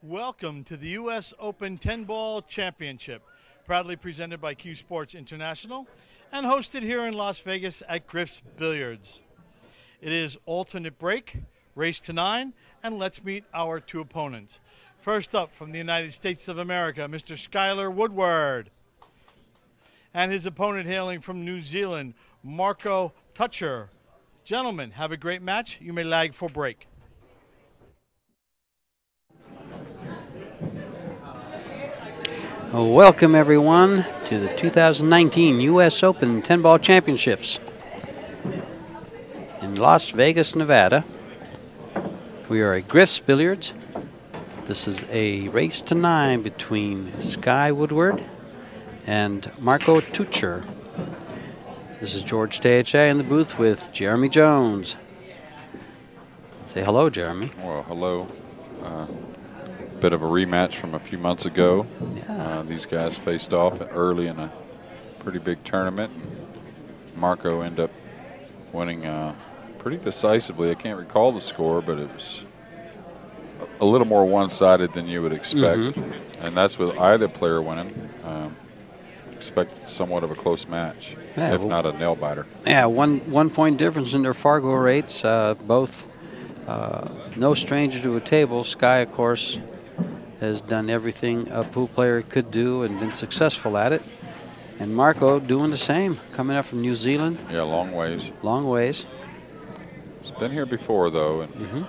Welcome to the U.S. Open 10-Ball Championship, proudly presented by CueSports International and hosted here in Las Vegas at Griffes Billiards. It is alternate break, race to 9, and let's meet our two opponents. First up from the United States of America, Mr. Skyler Woodward. And his opponent hailing from New Zealand, Marc Teutscher. Gentlemen, have a great match. You may lag for break. Welcome, everyone, to the 2019 U.S. Open 10-Ball Championships in Las Vegas, Nevada. We are at Griffes Billiards. This is a race to 9 between Skyler Woodward and Marc Teutscher. This is George Teutscher in the booth with Jeremy Jones. Say hello, Jeremy. Well, hello. Bit of a rematch from a few months ago. Yeah. These guys faced off early in a pretty big tournament. Marco ended up winning pretty decisively. I can't recall the score, but it was a little more one-sided than you would expect. And that's with either player winning. Expect somewhat of a close match, if not a nail-biter. Yeah, one point difference in their Fargo rates. Both no stranger to a table. Sky, of course, has done everything a pool player could do and been successful at it. And Marco doing the same, coming up from New Zealand. Yeah, long ways. Long ways. He's been here before, though. And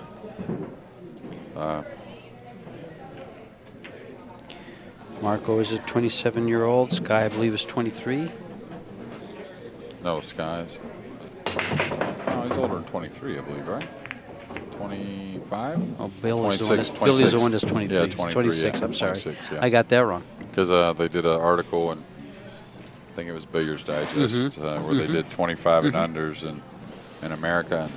Marco is a 27-year-old. Sky, I believe, is 23. No, Sky's. No, he's older than 23, I believe, right? 25? Oh, Bill 26, Billy's the one that's 23. Yeah, 23, 26, yeah, I'm sorry. 26, yeah. I got that wrong. Because they did an article, and I think it was Billiards Digest, where they did 25 and unders in America. And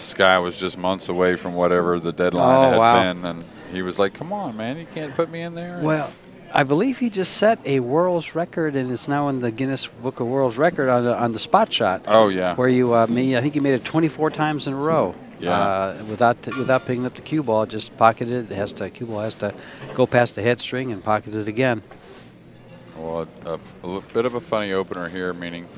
Sky was just months away from whatever the deadline had been, and he was like, come on, man, you can't put me in there. Well, I believe he just set a world's record and is now in the Guinness Book of World Records on the spot shot. Oh, yeah. Where you I think he made it 24 times in a row. Yeah. Without picking up the cue ball, just pocketed it. Cue ball has to go past the head string and pocket it again. Well, a bit of a funny opener here, meaning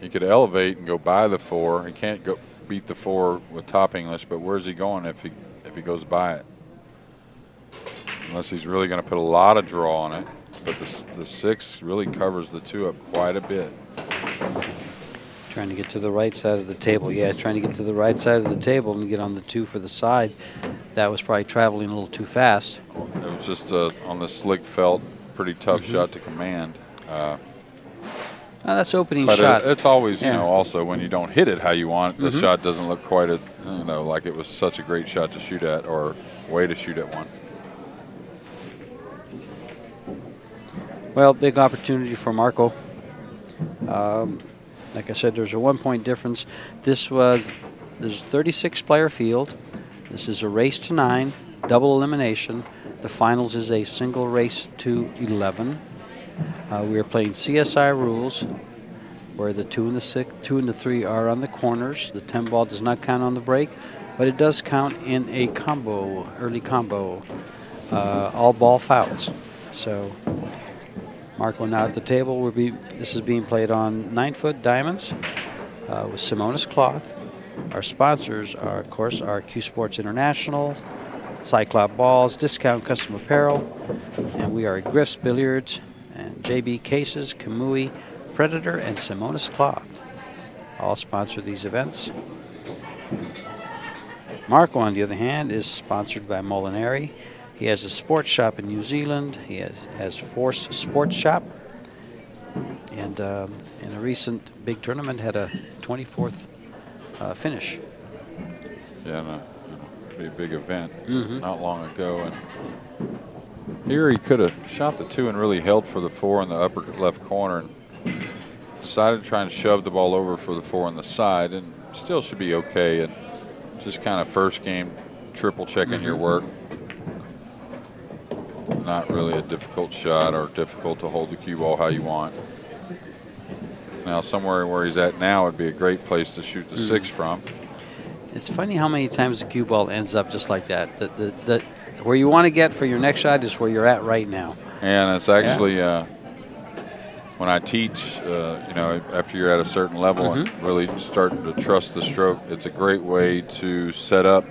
he could elevate and go by the 4. He can't go beat the 4 with top English, but where's he going if he goes by it? Unless he's really going to put a lot of draw on it. But the 6 really covers the 2 up quite a bit. Trying to get to the right side of the table. Yeah, trying to get to the right side of the table and get on the 2 for the side. That was probably traveling a little too fast. It was just on the slick felt, pretty tough shot to command. That's opening but shot. It's always, you know, also when you don't hit it how you want, the shot doesn't look quite like it was such a great shot to shoot at or way to shoot at one. Well, big opportunity for Marco. Like I said, there's a 1 point difference. There's a 36 player field. This is a race to 9, double elimination. The finals is a single race to 11. We are playing CSI rules, where the 2 and the 3 are on the corners. The 10 ball does not count on the break, but it does count in a combo, early combo, all ball fouls. So Marco now at the table. This is being played on 9-foot diamonds with Simonis cloth. Our sponsors are, of course, CueSports International, Cyclop balls, Discount Custom Apparel, and we are at Griffes Billiards and JB Cases, Kamui, Predator, and Simonis cloth. All sponsor these events. Marco, on the other hand, is sponsored by Molinari. He has a sports shop in New Zealand. He has Force Sports Shop. And in a recent big tournament, had a 24th finish. Yeah, and a pretty big event not long ago. And here he could have shot the 2 and really held for the 4 in the upper left corner and decided to try and shove the ball over for the 4 on the side, and still should be okay. And just kind of first game triple checking your work. Not really a difficult shot or difficult to hold the cue ball how you want. Now, somewhere where he's at now would be a great place to shoot the 6 from. It's funny how many times the cue ball ends up just like that. where you want to get for your next shot is where you're at right now. And it's actually when I teach, you know, after you're at a certain level and really starting to trust the stroke, it's a great way to set up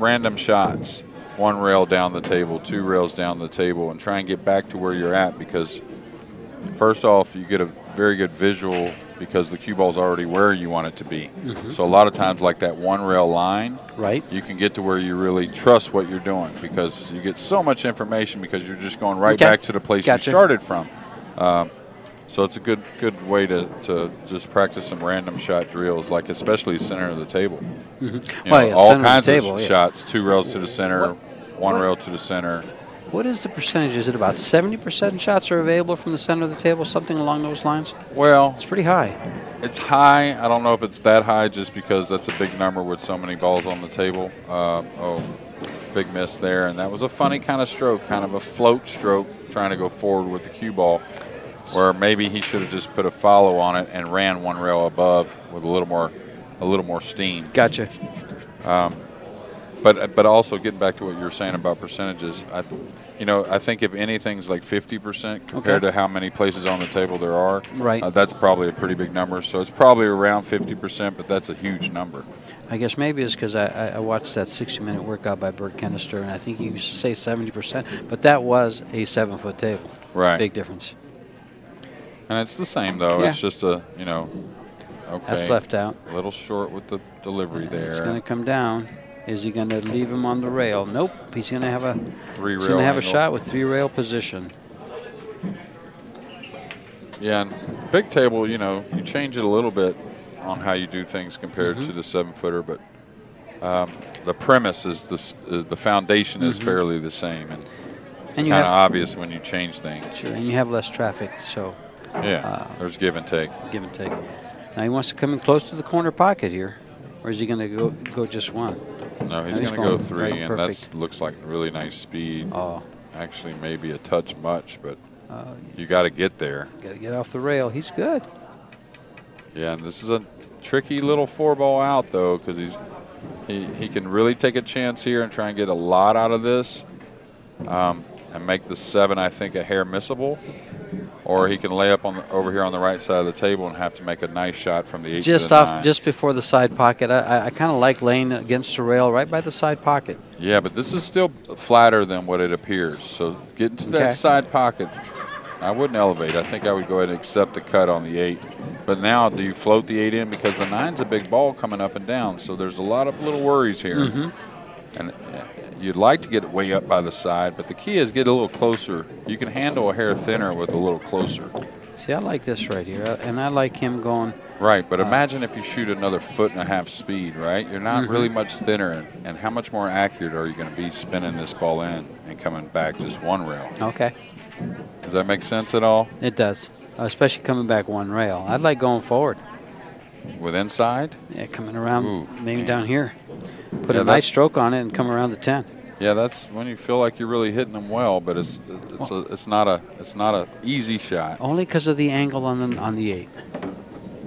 random shots. 1 rail down the table, 2 rails down the table, and try and get back to where you're at, because first off, you get a very good visual because the cue ball's already where you want it to be. So a lot of times, like that 1 rail line, you can get to where you really trust what you're doing, because you get so much information because you're just going right back to the place you started from. So it's a good way to just practice some random shot drills, like especially center of the table. You know, all kinds of shots, 2 rails to the center, 1 rail to the center. What is the percentage? Is it about 70% shots are available from the center of the table, something along those lines? Well, it's pretty high. It's high. I don't know if it's that high just because that's a big number with so many balls on the table. Big miss there. And that was a funny kind of stroke, kind of a float stroke, trying to go forward with the cue ball, where maybe he should have just put a follow on it and ran 1 rail above with a little more steam. Gotcha. But also getting back to what you were saying about percentages, I think if anything's like 50% compared to how many places on the table there are, that's probably a pretty big number. So it's probably around 50%, but that's a huge number. I guess maybe it's because I watched that 60-minute workout by Bert Kenister, and I think he used to say 70%, but that was a 7-foot table. Right. Big difference. And it's the same, though. It's just a, That's left out. A little short with the delivery there. It's going to come down. Is he going to leave him on the rail? Nope. He's going to have a 3 rail a shot with 3 rail position. Yeah, and big table, you change it a little bit on how you do things compared to the 7-footer, but the premise is the foundation is fairly the same, and it's kind of obvious when you change things. Sure, and you have less traffic, so there's give and take. Give and take. Now he wants to come in close to the corner pocket here, or is he going to go just 1? No, he's going to go 3, and that looks like really nice speed. Actually, maybe a touch much, but you got to get there. Got to get off the rail. He's good. Yeah, and this is a tricky little 4-ball out, though, because he can really take a chance here and try and get a lot out of this and make the 7, I think, a hair missable. Or he can lay up over here on the right side of the table and have to make a nice shot from the 8 to the 9. Just before the side pocket. I kind of like laying against the rail right by the side pocket. Yeah, but this is still flatter than what it appears. So getting to that side pocket, I wouldn't elevate. I think I would go ahead and accept the cut on the 8. But now, do you float the 8 in? Because the 9's a big ball coming up and down. So there's a lot of little worries here. And you'd like to get way up by the side, but the key is get a little closer. You can handle a hair thinner with a little closer. See, I like this right here, and I like him going. Right, but imagine if you shoot another 1.5 speed, right? You're not really much thinner, and how much more accurate are you going to be spinning this ball in and coming back just 1 rail? Okay. Does that make sense at all? It does, especially coming back 1 rail. I'd like going forward. With inside? Yeah, coming around, maybe down here. Put a nice stroke on it and come around the 10. Yeah, that's when you feel like you're really hitting them well, but it's not a easy shot. Only because of the angle on the 8.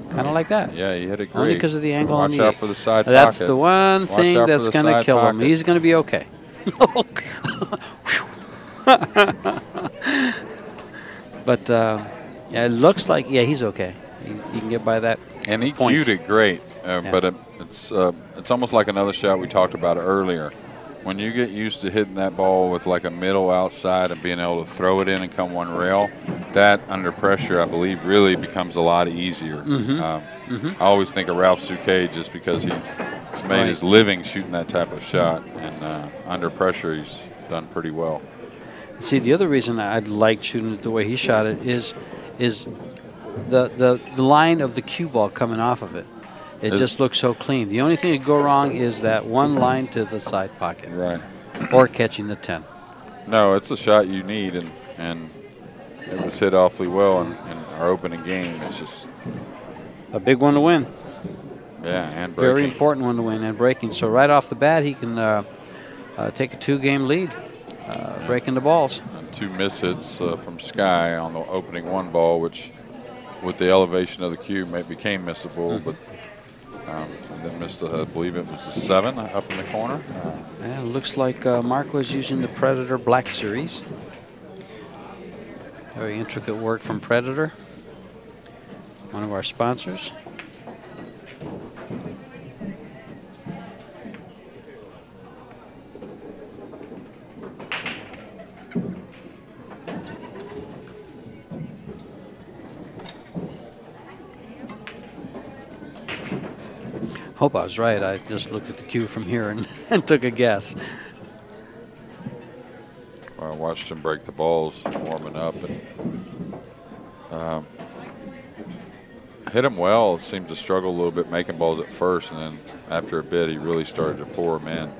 Kind of like that. Yeah, you hit it great. Only because of the angle on the 8. Watch out for the side pocket. That's the one thing that's going to kill him. He's going to be okay. But it looks like he's okay. He can get by that. And he cued it great, but it's almost like another shot we talked about earlier. When you get used to hitting that ball with like a middle outside and being able to throw it in and come 1 rail, that under pressure, I believe, really becomes a lot easier. I always think of Ralph Souquet just because he's made his living shooting that type of shot, and under pressure, he's done pretty well. See, the other reason I like shooting it the way he shot it is the line of the cue ball coming off of it. It just looks so clean. The only thing that could go wrong is that 1 line to the side pocket. Right. Or catching the 10. No, it's a shot you need, and it was hit awfully well in our opening game. It's just a big one to win. Yeah, and breaking. Very important one to win, and breaking. So right off the bat, he can take a 2-game lead, breaking the balls. And 2 mishits from Sky on the opening 1 ball, which with the elevation of the cue became missable, but Then missed, I believe it was the 7 up in the corner. And it looks like Marc was using the Predator Black Series. Very intricate work from Predator, one of our sponsors. Hope I was right. I just looked at the cue from here and took a guess. Well, I watched him break the balls warming up. And, hit him well. Seemed to struggle a little bit making balls at first, and then after a bit, he really started to pour them in.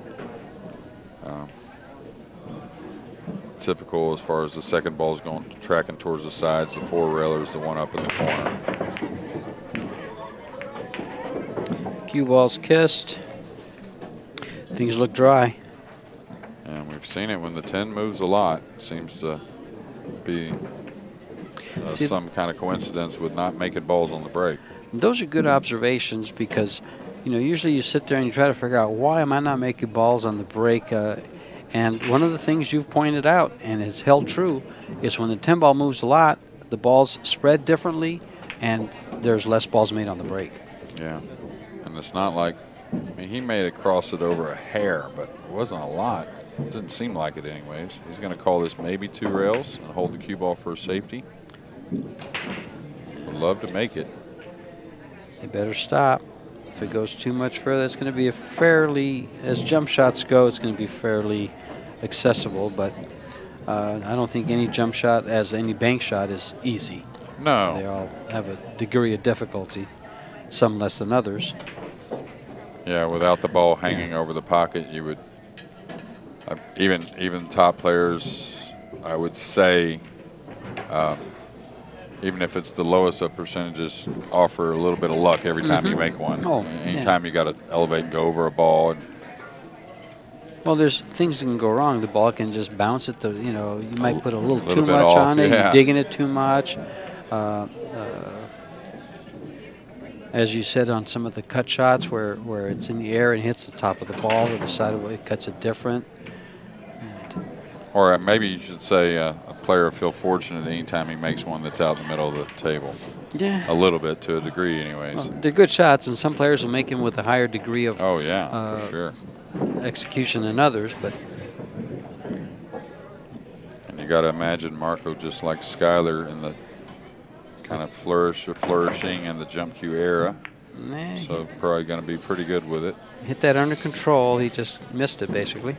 Typical as far as the second ball is going, tracking towards the sides, the 4 railers, the one up in the corner. Cue ball's kissed. Things look dry. And we've seen it when the 10 moves a lot. It seems to be some kind of coincidence with not making balls on the break. Those are good observations because, you know, usually you sit there and you try to figure out why am I not making balls on the break. And one of the things you've pointed out and has held true is when the 10 ball moves a lot, the balls spread differently and there's less balls made on the break. Yeah. And it's not like, I mean, he made it cross it over a hair, but it wasn't a lot. It didn't seem like it anyways. He's going to call this maybe 2 rails and hold the cue ball for safety. Would love to make it. They better stop. If it goes too much further, it's going to be a fairly, as jump shots go, it's going to be fairly accessible, but I don't think any jump shot, as any bank shot, is easy. No. They all have a degree of difficulty, some less than others. Yeah, without the ball hanging over the pocket, you would even top players, I would say, even if it's the lowest of percentages, offer a little bit of luck every time you make one. Oh, anytime you got to elevate and go over a ball. Well, there's things that can go wrong. The ball can just bounce it. You know, you might put a little too bit much off, on it. yeah. You're digging it too much. As you said on some of the cut shots where it's in the air and hits the top of the ball or the side of it cuts it different. Or maybe you should say a player will feel fortunate anytime he makes one that's out in the middle of the table. Yeah. A little bit, to a degree anyways. Well, they're good shots, and some players will make them with a higher degree of for sure. execution than others. But and you got to imagine Marco just like Skyler in the kind of flourishing in the jump cue era. So probably going to be pretty good with it. Hit that under control. He just missed it, basically.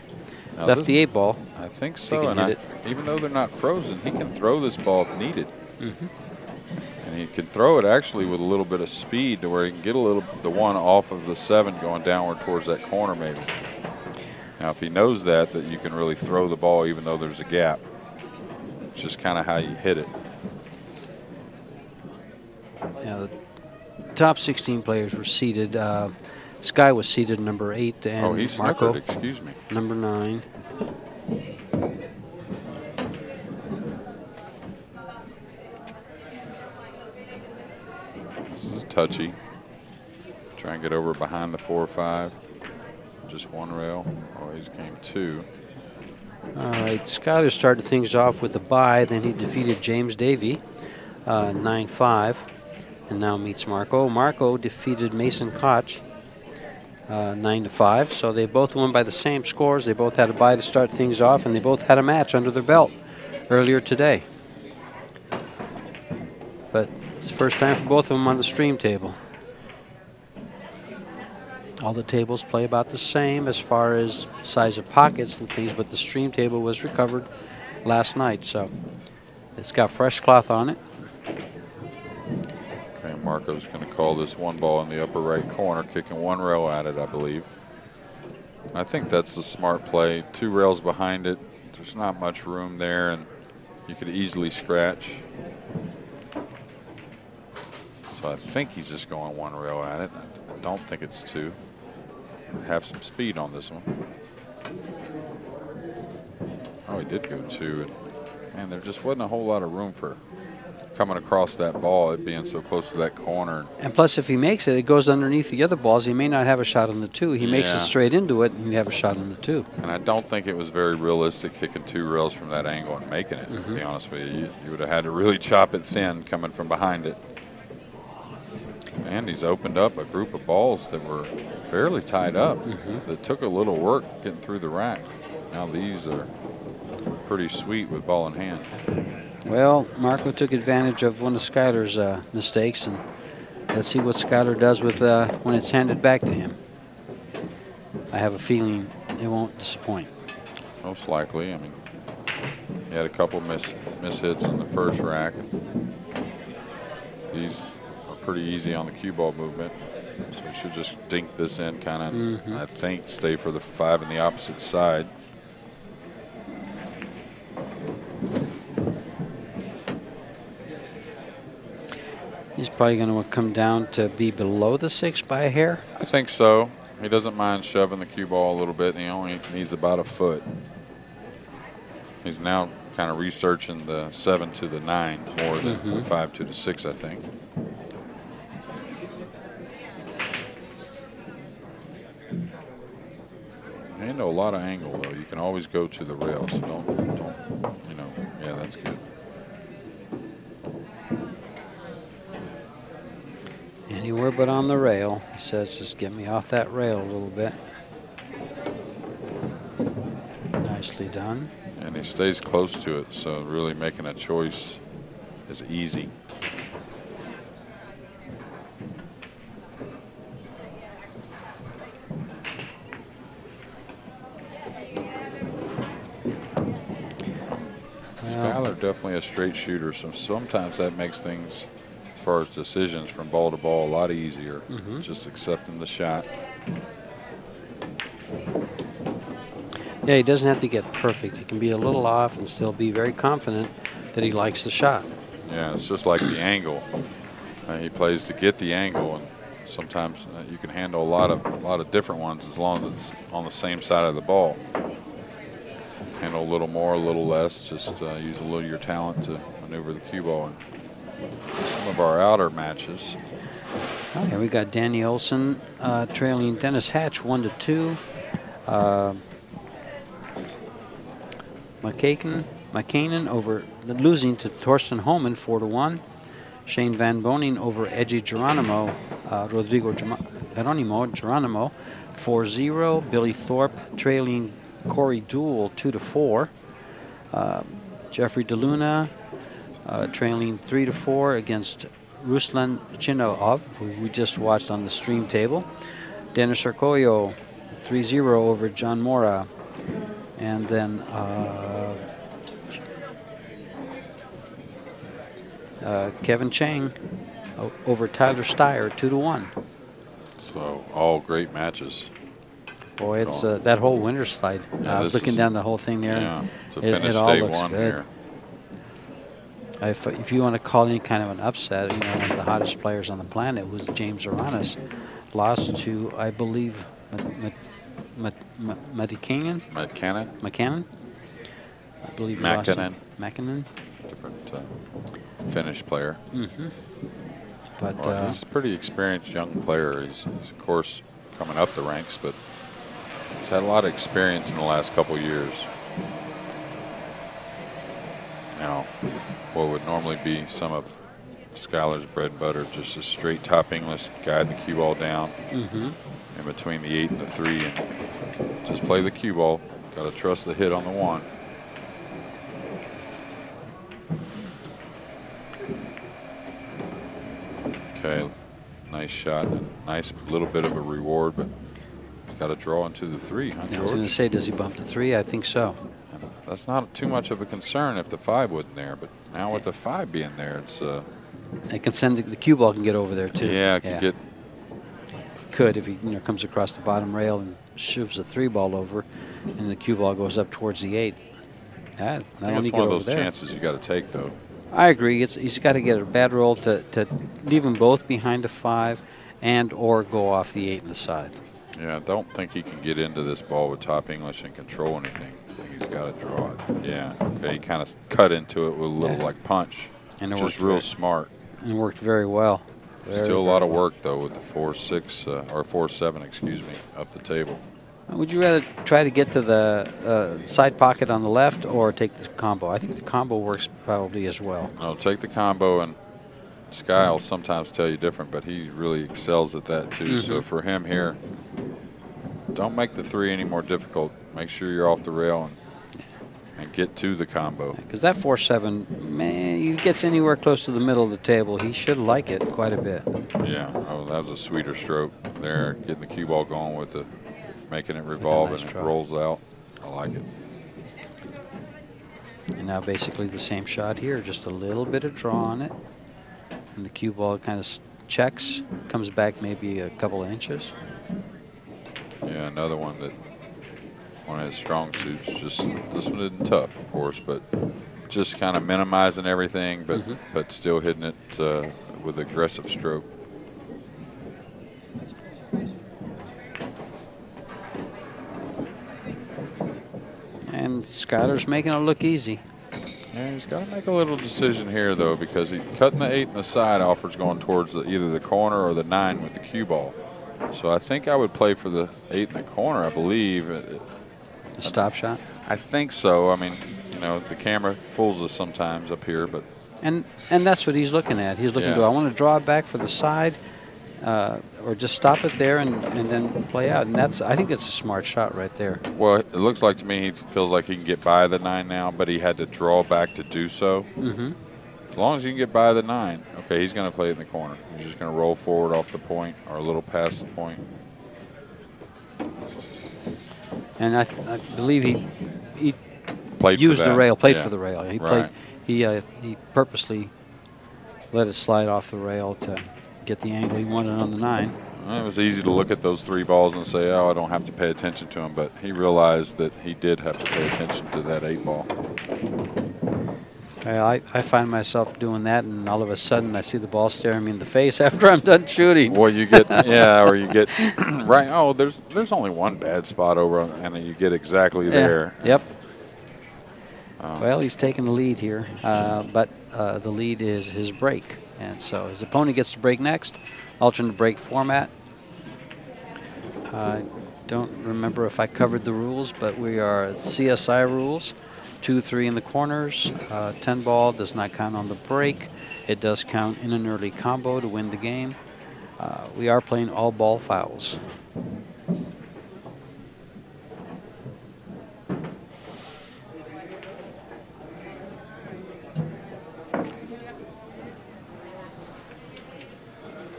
Now Left the 8 ball. I think so. And even though they're not frozen, he can throw this ball if needed. And he can throw it actually with a little bit of speed to where he can get the one off of the 7 going downward towards that corner maybe. Now, if he knows that you can really throw the ball even though there's a gap. It's just kind of how you hit it. Now, the top 16 players were seated. Sky was seated number 8, and he's Marco, snookered, excuse me, number 9. This is touchy. Try and get over behind the 4 or 5. Just 1 rail. Oh, he's game 2. All right, Skyler started things off with a bye. Then he defeated James Davey, 9-5, and now meets Marco. Marco defeated Mason Koch, 9-5. So they both won by the same scores. They both had a bye to start things off, and they both had a match under their belt earlier today. But it's the first time for both of them on the stream table. All the tables play about the same as far as size of pockets and things, but the stream table was recovered last night, so it's got fresh cloth on it. Okay, Marco's going to call this 1 ball in the upper right corner, kicking 1 rail at it, I believe. I think that's the smart play. 2 rails behind it. There's not much room there, and you could easily scratch. So I think he's just going 1 rail at it. I don't think it's 2. Have some speed on this one. Oh, he did go 2. And there just wasn't a whole lot of room for coming across that ball, it being so close to that corner. And plus, if he makes it, it goes underneath the other balls. He may not have a shot on the 2. He makes it Yeah. straight into it, and you have a shot on the 2. And I don't think it was very realistic kicking 2 rails from that angle and making it, to be honest with you. You would have had to really chop it thin coming from behind it. And he's opened up a group of balls that were fairly tied up that took a little work getting through the rack. Now these are pretty sweet with ball in hand. Well, Marco took advantage of one of Skyler's mistakes, and let's see what Skyler does with when it's handed back to him. I have a feeling it won't disappoint. Most likely. I mean, he had a couple miss hits in the first rack. These are pretty easy on the cue ball movement. So he should just dink this in kind of, I think, stay for the 5 in the opposite side. He's probably going to come down to be below the 6 by a hair. I think so. He doesn't mind shoving the cue ball a little bit, and he only needs about a foot. He's now kind of researching the 7 to the 9 more than the 5 to the 6, I think. And a lot of angle, though. You can always go to the rail, so don't, you know, yeah, that's good. Anywhere but on the rail. He says, just get me off that rail a little bit. Nicely done. And he stays close to it, so really making a choice is easy. Skyler definitely a straight shooter, so sometimes that makes things, as far as decisions from ball to ball, a lot easier. Just accepting the shot. Yeah, he doesn't have to get perfect. He can be a little off and still be very confident that he likes the shot. Yeah, it's just like the angle. He plays to get the angle, and sometimes you can handle a lot of different ones as long as it's on the same side of the ball. Handle a little more, a little less. Just use a little of your talent to maneuver the cue ball in some of our outer matches. Okay, we got Danielson trailing Dennis Hatch 1-2. McCain over losing to Torsten Holman 4-1. Shane Van Boning over Edgy Geronimo, Geronimo 4-0. Billy Thorpe trailing Corey Duell 2-4. Geoffrey Deluna trailing 3-4 against Richland Chinna, who we just watched on the stream table. Dennis Arcoyo 3-0 over John Mora. And then Kevin Chang over Tyler Steyer 2-1. So all great matches. Boy, it's that whole winter slide. Yeah, I was looking down the whole thing there. Yeah, to it finish all day looks 1 good. here. If you want to call any kind of an upset, you know, one of the hottest players on the planet was James Aranas. Lost to, I believe, McCannon. I believe he lost to Mackinnon. Different Finnish player. But Well, he's a pretty experienced young player. He's of course coming up the ranks, but he's had a lot of experience in the last couple years. Now, what would normally be some of Skyler's bread and butter, just a straight top English, guide the cue ball down in between the 8 and the 3, and just play the cue ball. Got to trust the hit on the 1. Okay, nice shot, and a nice little bit of a reward, but he's got to draw into the 3, huh, George? I was going to say, does he bump the 3? I think so. And that's not too much of a concern if the 5 wasn't there, but now with the 5 being there, it's it can send the cue ball can get over there too. Yeah, it could get. Could if he comes across the bottom rail and shoves the 3 ball over, and the cue ball goes up towards the 8. Not only That's one of those chances you got to take, though. I agree. He's got to get a bad roll to leave them both behind the 5, and or go off the 8 in the side. Yeah, I don't think he can get into this ball with top English and control anything. I think he's got to draw it. Yeah, okay, he kind of cut into it with a little like punch. And just real smart. And worked very well. Still a lot of work, though, with the 4-6 or 4-7, excuse me, up the table. Would you rather try to get to the side pocket on the left or take the combo? I think the combo works probably as well. No, take the combo, and Sky will sometimes tell you different, but he really excels at that, too. So for him here, don't make the 3 any more difficult. Make sure you're off the rail and get to the combo. Because that 4-7, man, he gets anywhere close to the middle of the table, he should like it quite a bit. Yeah, oh, that was a sweeter stroke there, getting the cue ball going with the, making it revolve and it rolls out. I like it. And now basically the same shot here, just a little bit of draw on it. And the cue ball kind of checks, comes back maybe a couple of inches. Yeah, another one that, one of his strong suits. Just this one isn't tough, of course, but just kind of minimizing everything, but still hitting it with aggressive stroke. And Skyler's making it look easy. Yeah, he's got to make a little decision here, though, because he's cutting the 8 in the side offers going towards either the corner or the 9 with the cue ball. So I think I would play for the 8 in the corner, I believe. A stop shot? I think so. I mean, you know, the camera fools us sometimes up here, but. And that's what he's looking at. He's looking, do I want to draw it back for the side or just stop it there and then play out? And that's, I think it's a smart shot right there. Well, it looks like to me he feels like he can get by the 9 now, but he had to draw back to do so. As long as you can get by the 9. Okay, he's going to play it in the corner. He's just going to roll forward off the point or a little past the point. And I believe he played used for the rail, played yeah. for the rail. He right. played. He purposely let it slide off the rail to get the angle he wanted on the 9. Well, it was easy to look at those 3 balls and say, oh, I don't have to pay attention to him, but he realized that he did have to pay attention to that 8 ball. I find myself doing that, and all of a sudden I see the ball staring me in the face after I'm done shooting. Well, you get, yeah, or you get, right, oh, there's only one bad spot over, and you get exactly there. Yep. Well, he's taking the lead here, but the lead is his break. And so his opponent gets to break next, alternate break format. I don't remember if I covered the rules, but we are CSI rules. 2-3 in the corners. 10 ball does not count on the break. It does count in an early combo to win the game. We are playing all ball fouls.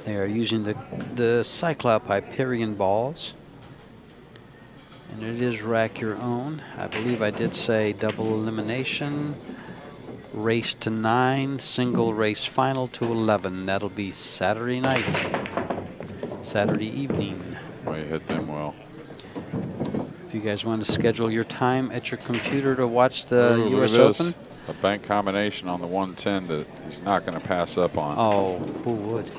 They are using the Cyclop Hyperion balls. And it is rack your own. I believe I did say double elimination, race to 9, single race final to 11. That'll be Saturday night, Saturday evening. Well, you hit them well. If you guys want to schedule your time at your computer to watch the U.S. Open. A bank combination on the 110 that he's not going to pass up on. Oh, who would?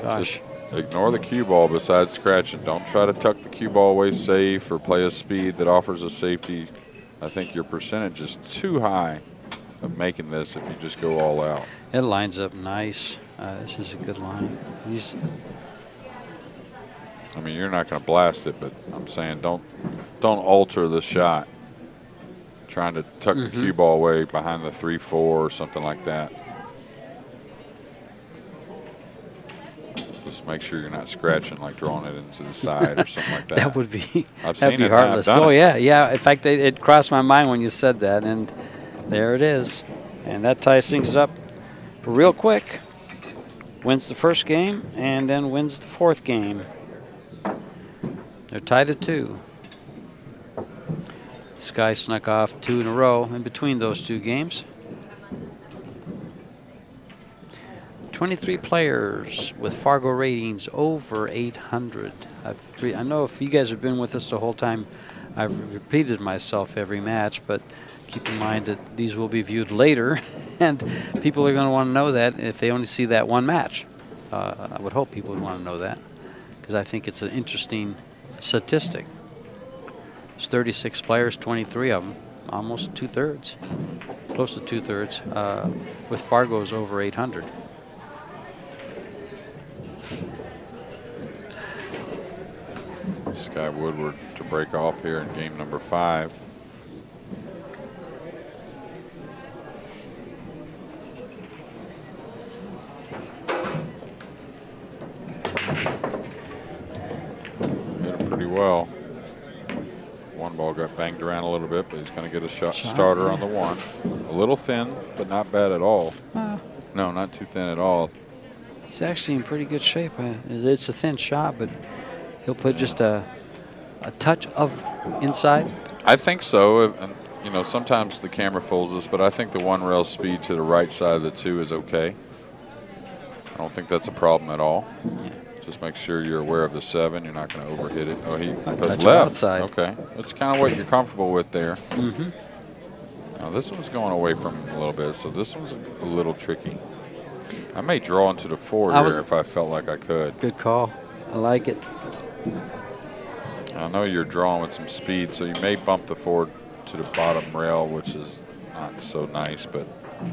Gosh. Just ignore the cue ball besides scratching. Don't try to tuck the cue ball away safe or play a speed that offers a safety. I think your percentage is too high of making this if you just go all out. It lines up nice. This is a good line. I mean, you're not going to blast it, but I'm saying don't alter the shot. Trying to tuck the cue ball away behind the 3-4 or something like that. Just make sure you're not scratching, like drawing it into the side or something like that. That would be, that'd be heartless. Oh, yeah. In fact, it crossed my mind when you said that, and there it is. And that ties things up real quick. Wins the first game and then wins the 4th game. They're tied at 2. Sky snuck off 2 in a row in between those 2 games. 23 players with Fargo ratings over 800. I know if you guys have been with us the whole time, I've repeated myself every match, but keep in mind that these will be viewed later, and people are going to want to know that if they only see that one match. I would hope people would want to know that, because I think it's an interesting statistic. There's 36 players, 23 of them. almost 2/3, close to 2/3. With Fargo's over 800. Sky Woodward to break off here in game number 5. Hit it pretty well. One ball got banged around a little bit, but he's going to get a shot starter on the one. A little thin, but not bad at all. No, not too thin at all. He's actually in pretty good shape. It's a thin shot, but he'll put just a touch of inside. I think so. And, you know, sometimes the camera fools us, but I think the one rail speed to the right side of the 2 is okay. I don't think that's a problem at all. Yeah. Just make sure you're aware of the 7. You're not going to overhit it. Oh, he put touch left. Outside. Okay. That's kind of what you're comfortable with there. Mm-hmm. Now, this one's going away from him a little bit, so this one's a little tricky. I may draw into the 4 here if I felt like I could. Good call. I like it. I know you're drawing with some speed, so you may bump the 4 to the bottom rail, which is not so nice, but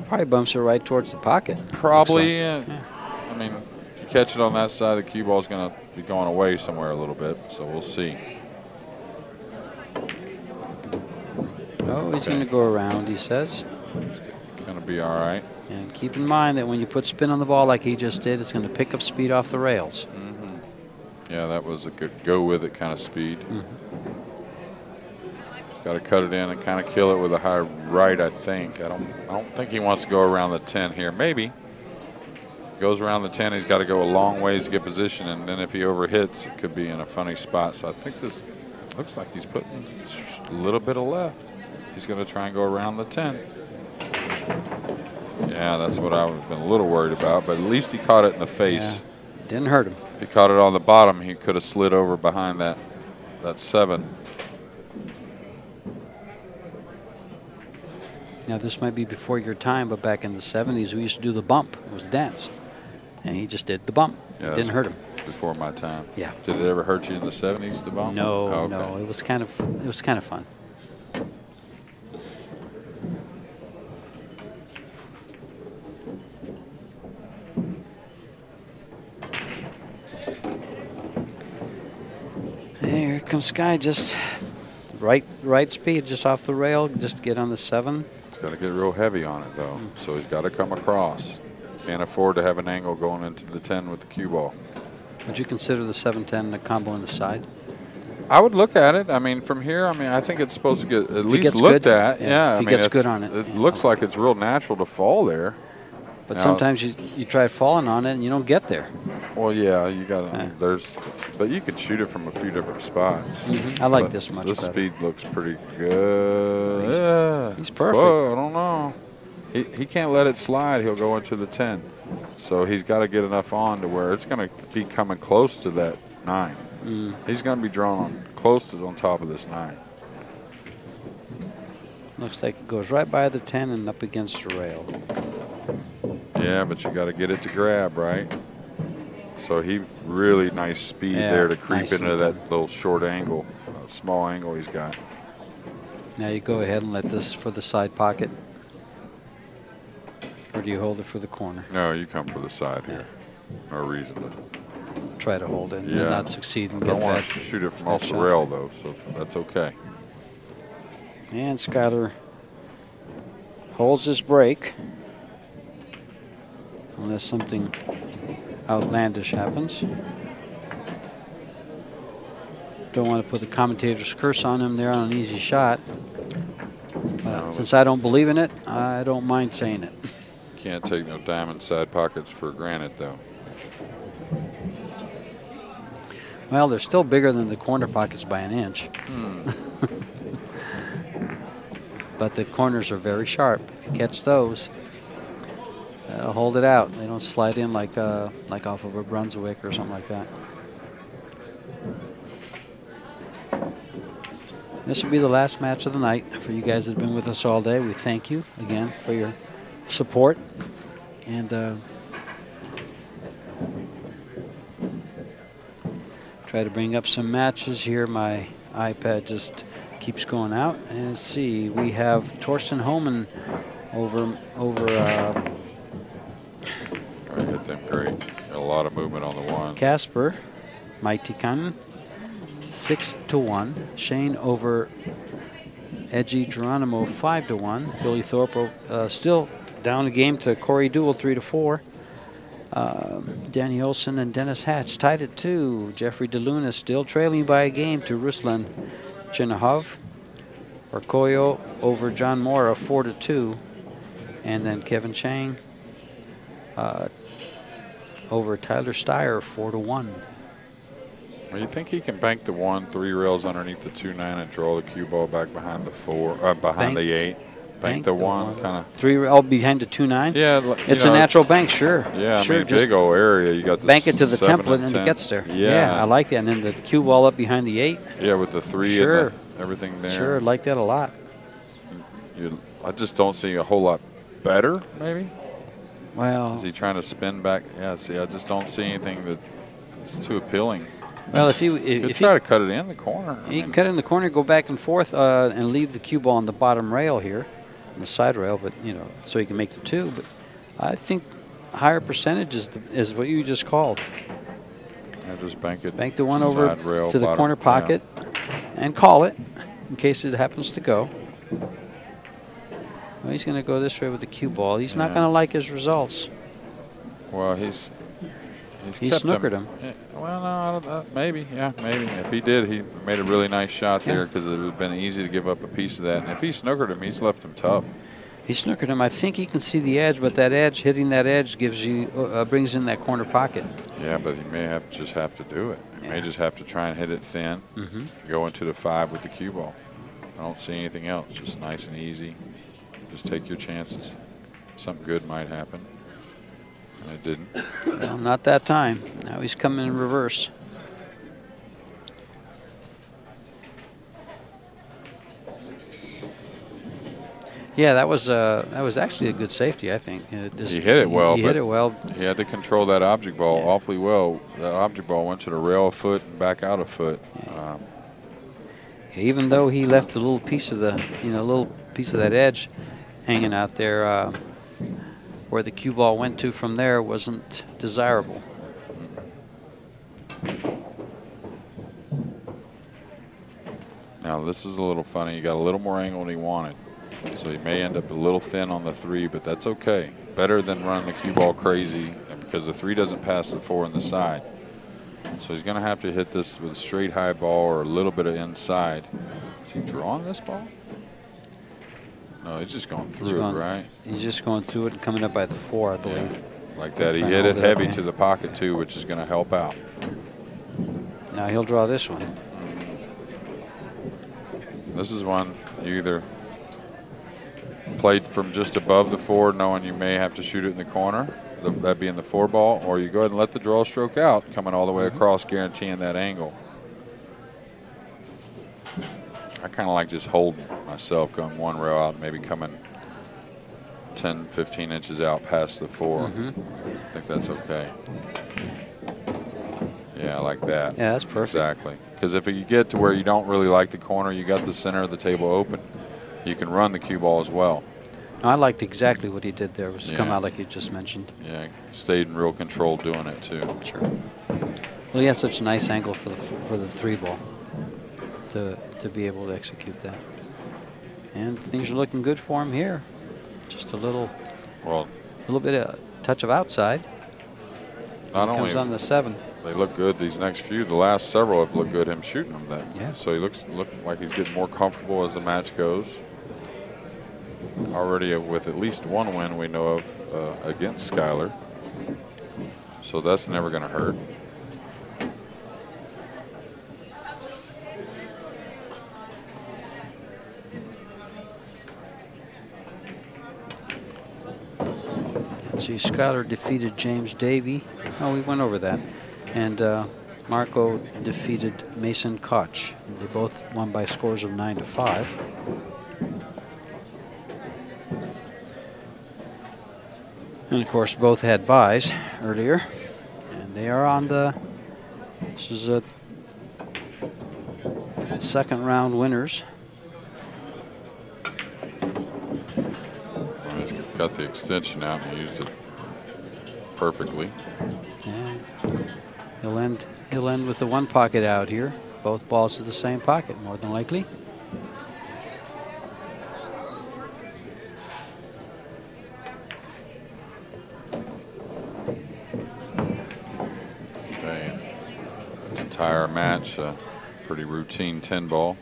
probably bumps it right towards the pocket. Probably. Like. Yeah. I mean, if you catch it on that side, the cue ball's going to be going away somewhere a little bit, so we'll see. Oh, he's going to go around, he says. It's going to be all right. And keep in mind that when you put spin on the ball like he just did, it's going to pick up speed off the rails. Mm-hmm. Yeah, that was a good go with it kind of speed. Mm-hmm. Got to cut it in and kind of kill it with a high right, I think. I don't think he wants to go around the 10 here. Maybe. Goes around the 10, he's got to go a long ways to get position, and then if he overhits, it could be in a funny spot. So I think this looks like he's putting a little bit of left. He's going to try and go around the 10. Yeah, that's what I would have been a little worried about, but at least he caught it in the face. Yeah, didn't hurt him. If he caught it on the bottom, he could have slid over behind that 7. Now, this might be before your time, but back in the 70s, we used to do the bump. It was a dance. And he just did the bump. Yeah, it didn't hurt him. Before my time. Yeah. Did it ever hurt you in the 70s, the bump? No, oh, okay. No. It was kind of fun. Here comes Sky, just right speed, just off the rail, just get on the 7. He's got to get real heavy on it, though. So he's got to come across. Can't afford to have an angle going into the 10 with the cue ball. Would you consider the 7-10 a combo on the side? I would look at it. I mean, from here, I think it's supposed to get at least looked at. Yeah, if he gets good on it. It looks like it's real natural to fall there. But now, sometimes you try falling on it and you don't get there. Well, yeah, you got but you could shoot it from a few different spots. Mm-hmm. I like this much better. This speed looks pretty good. He's perfect. I don't know. He can't let it slide. He'll go into the 10. So he's got to get enough on to where it's going to be coming close to that 9. He's going to be drawn close to on top of this 9. Looks like it goes right by the 10 and up against the rail. Yeah, but you got to get it to grab, right? So he really nice speed there to creep into that little short angle, small angle he's got. Now you go ahead and let this for the side pocket. Or do you hold it for the corner? No, you come for the side here. No reason to try to hold it and not succeed and I don't want to shoot it from off the rail, though, so that's okay. And Skyler holds his break. Unless something outlandish happens. Don't want to put the commentator's curse on him there on an easy shot. But since I don't believe in it, I don't mind saying it. Can't take no diamond side pockets for granted, though. Well, they're still bigger than the corner pockets by an inch. But the corners are very sharp. If you catch those, that'll hold it out. They don't slide in like off of a Brunswick or something like that. This will be the last match of the night. For you guys that have been with us all day, we thank you again for your support. And try to bring up some matches here. My iPad just keeps going out. And let's see, we have Torsten Holman over. I hit them great. Got a lot of movement on the one. Casper, Maitikan, 6-1. Shane over Edgy Geronimo, 5-1. Billy Thorpe still down the game to Corey Duell, 3-4. Danielson and Dennis Hatch tied at 2. Geoffrey Deluna still trailing by a game to Richland. Chinna Huff or Coil over John Mora, 4-2. And then Kevin Chang over Tyler Steyer, 4-1. Well, you think he can bank the 1, 3 rails underneath the 2-9 and draw the cue ball back behind the 4, behind the 8. Bank the 1, kind of 3 all behind the 2-9. Yeah, it's a natural bank, sure. Yeah, sure, I mean, big old area. You got the bank it to the 7 template and it gets there. Yeah. I like that. And then the cue ball up behind the 8. Yeah, with the 3 sure. and everything there. Sure, like that a lot. I just don't see a whole lot better, maybe. Well, is he trying to spin back? Yeah, see, I just don't see anything that's too appealing. Well, if you try to cut it in the corner. You can cut it in the corner, go back and forth, and leave the cue ball on the bottom rail here, on the side rail, but so you can make the 2. But I think higher percentage is what you just called. I just bank it. Bank the 1 over rail, to the bottom, corner pocket, and call it in case it happens to go. Well, he's going to go this way with the cue ball. He's not going to like his results. Well, he's snookered him. Yeah, well, no, maybe. Yeah, maybe. If he did, he made a really nice shot there because it would have been easy to give up a piece of that. And if he snookered him, he's left him tough. He snookered him. I think he can see the edge, but that edge, hitting that edge, gives you brings in that corner pocket. Yeah, but he may just have to do it. He may just have to try and hit it thin, go into the 5 with the cue ball. I don't see anything else. Just nice and easy. Just take your chances. Something good might happen. And it didn't. Well, not that time. Now he's coming in reverse. Yeah, that was actually a good safety, I think. He hit it well. He hit it well. He had to control that object ball awfully well. That object ball went to the rail a foot and back out a foot. Even though he left a little piece of the, little piece of that edge hanging out there, where the cue ball went to from there wasn't desirable. Now this is a little funny. He got a little more angle than he wanted. So he may end up a little thin on the 3, but that's okay. Better than running the cue ball crazy because the 3 doesn't pass the 4 on the side. So he's going to have to hit this with a straight high ball or a little bit of inside. Is he drawing this ball? No, he's just going through it, right? He's just going through it and coming up by the 4, I believe. Yeah, like that. He hit it heavy to the pocket, too, which is going to help out. Now he'll draw this one. This is one you either played from just above the 4, knowing you may have to shoot it in the corner, that being the 4 ball, or you go ahead and let the draw stroke out, coming all the way across, guaranteeing that angle. I kind of like just holding myself, going 1 rail out, maybe coming 10, 15 inches out past the 4. I think that's okay. Yeah, I like that. Yeah, that's perfect. Exactly. Because if you get to where you don't really like the corner, you got the center of the table open, you can run the cue ball as well. I liked exactly what he did there, was to come out like you just mentioned. Yeah, stayed in real control doing it too. Sure. Well, he has such a nice angle for the 3 ball to be able to execute that. And things are looking good for him here. Just a little bit of touch of outside. Not only comes on the 7. They look good these next few. The last several have looked good. Him shooting them then. Yeah. So he looks like he's getting more comfortable as the match goes. Already with at least 1 win we know of against Skyler. So that's never going to hurt. Let's see, Skyler defeated James Davey. Oh, we went over that. And Marco defeated Mason Koch. They both won by scores of 9-5. And of course, both had buys earlier. And they are on this is a 2nd round winners. got the extension out and used it perfectly. Yeah. He'll end with the one pocket out here. Both balls to the same pocket, more than likely. Okay. To tie our match, pretty routine 10 ball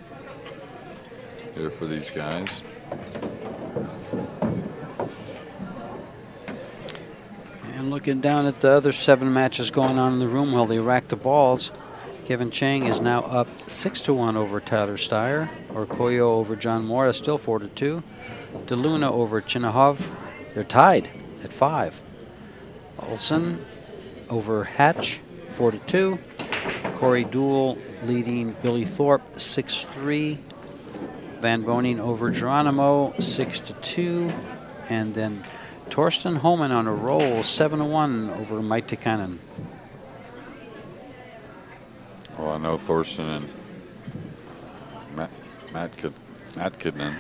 here for these guys. And looking down at the other 7 matches going on in the room while they rack the balls, Kevin Chang is now up 6-1 over Tyler Steyer, or Coil over John Morris, still 4-2. Deluna over Chinna Huff, they're tied at 5. Olsen over Hatch, 4-2. Corey Duell leading Billy Thorpe, 6-3. Van Boning over Geronimo, 6-2. And then Torsten Holman on a roll, 7-1 over Mike Teutscher. Well, I know Thorsten and Matt Kidman.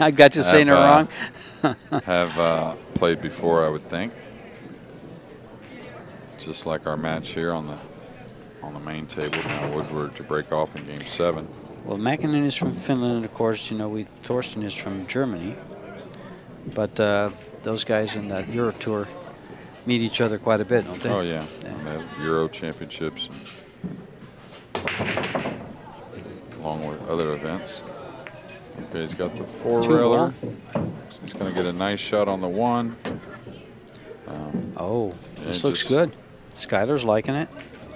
I got you saying it wrong. have played before, I would think. Just like our match here on the main table. Now Woodward to break off in Game 7. Well, Mäkinen is from Finland, and of course, you know, Torsten is from Germany. But those guys in that Euro Tour meet each other quite a bit, don't they? Oh, yeah. And they have Euro Championships, along with other events. Okay, he's got the 4-railer. He's going to get a nice shot on the 1. This looks good. Skyler's liking it.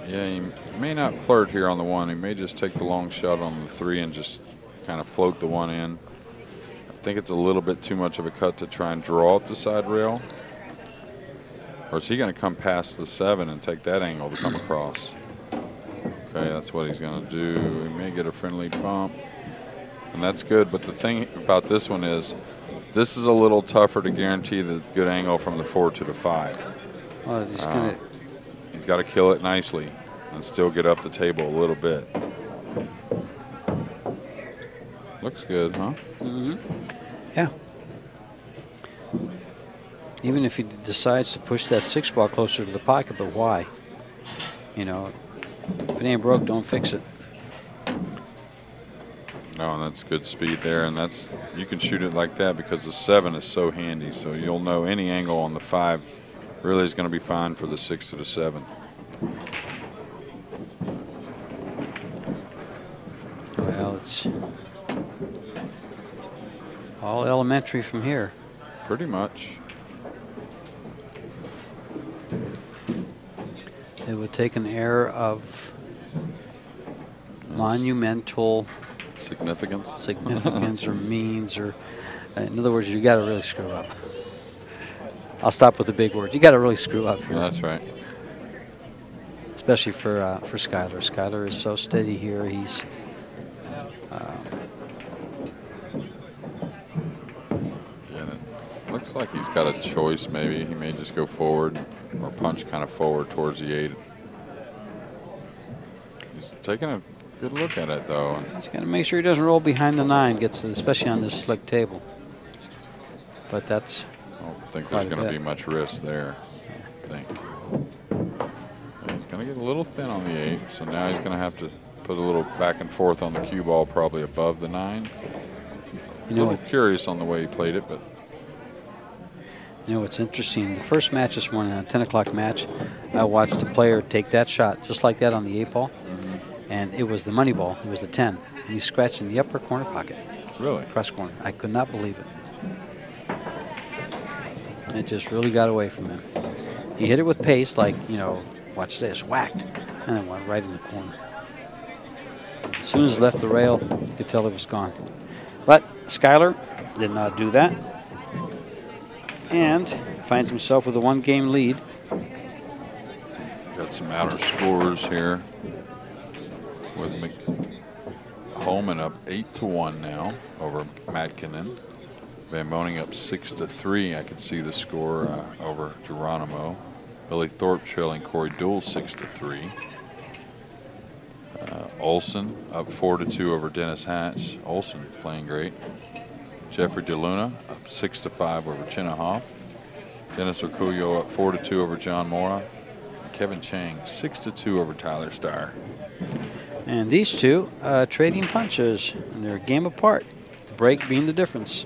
Yeah, he may not flirt here on the 1. He may just take the long shot on the 3 and just kind of float the 1 in. I think it's a little bit too much of a cut to try and draw up the side rail. Or is he going to come past the 7 and take that angle to come across? Okay, that's what he's going to do. He may get a friendly bump. And that's good, but the thing about this one is this is a little tougher to guarantee the good angle from the 4 to the 5. Well, he's got to kill it nicely and still get up the table a little bit. Looks good, huh? Mm-hmm. Yeah. Even if he decides to push that 6 ball closer to the pocket, but why? You know, if it ain't broke, don't fix it. No, and that's good speed there, and that's you can shoot it like that because the 7 is so handy. So you'll know any angle on the 5 really is going to be fine for the 6 to the 7. Well, it's all elementary from here. Pretty much. It would take an error of monumental significance or means, or in other words, you got to really screw up. I'll stop with the big words. You got to really screw up here. That's right. Especially for Skyler. Skyler is so steady here. He's and it looks like he's got a choice. Maybe he may just go forward or punch kind of forward towards the 8. He's taking a good look at it, though. He's got to make sure he doesn't roll behind the 9, especially on this slick table. But that's. I don't think there's going to be much risk there, I think. He's going to get a little thin on the 8, so now he's going to have to put a little back and forth on the cue ball, probably above the 9. You know, a little curious on the way he played it, but. You know, what's interesting, the first match this morning, a 10 o'clock match, I watched the player take that shot just like that on the 8 ball, and it was the money ball. It was the 10, and he scratched in the upper corner pocket. Really? Cross corner. I could not believe it. It just really got away from him. He hit it with pace, like, you know, watch this, whacked, and it went right in the corner. As soon as it left the rail, you could tell it was gone. But Skyler did not do that, and finds himself with a 1-game lead. Got some outer scores here with Holman up 8-1 now over Mäkinen. Van Boning up 6-3. I could see the score over Geronimo. Billy Thorpe trailing Corey Duell 6-3. Olsen up 4-2 over Dennis Hatch. Olsen playing great. Geoffrey Deluna up 6-5 over Chinna Huff. Dennis Okoyo up 4-2 over John Mora. Kevin Chang 6-2 over Tyler Starr. And these two trading punches, and they're a game apart. The break being the difference.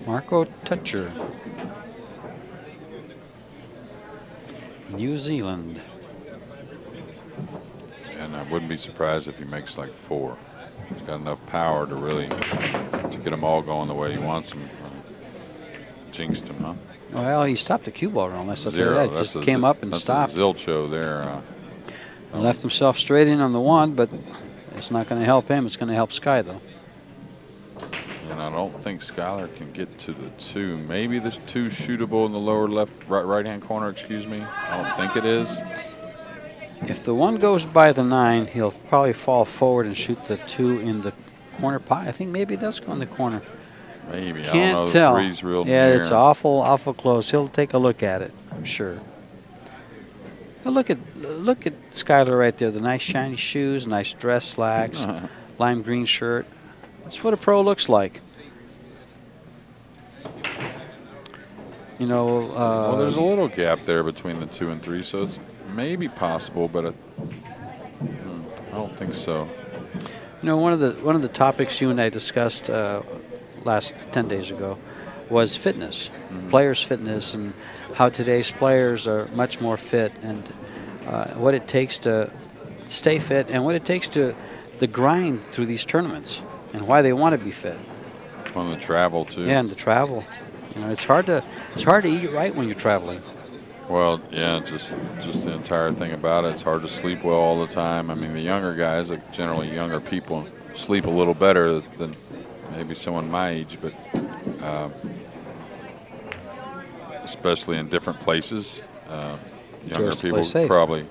Marc Teutscher, New Zealand. And I wouldn't be surprised if he makes like 4. He's got enough power to really get them all going the way he wants them. Jinxed him, huh? Well, he stopped the cue ball wrong. That's Zero. That just came up and stopped. That's a zilcho there. He left himself straight in on the 1, but it's not going to help him. It's going to help Sky, though. And I don't think Skyler can get to the 2. Maybe the 2 shootable in the lower right-hand corner, excuse me. I don't think it is. If the 1 goes by the 9, he'll probably fall forward and shoot the 2 in the corner pot. I think maybe it does go in the corner. Maybe. Can't I don't know. tell. The 3's real yeah, near. It's awful close. He'll take a look at it, I'm sure. But look at Skyler right there. The nice shiny shoes, nice dress slacks, lime green shirt. That's what a pro looks like. You know. Well, there's a little gap there between the 2 and 3, so it's maybe possible, but I don't think so. You know, one of the topics you and I discussed last 10 days ago was fitness, players' fitness, and how today's players are much more fit, and what it takes to stay fit, and what it takes to the grind through these tournaments, and why they want to be fit. On the travel too. Yeah, and the travel. You know, it's hard to eat right when you're traveling. Well, yeah, just the entire thing about it. It's hard to sleep well all the time. I mean, the younger guys, like generally younger people, sleep a little better than maybe someone my age, but especially in different places, younger people probably.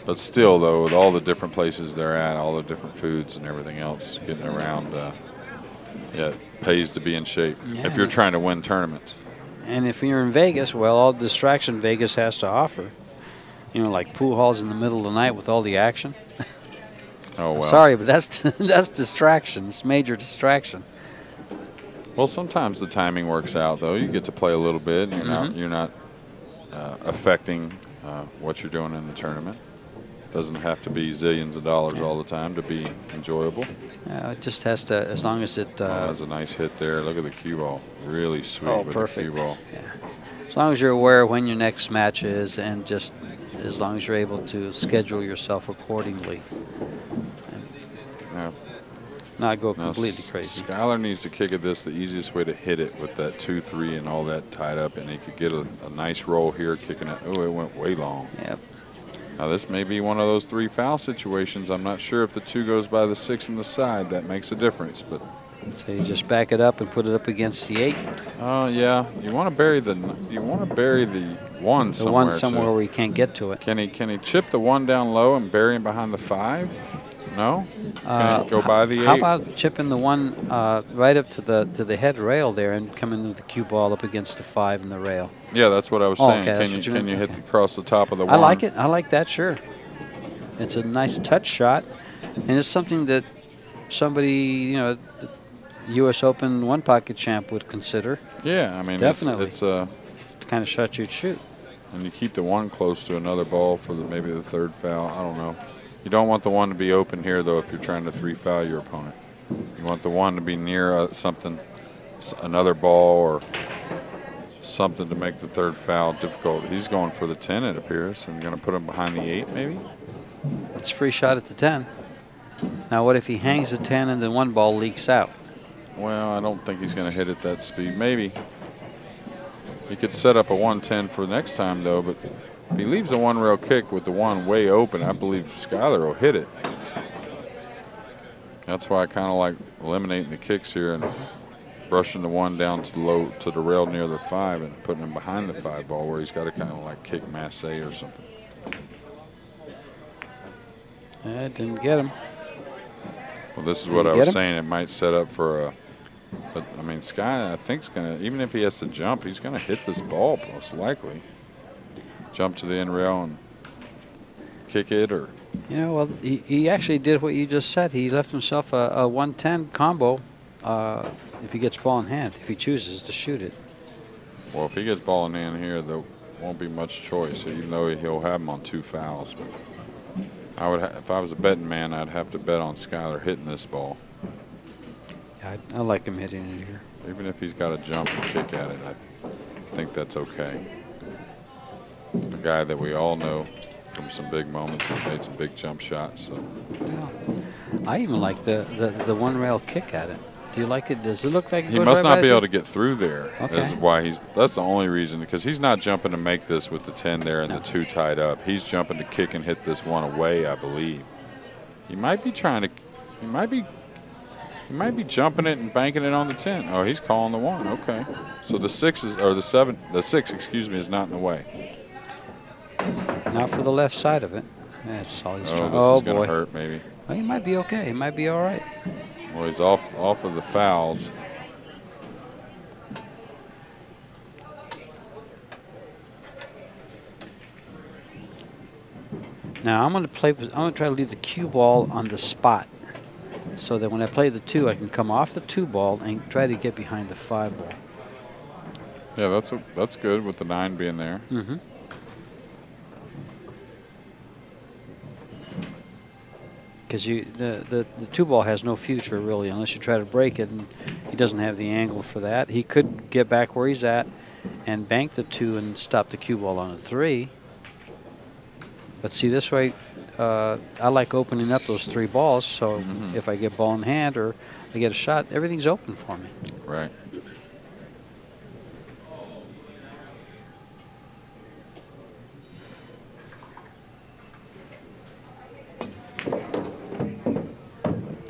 But still, though, with all the different places they're at, all the different foods and everything else, getting around, it pays to be in shape if you're trying to win tournaments. And if you're in Vegas, well, all the distraction Vegas has to offer, you know, like pool halls in the middle of the night with all the action. Oh, well. Sorry, but that's distraction. It's major distraction. Well, sometimes the timing works out, though. You get to play a little bit. And you're not affecting what you're doing in the tournament. Doesn't have to be zillions of dollars all the time to be enjoyable. It just has to, as long as it. That's a nice hit there. Look at the cue ball. Really sweet with perfect. the cue ball. Yeah. As long as you're aware when your next match is, and just as long as you're able to schedule yourself accordingly. Yeah. Not go completely crazy. Skyler needs to kick at this the easiest way to hit it with that 2-3 and all that tied up, and he could get a nice roll here kicking it. Oh, it went way long. Yep. Now this may be one of those 3 foul situations. I'm not sure if the 2 goes by the 6 on the side. That makes a difference, but. So you just back it up and put it up against the 8. Yeah. You want to bury the 1 somewhere. The 1 somewhere where you can't get to it. Can he chip the 1 down low and bury him behind the 5? No. Can he go by the 8? How about chipping the 1 right up to the head rail there and coming with the cue ball up against the 5 and the rail? Yeah, that's what I was saying. Okay, Can you hit across the top of the 1? I like it. I like that. Sure. It's a nice touch shot, and it's something that somebody, you know, the U.S. Open 1 pocket champ would consider. Yeah, I mean, definitely. It's the kind of shot you'd shoot. And you keep the 1 close to another ball for maybe the 3rd foul. I don't know. You don't want the 1 to be open here, though, if you're trying to 3 foul your opponent. You want the 1 to be near something, another ball or something to make the 3rd foul difficult. He's going for the 10, it appears, and going to put him behind the 8, maybe? It's a free shot at the 10. Now, what if he hangs the 10 and the 1 ball leaks out? Well, I don't think he's going to hit at that speed. Maybe. He could set up a 110 for next time, though, but if he leaves a 1 rail kick with the 1 way open, I believe Skyler will hit it. That's why I kind of like eliminating the kicks here and brushing the 1 down to the rail near the 5 and putting him behind the 5 ball where he's got to kind of like kick masse or something. Didn't get him. Well, this is what I was saying. It might set up for But, I mean, Sky, I think, is going to, even if he has to jump, he's going to hit this ball most likely. Jump to the end rail and kick it, or. You know, well, he actually did what you just said. He left himself a 110 combo if he gets ball in hand, if he chooses to shoot it. Well, if he gets ball in hand here, there won't be much choice, even though he'll have him on 2 fouls. But I would, if I was a betting man, I'd have to bet on Skyler hitting this ball. Yeah, I like him hitting it here. Even if he's got to jump and kick at it, I think that's okay. A guy that we all know from some big moments has made some big jump shots. So. Yeah. I even like the one rail kick at it. Do you like it? Does it look like it he goes must right not by be it? able to get through there? Okay. That's why that's the only reason, because he's not jumping to make this with the 10 there and the 2 tied up. He's jumping to kick and hit this one away, I believe. He might be trying to. He might be jumping it and banking it on the 10. Oh, he's calling the 1. Okay. So the 6 is, or the 7, the 6, excuse me, is not in the way. Not for the left side of it. That's all he's trying. Oh, this is going to hurt maybe. Well, he might be okay. He might be all right. Well, he's off of the fouls. Now I'm going to play. I'm going to try to leave the cue ball on the spot, so that when I play the 2, I can come off the 2 ball and try to get behind the 5 ball. Yeah, that's good with the 9 being there. Mm-hmm. Because the 2 ball has no future really unless you try to break it, and he doesn't have the angle for that. He could get back where he's at and bank the 2 and stop the cue ball on a 3. But see, this way, I like opening up those 3 balls, so if I get ball in hand or I get a shot, everything's open for me. Right.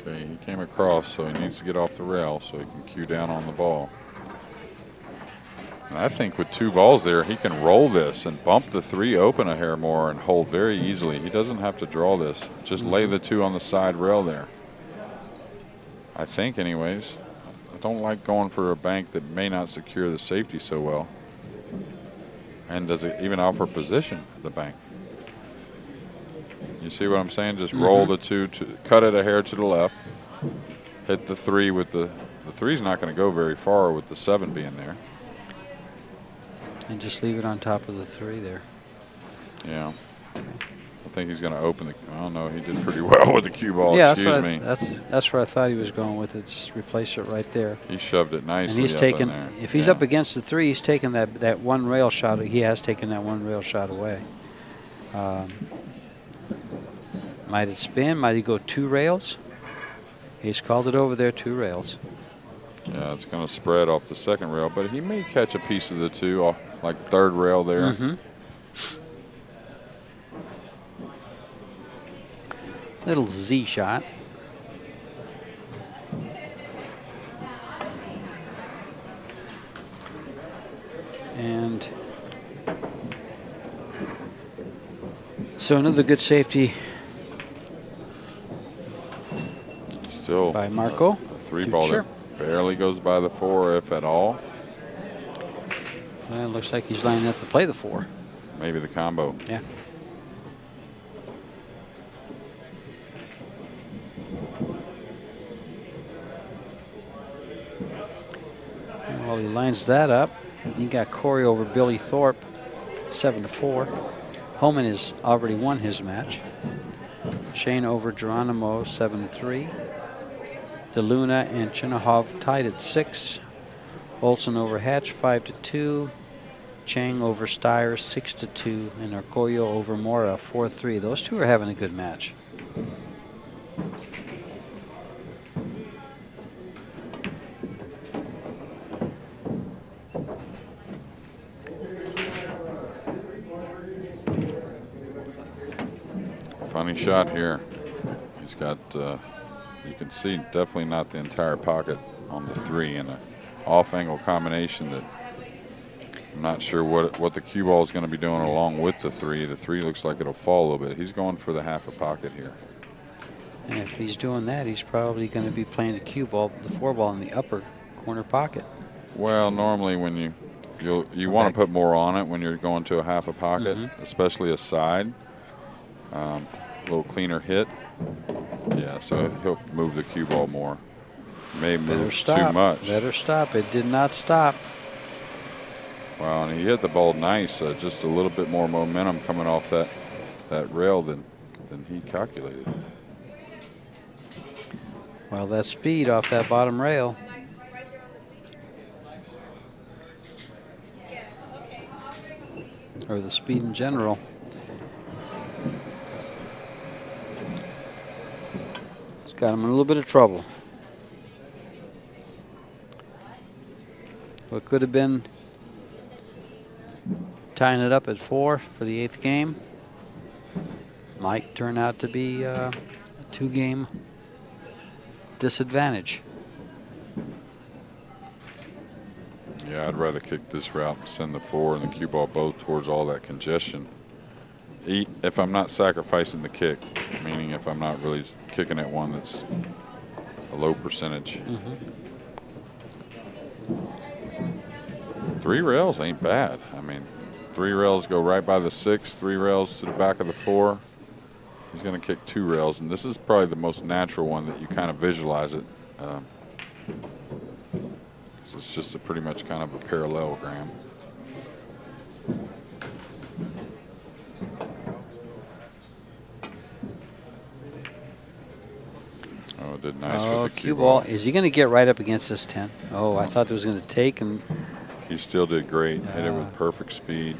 Okay, he came across, so he needs to get off the rail so he can cue down on the ball. And I think with 2 balls there, he can roll this and bump the 3 open a hair more and hold very easily. He doesn't have to draw this. Just lay the 2 on the side rail there. I think anyways. I don't like going for a bank that may not secure the safety so well. And does it even offer position at the bank? You see what I'm saying? Just roll the 2, to cut it a hair to the left. Hit the 3 with the 3's not going to go very far with the 7 being there. And just leave it on top of the 3 there. Yeah. I think he's going to open the. I don't know. He did pretty well with the cue ball. Yeah, Excuse me. That's where I thought he was going with it. Just replace it right there. He shoved it nicely. And he's up taken. in there. If he's up against the 3, he's taken that 1 rail shot. He has taken that 1 rail shot away. Might it spin? Might he go 2 rails? He's called it over there, 2 rails. Yeah, it's going to spread off the 2nd rail, but he may catch a piece of the 2 off, like 3rd rail there. Little Z shot. And so another good safety Still by Marco. A 3 ball that barely goes by the 4, if at all. Well, it looks like he's lining up to play the 4. Maybe the combo. Yeah. And while he lines that up, he got Corey over Billy Thorpe, 7-4. Holman has already won his match. Shane over Geronimo, 7-3. Deluna and Chinna tied at 6. Olsen over Hatch, 5-2. Chang over Steyer, 6-2. And Arcoyo over Mora, 4-3. Those 2 are having a good match. Funny shot here. He's got, you can see definitely not the entire pocket on the 3, and an off-angle combination that I'm not sure what the cue ball is going to be doing along with the 3. The 3 looks like it'll fall a little bit. He's going for the half a pocket here. And if he's doing that, he's probably going to be playing the cue ball, the 4 ball in the upper corner pocket. Well, normally when you want to put more on it when you're going to a half a pocket, especially a side. A little cleaner hit. Yeah, so he'll move the cue ball more. May move too much. Better stop. It did not stop. Wow, and he hit the ball nice. Just a little bit more momentum coming off that rail than he calculated. Well, that speed off that bottom rail. Or the speed in general. It's got him in a little bit of trouble. What could have been tying it up at 4 for the 8th game might turn out to be a 2-game disadvantage. Yeah, I'd rather kick this route and send the 4 and the cue ball both towards all that congestion. If I'm not sacrificing the kick, meaning if I'm not really kicking at one that's a low percentage. 3 rails ain't bad. I mean, 3 rails go right by the 6, 3 rails to the back of the 4. He's going to kick 2 rails, and this is probably the most natural one that you kind of visualize it. It's just pretty much kind of a parallelogram. Oh, it did nice with the cue ball. Is he going to get right up against this 10? Oh, I thought it was going to take, and he still did great. Hit it with perfect speed.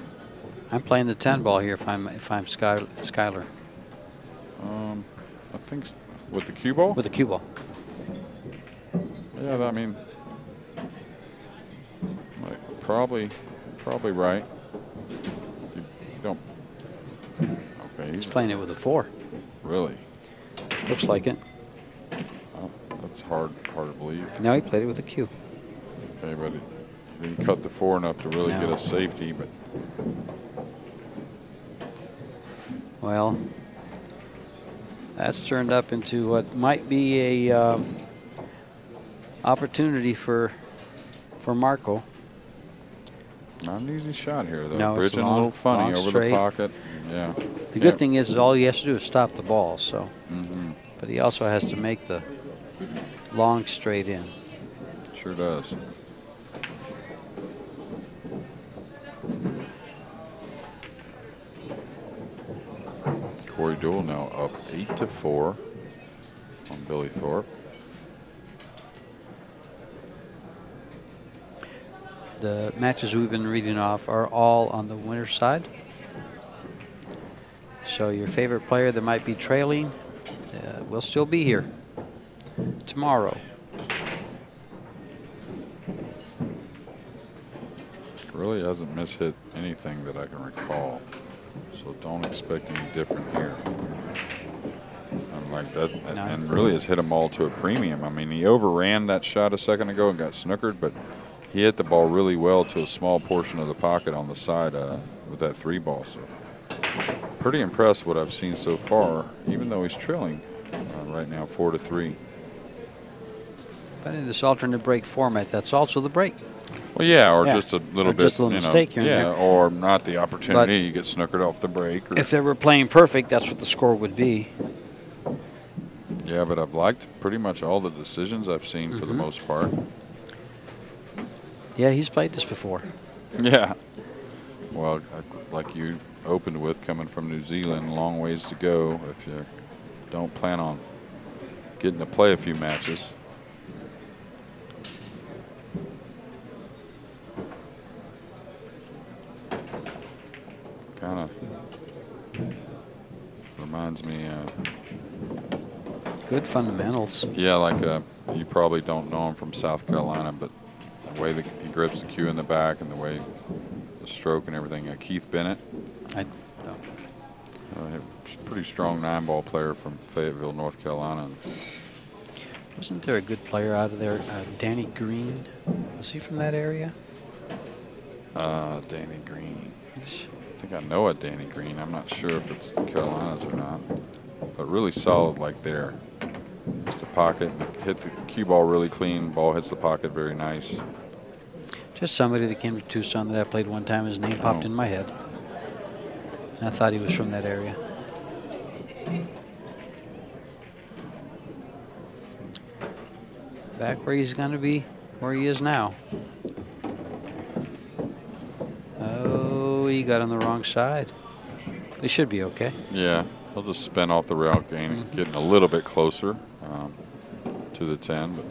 I'm playing the 10 ball here if I'm Skyler. I think with the cue ball? With the cue ball. Yeah, I mean, like, probably right. You don't. Okay, he's playing it with a 4. Really? Looks like it. Oh, that's hard to believe. No, he played it with a cue. Okay, but he didn't cut the 4 enough to really get a safety, but. Well, that's turned up into what might be a opportunity for Marco. Not an easy shot here, though. No, bridging a little funny over the pocket. Yeah. The good thing is all he has to do is stop the ball. So, but he also has to make the long straight in. Sure does. Corey Duell now up 8-4 on Billy Thorpe. The matches we've been reading off are all on the winner's side. So your favorite player that might be trailing will still be here tomorrow. Really hasn't mishit anything that I can recall. So don't expect any different here. Like that, and really has hit them all to a premium. I mean, he overran that shot a second ago and got snookered, but he hit the ball really well to a small portion of the pocket on the side with that 3 ball. So pretty impressed what I've seen so far, even though he's trailing right now 4-3. But in this alternate break format, that's also the break. Well, yeah, or just a little bit, just a little mistake here and there. Or not the opportunity. You get snookered off the break. If they were playing perfect, that's what the score would be. Yeah, but I've liked pretty much all the decisions I've seen for the most part. Yeah, he's played this before. Yeah. Well, like you opened with, coming from New Zealand, long ways to go if you don't plan on getting to play a few matches. Kind of reminds me. Good fundamentals. Yeah, like you probably don't know him from South Carolina, but the way that he grips the cue in the back and the way the stroke and everything. Keith Bennett. I know. Pretty strong 9-ball player from Fayetteville, North Carolina. Wasn't there a good player out of there, Danny Green? Was he from that area? Danny Green. I think I know a Danny Green. I'm not sure if it's the Carolinas or not. But really solid like there. Hits the pocket, hit the cue ball really clean. Ball hits the pocket very nice. Just somebody that came to Tucson that I played one time. His name popped in my head. I thought he was from that area. Back where he's going to be, where he is now. Oh, he got on the wrong side. He should be okay. Yeah, he'll just spin off the rail, getting a little bit closer to the 10. But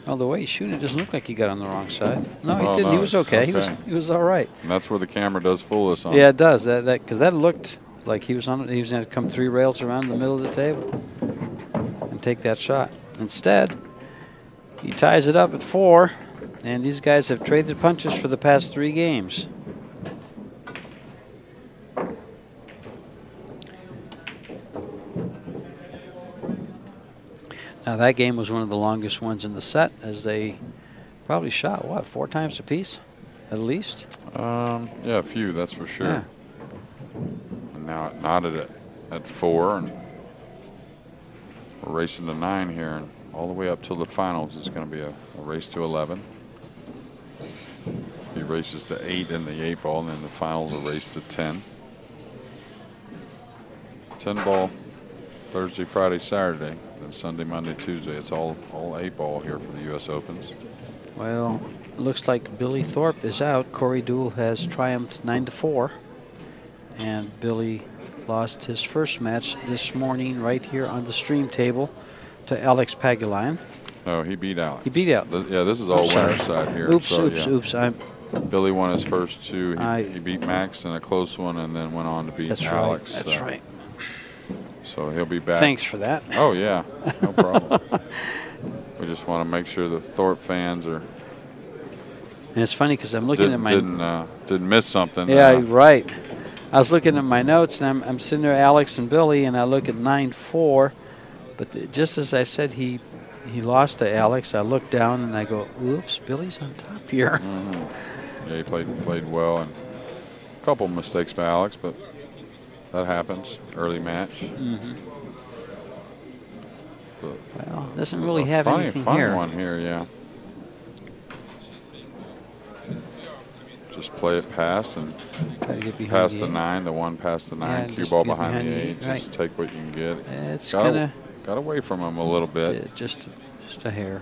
well, the way he's shooting, it doesn't look like he got on the wrong side. No, he well, didn't. No, he was okay. He was all right. And that's where the camera does fool us on. Yeah, it does. Because that looked like he was on. He was going to come 3 rails around the middle of the table and take that shot. Instead, he ties it up at 4, and these guys have traded punches for the past 3 games. Now that game was one of the longest ones in the set, as they probably shot, what, 4 times apiece, at least? Yeah, a few, that's for sure. Yeah. And now it knotted at 4, and we're racing to 9 here, and all the way up till the finals is going to be a race to 11. He races to 8 in the 8 ball, and then the finals a race to 10. 10 ball Thursday, Friday, Saturday, then Sunday, Monday, Tuesday. It's all 8 ball here for the U.S. Opens. Well, it looks like Billy Thorpe is out. Corey Deuel has triumphed 9-4, and Billy lost his first match this morning right here on the stream table to Alex Pagulayan. No, he beat Alex. He beat out. Yeah, this is all winner's side here. Oops, so, oops. Billy won his first 2. He beat Max in a close one, and then went on to beat Alex. That's right. So he'll be back. Thanks for that. Oh, yeah. No problem. We just want to make sure the Thorpe fans are. And it's funny because I'm looking at my. Didn't miss something. Yeah, right. I was looking at my notes, and I'm sitting there, Alex and Billy, and I look at 9-4. But just as I said, he lost to Alex. I look down and I go, "Oops, Billy's on top here." Mm-hmm. Yeah, he played well, and a couple mistakes by Alex, but that happens early match. Mm-hmm. Well, doesn't really have anything fun here. One here, yeah. Just play it past and try to get behind past the 9, the 1 past the 9, cue ball behind the 8. Just take what you can get. It's got away from him a little bit. Just a hair.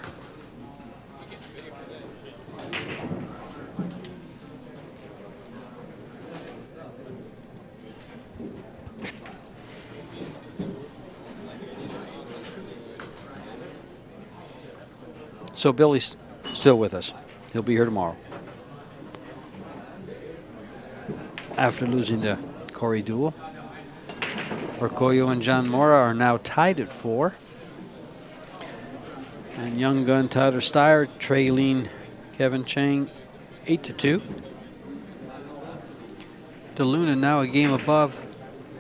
So Billy's still with us. He'll be here tomorrow. After losing to Corey Deuel. Orcoyo and John Mora are now tied at 4. And young gun Tyler Steyer trailing Kevin Chang 8-2. Deluna now a game above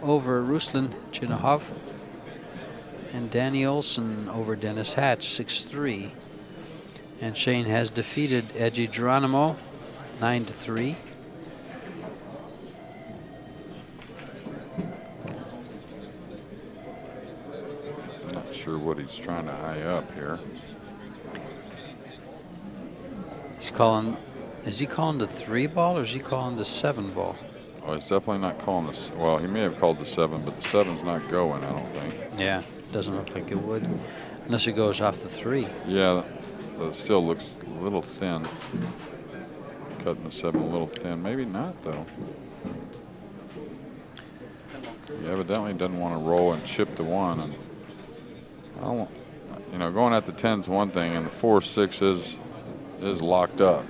over Richland, Chinna Huff. And Danielson over Dennis Hatch 6-3. And Shane has defeated Edgy Geronimo 9-3. Not sure what he's trying to eye up here. He's calling. Is he calling the 3 ball or is he calling the 7 ball? Oh, he's definitely not calling this. Well, he may have called the 7, but the 7's not going, I don't think. Yeah, doesn't look like it would, unless it goes off the 3. Yeah, but it still looks a little thin. Cutting the 7 a little thin. Maybe not, though. He evidently doesn't want to roll and chip the 1. And I don't, you know, going at the 10's one thing, and the 4-6 is locked up.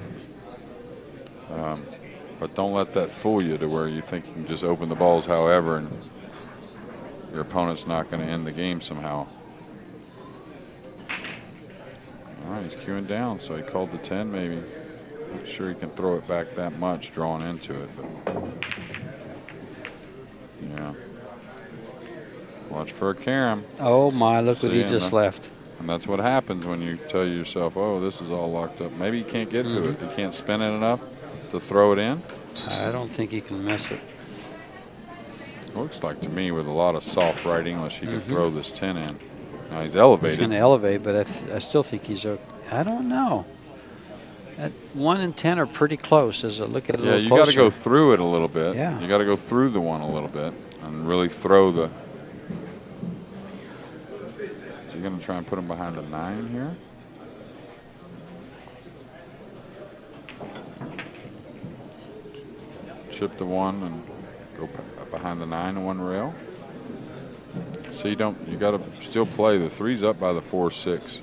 But don't let that fool you to where you think you can just open the balls however, and your opponent's not going to end the game somehow. All right, he's queuing down, so he called the 10 maybe. Not sure he can throw it back that much drawn into it, but yeah. Watch for a carom. Oh my, look what he just left. And that's what happens when you tell yourself, oh, this is all locked up. Maybe you can't get to it. You can't spin it enough to throw it in. I don't think he can miss it. Looks like to me with a lot of soft right English, he could throw this 10 in. Now he's elevated. He's going to elevate, but I still think he's okay. I don't know. At 1 and 10 are pretty close as I look at it a little closer. You got to go through it a little bit. Yeah. You got to go through the 1 a little bit and really throw the. So you're going to try and put him behind the 9 here. Chip the 1 and go behind the 9 and 1 rail. So you got to still play. The 3's up by the 4-6.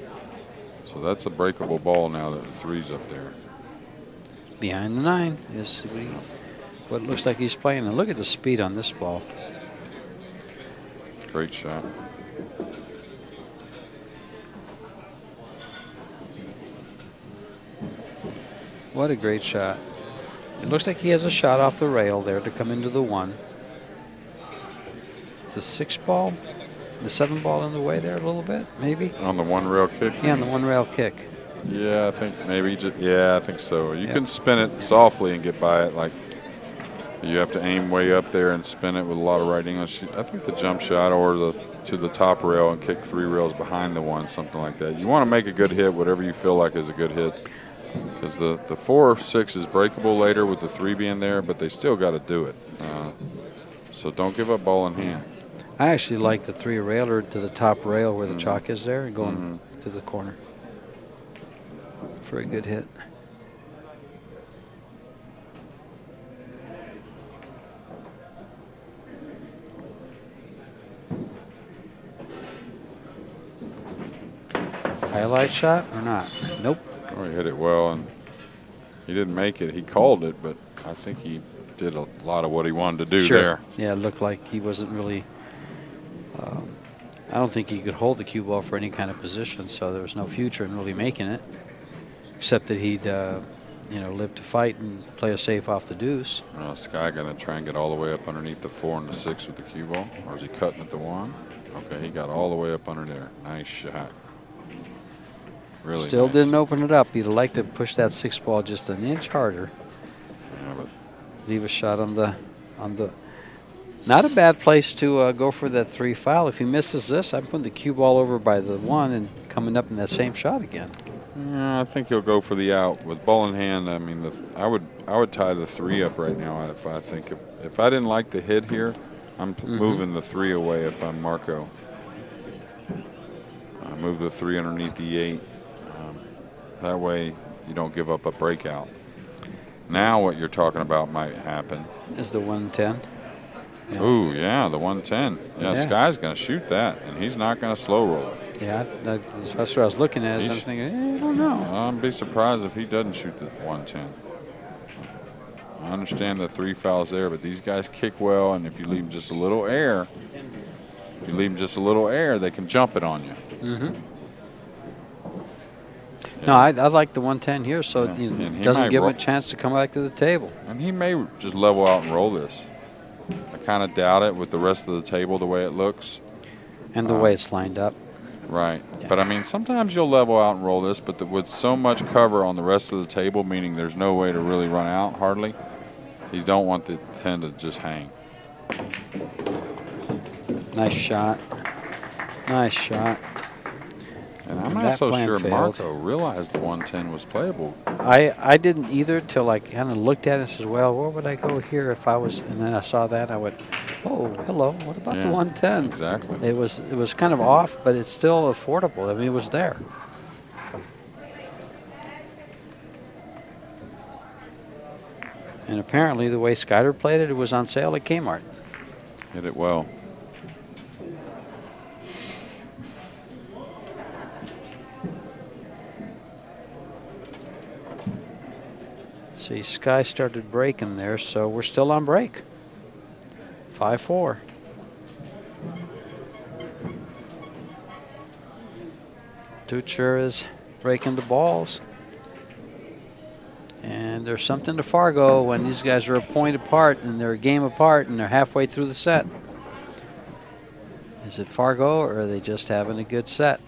So that's a breakable ball now that the 3's up there. Behind the 9 is what it looks like he's playing. And look at the speed on this ball. Great shot. What a great shot. It looks like he has a shot off the rail there to come into the 1. It's the 6 ball. The 7 ball in the way there a little bit, maybe? On the 1 rail kick? Yeah, on the 1 rail kick. Yeah, I think maybe. Yeah, I think so. You can spin it softly and get by it. Like you have to aim way up there and spin it with a lot of right English. I think the jump shot or to the top rail and kick 3 rails behind the 1, something like that. You want to make a good hit, whatever you feel like is a good hit. Because the 4-6 is breakable later with the 3 being there, but they still got to do it. So don't give up ball in hand. I actually like the 3 railer to the top rail where the chalk is there and going to the corner for a good hit. Highlight shot or not? Nope. Oh, he hit it well, and he didn't make it. He called it, but I think he did a lot of what he wanted to do there. Yeah, it looked like he wasn't really. I don't think he could hold the cue ball for any kind of position, so there was no future in really making it, except that he'd, live to fight and play a safe off the deuce. Sky going to try and get all the way up underneath the 4 and the 6 with the cue ball, or is he cutting at the 1? Okay, he got all the way up under there. Nice shot. Really Still nice. didn't open it up. He'd like to push that 6 ball just an inch harder. Yeah, but leave a shot on the. Not a bad place to go for that 3 foul. If he misses this, I'm putting the cue ball over by the 1 and coming up in that same shot again. I think he'll go for the out with ball in hand. I mean, I would tie the 3 up right now. If I didn't like the hit here, I'm moving the 3 away. If I'm Marco, I move the 3 underneath the 8. That way, you don't give up a breakout. Now, what you're talking about might happen is the 110. Yeah. Ooh, yeah, the 110. Yeah, Sky's going to shoot that, and he's not going to slow roll it. Yeah, that's what I was looking at. I'm thinking, I don't know. I'd be surprised if he doesn't shoot the 110. I understand the 3 fouls there, but these guys kick well, and if you leave them just a little air, they can jump it on you. Yeah. No, I like the 110 here, so it doesn't give him a chance to come back to the table. And he may just level out and roll this. I kind of doubt it with the rest of the table, the way it looks. And the way it's lined up. Right. Yeah. But, I mean, sometimes you'll level out and roll this, but with so much cover on the rest of the table, meaning there's no way to really run out hardly, you don't want the 10 to just hang. Nice shot. Nice shot. And I'm not so sure Marco realized the 110 was playable. I didn't either till I kind of looked at it and said, well, where would I go here if I was, and then I saw that, I went, oh, hello, what about the 110? Exactly. It was kind of off, but it's still affordable. I mean, it was there. And apparently the way Skyler played it, it was on sale at Kmart. Hit it well. See, Sky started breaking there, so we're still on break. 5-4. Teutscher is breaking the balls. And there's something to Fargo when these guys are a point apart and they're a game apart and they're halfway through the set. Is it Fargo or are they just having a good set?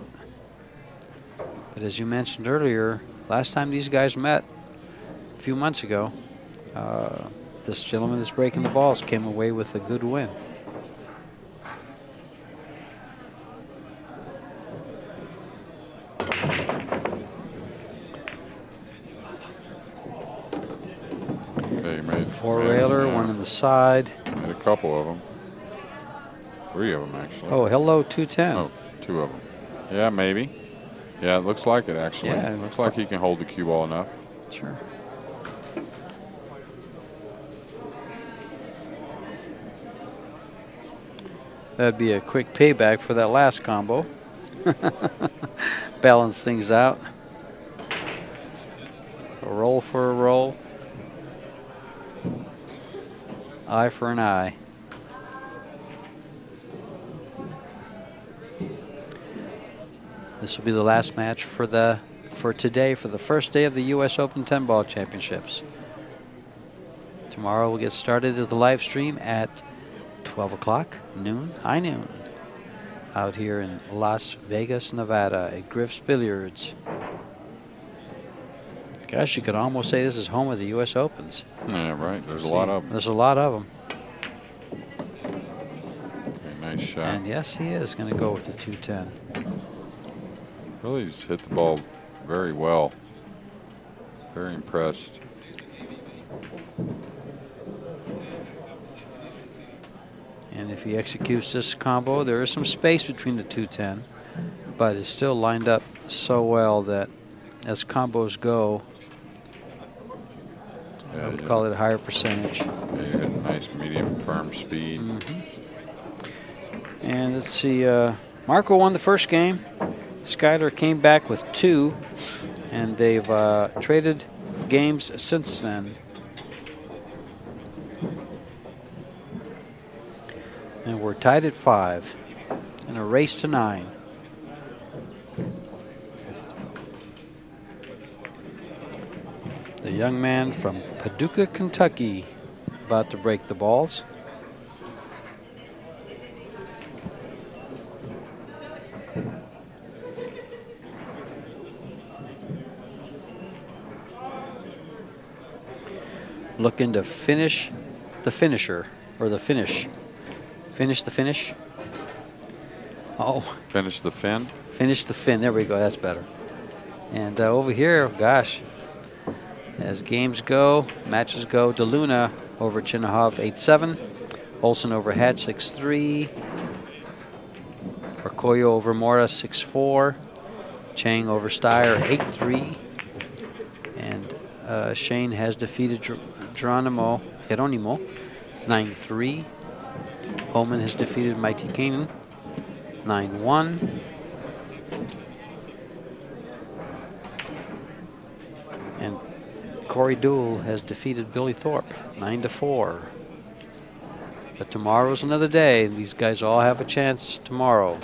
But as you mentioned earlier, last time these guys met, a few months ago, this gentleman that's breaking the balls came away with a good win. Yeah, he made 4-railer, one in the side. Made a couple of them. 3 of them, actually. Oh, hello, 210. Oh, 2 of them. Yeah, maybe. Yeah, it looks like it, actually. Yeah, it looks like he can hold the cue ball enough. Sure. That'd be a quick payback for that last combo. Balance things out. A roll for a roll. Eye for an eye. This will be the last match for today, for the first day of the U.S. Open 10-ball championships. Tomorrow we'll get started with the live stream at 12 o'clock, high noon, out here in Las Vegas, Nevada at Griffes Billiards. Gosh, you could almost say this is home of the U.S. Opens. Yeah, right. There's a lot of them. There's a lot of them. Nice shot. And yes, he is going to go with the 210. Really just hit the ball very well. Very impressed. And if he executes this combo, there is some space between the 210, but it's still lined up so well that as combos go, I would call it a higher percentage. Yeah, you hit a nice medium firm speed. And let's see, Marco won the first game. Skyler came back with 2, and they've traded games since then. And we're tied at 5 in a race to 9. The young man from Paducah, Kentucky, about to break the balls. Looking to finish the finisher, or the finish. Finish the finish. Oh. Finish the fin. Finish the fin. There we go. That's better. And over here, gosh, as games go, matches go, Deluna over Chinna Huff 8-7. Olsen over Hatch 6-3. Coil over Mora 6-4. Chang over Steyer 8-3. And Shane has defeated Geronimo 9-3. Holman has defeated Mighty Kanan 9-1. And Corey Duell has defeated Billy Thorpe 9-4. But tomorrow's another day. These guys all have a chance tomorrow.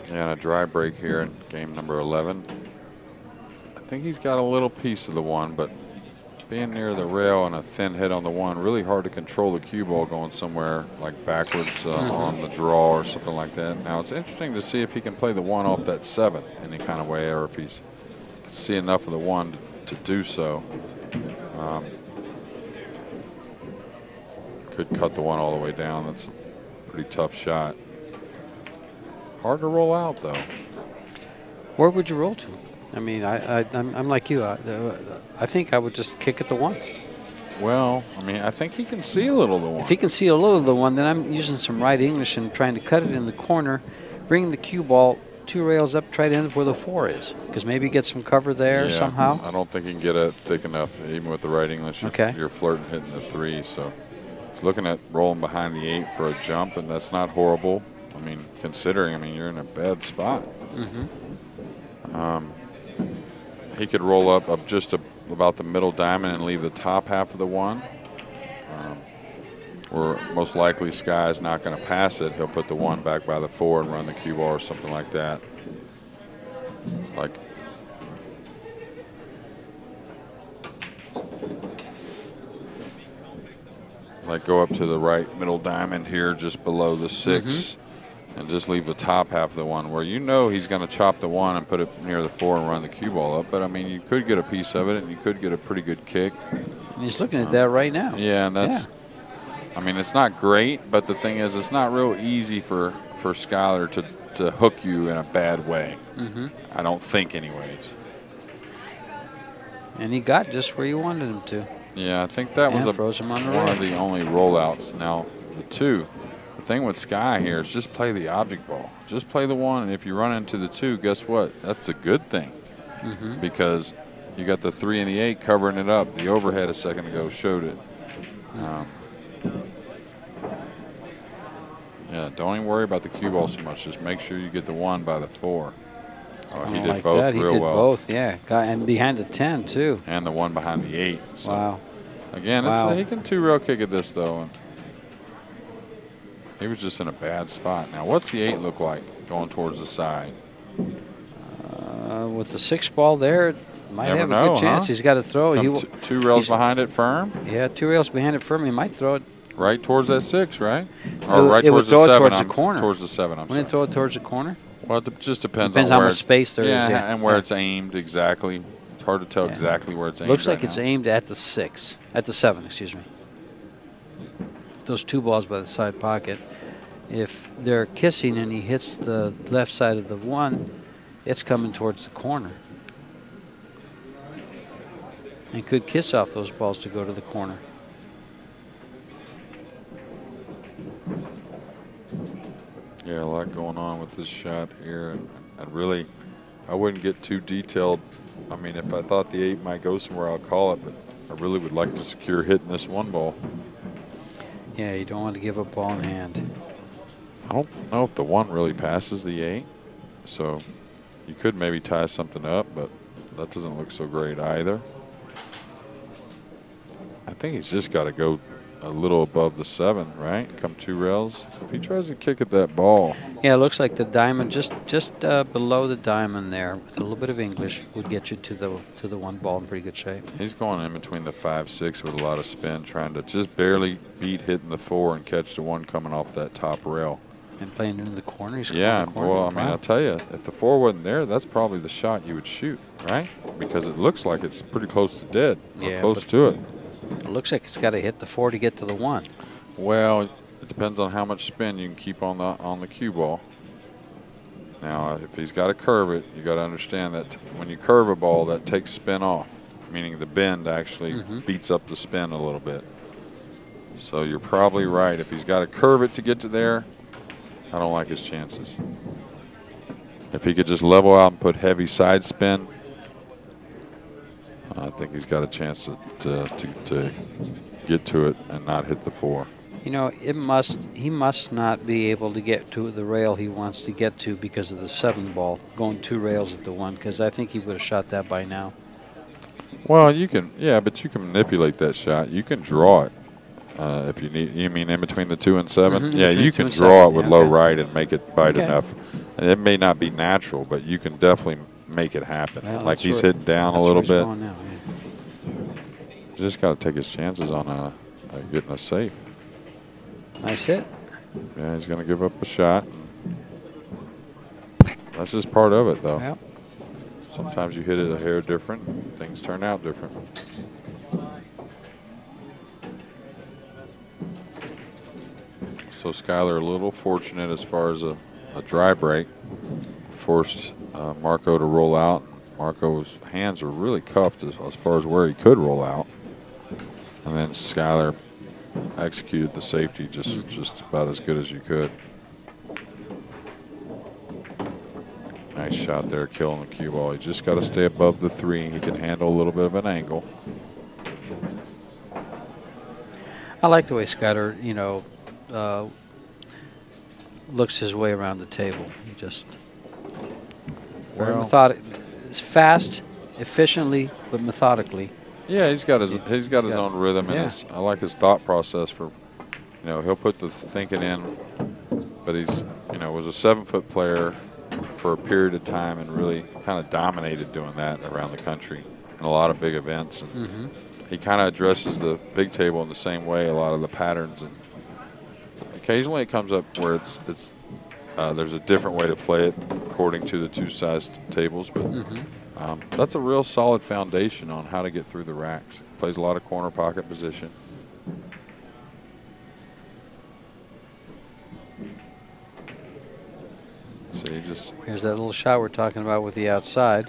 Yeah, and a dry break here in game number 11. I think he's got a little piece of the one, but being near the rail and a thin hit on the one, really hard to control the cue ball going somewhere like backwards on the draw or something like that. Now, it's interesting to see if he can play the one off that 7 any kind of way, or if he's see enough of the one to do so. Could cut the one all the way down. That's a pretty tough shot. Hard to roll out, though. Where would you roll to? I mean, I'm like you. I think I would just kick at the 1. Well, I mean, I think he can see a little of the 1. If he can see a little of the 1, then I'm using some right English and trying to cut it in the corner, bring the cue ball 2 rails up, try to end up where the 4 is, because maybe get some cover there somehow. I don't think he can get it thick enough, even with the right English. Okay. You're flirting hitting the 3, so he's looking at rolling behind the 8 for a jump, and that's not horrible. I mean, considering, you're in a bad spot. He could roll up just about the middle diamond and leave the top half of the 1. Or most likely Sky's not going to pass it. He'll put the 1 back by the 4 and run the cue ball or something like that. Like go up to the right middle diamond here just below the 6 and just leave the top half of the 1, where you know he's going to chop the 1 and put it near the 4 and run the cue ball up. But, you could get a piece of it, and you could get a pretty good kick. And he's looking at that right now. Yeah, and that's it's not great, but the thing is, it's not real easy for Skyler to hook you in a bad way. I don't think anyways. And he got just where you wanted him to. Yeah, I think that was froze him on the one rail. of the only rollouts. Now, the 2, the thing with Sky here is just play the object ball. Just play the 1, and if you run into the 2, guess what? That's a good thing. Because you got the 3 and the 8 covering it up. The overhead a second ago showed it. Yeah, don't even worry about the cue ball so much. Just make sure you get the 1 by the 4. Oh, he did like both that. real He did well. both, yeah. And behind the 10, too. And the 1 behind the 8. So Wow. again, he can 2-rail kick at this, though. And he was just in a bad spot. Now, what's the 8 look like going towards the side? With the 6 ball there, might Never have a know, good chance. huh? He's got to throw. Come 2 rails behind it firm? Yeah, 2 rails behind it firm. He might throw it. Right towards that 6, right? Or right it would towards the throw it 7. towards the corner. Towards the 7, I'm Wouldn't sorry. it throw it towards the corner? Well, it just depends on where how much space there is. Yeah, and where it's aimed exactly. It's hard to tell exactly where it's aimed. Looks like right it's now. aimed at the 6, at the 7, excuse me. Those 2 balls by the side pocket. If they're kissing and he hits the left side of the 1, it's coming towards the corner. And could kiss off those balls to go to the corner. Yeah, a lot going on with this shot here, and really, I wouldn't get too detailed. I mean, if I thought the 8 might go somewhere, I'll call it, but I really would like to secure hitting this 1 ball. Yeah, you don't want to give up ball in hand. I don't know if the 1 really passes the 8, so you could maybe tie something up, but that doesn't look so great either. I think he's just got to go a little above the 7, right? Come 2 rails. If he tries to kick at that ball. Yeah, it looks like the diamond just below the diamond there, with a little bit of English, would get you to the 1 ball in pretty good shape. He's going in between the 5-6 with a lot of spin, trying to just barely beat hitting the 4 and catch the 1 coming off that top rail. And playing into the corner. He's Yeah, the corner. well, I mean, I'll tell you, if the 4 wasn't there, that's probably the shot you would shoot, right? Because it looks like it's pretty close to dead, or close to it. It looks like it's got to hit the 4 to get to the 1. Well, it depends on how much spin you can keep on the cue ball. Now, if he's got to curve it, you got to understand that when you curve a ball, that takes spin off, meaning the bend actually beats up the spin a little bit. So you're probably right. If he's got to curve it to get to there, I don't like his chances. If he could just level out and put heavy side spin, I think he's got a chance to get to it and not hit the 4. You know, he must not be able to get to the rail he wants to get to because of the 7 ball, going 2 rails at the 1, because I think he would have shot that by now. Well, you can, yeah, but you can manipulate that shot. You can draw it if you need. You mean in between the 2 and 7? Yeah, you can draw it with low right and make it bite enough. And it may not be natural, but you can definitely make it happen. Well, like he's hitting down a little bit. Now, Just got to take his chances on getting a safe. Nice hit. Yeah, he's going to give up a shot. That's just part of it, though. Yep. Sometimes you hit it a hair different, things turn out different. So Skyler a little fortunate as far as a dry break. Forced Marco to roll out. Marco's hands were really cuffed as far as where he could roll out. And then Skyler executed the safety just about as good as you could. Nice shot there, killing the cue ball. He just got to stay above the 3. He can handle a little bit of an angle. I like the way Skyler, you know, looks his way around the table. He just very methodical. It's fast, efficiently, but methodically. Yeah, he's got his own rhythm, and I like his thought process. For, you know, he'll put the thinking in, but he's, you know, was a 7-foot player for a period of time and really kind of dominated doing that around the country in a lot of big events. And he kind of addresses the big table in the same way, a lot of the patterns, and occasionally it comes up where there's a different way to play it according to the 2 sized tables, but that's a real solid foundation on how to get through the racks. Plays a lot of corner pocket position. So he just, here's that little shot we're talking about with the outside.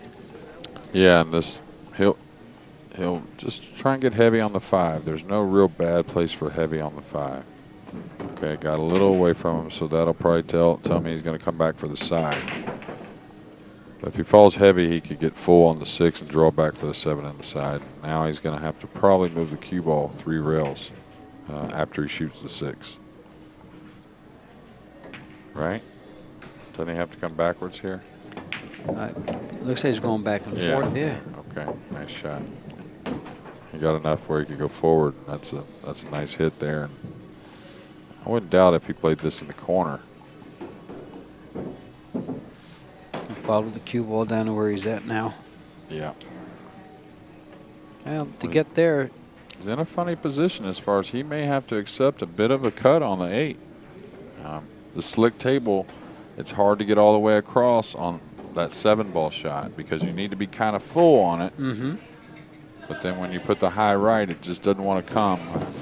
yeah, and this he'll just try and get heavy on the 5. There's no real bad place for heavy on the 5. Okay, got a little away from him, so that'll probably tell me he's going to come back for the side. But if he falls heavy, he could get full on the 6 and draw back for the 7 on the side. Now he's going to have to probably move the cue ball 3 rails after he shoots the 6. Right? Doesn't he have to come backwards here? Looks like he's going back and forth. Yeah. Okay, nice shot. He got enough where he could go forward. That's a nice hit there. And I wouldn't doubt if he played this in the corner. Follow the cue ball down to where he's at now. Yeah. Well, to get there, he's in a funny position as far as he may have to accept a bit of a cut on the 8. The slick table, it's hard to get all the way across on that 7-ball shot because you need to be kind of full on it. Mm-hmm. But then when you put the high right, it just doesn't want to come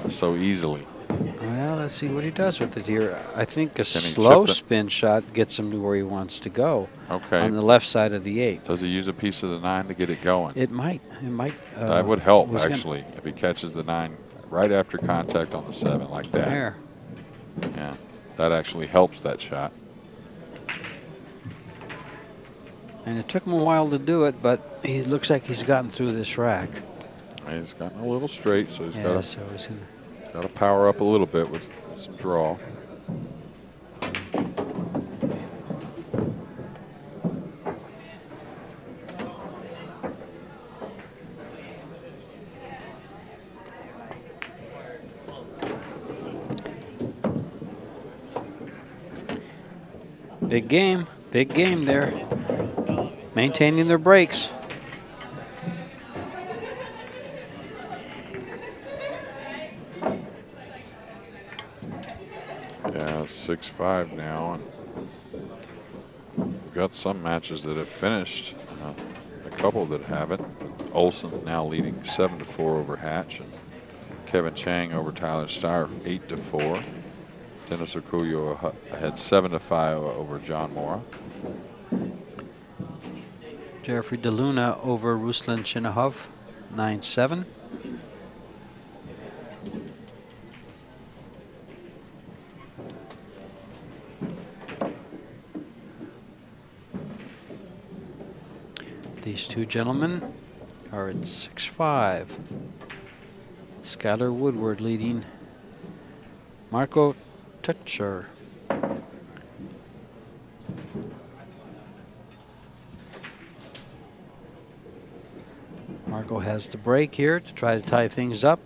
so easily. Well, let's see what he does with it here. I think a slow spin shot gets him to where he wants to go. Okay. On the left side of the 8. Does he use a piece of the 9 to get it going? It might. It might. That would help, actually, if he catches the 9 right after contact on the 7 like that. There. Yeah, that actually helps that shot. And it took him a while to do it, but he looks like he's gotten through this rack. He's gotten a little straight, so he's got to to power up a little bit with some draw. Big game there. Maintaining their breaks. Yeah, 6-5 now. And we've got some matches that have finished, a couple that haven't. Olsen now leading 7-4 over Hatch, and Kevin Chang over Tyler Steyer 8-4. Dennis Ocuyo had 7-5 over John Mora. Geoffrey Deluna over Richland Chinna Huff 9-7. These two gentlemen are at 6-5. Skyler Woodward leading Marc Teutscher. Marco has the break here to try to tie things up.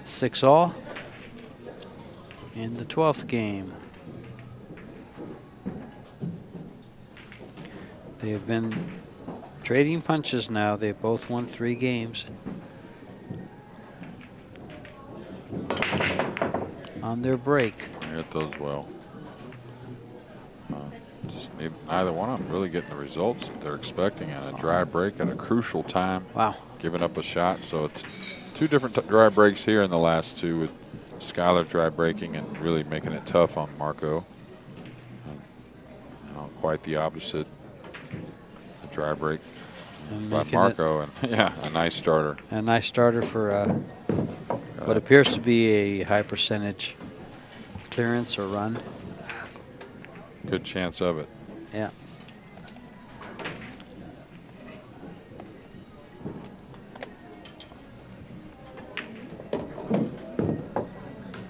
6-all in the 12th game. They have been trading punches now. They've both won 3 games. On their break. They hit those well. Neither one of them really getting the results that they're expecting on a dry break at a crucial time. Wow. Giving up a shot. So it's 2 different dry breaks here in the last 2, with Skyler dry breaking and really making it tough on Marco. Quite the opposite. A dry break by Marco, and yeah, a nice starter. A nice starter for what appears to be a high percentage clearance or run. Good chance of it. Yeah.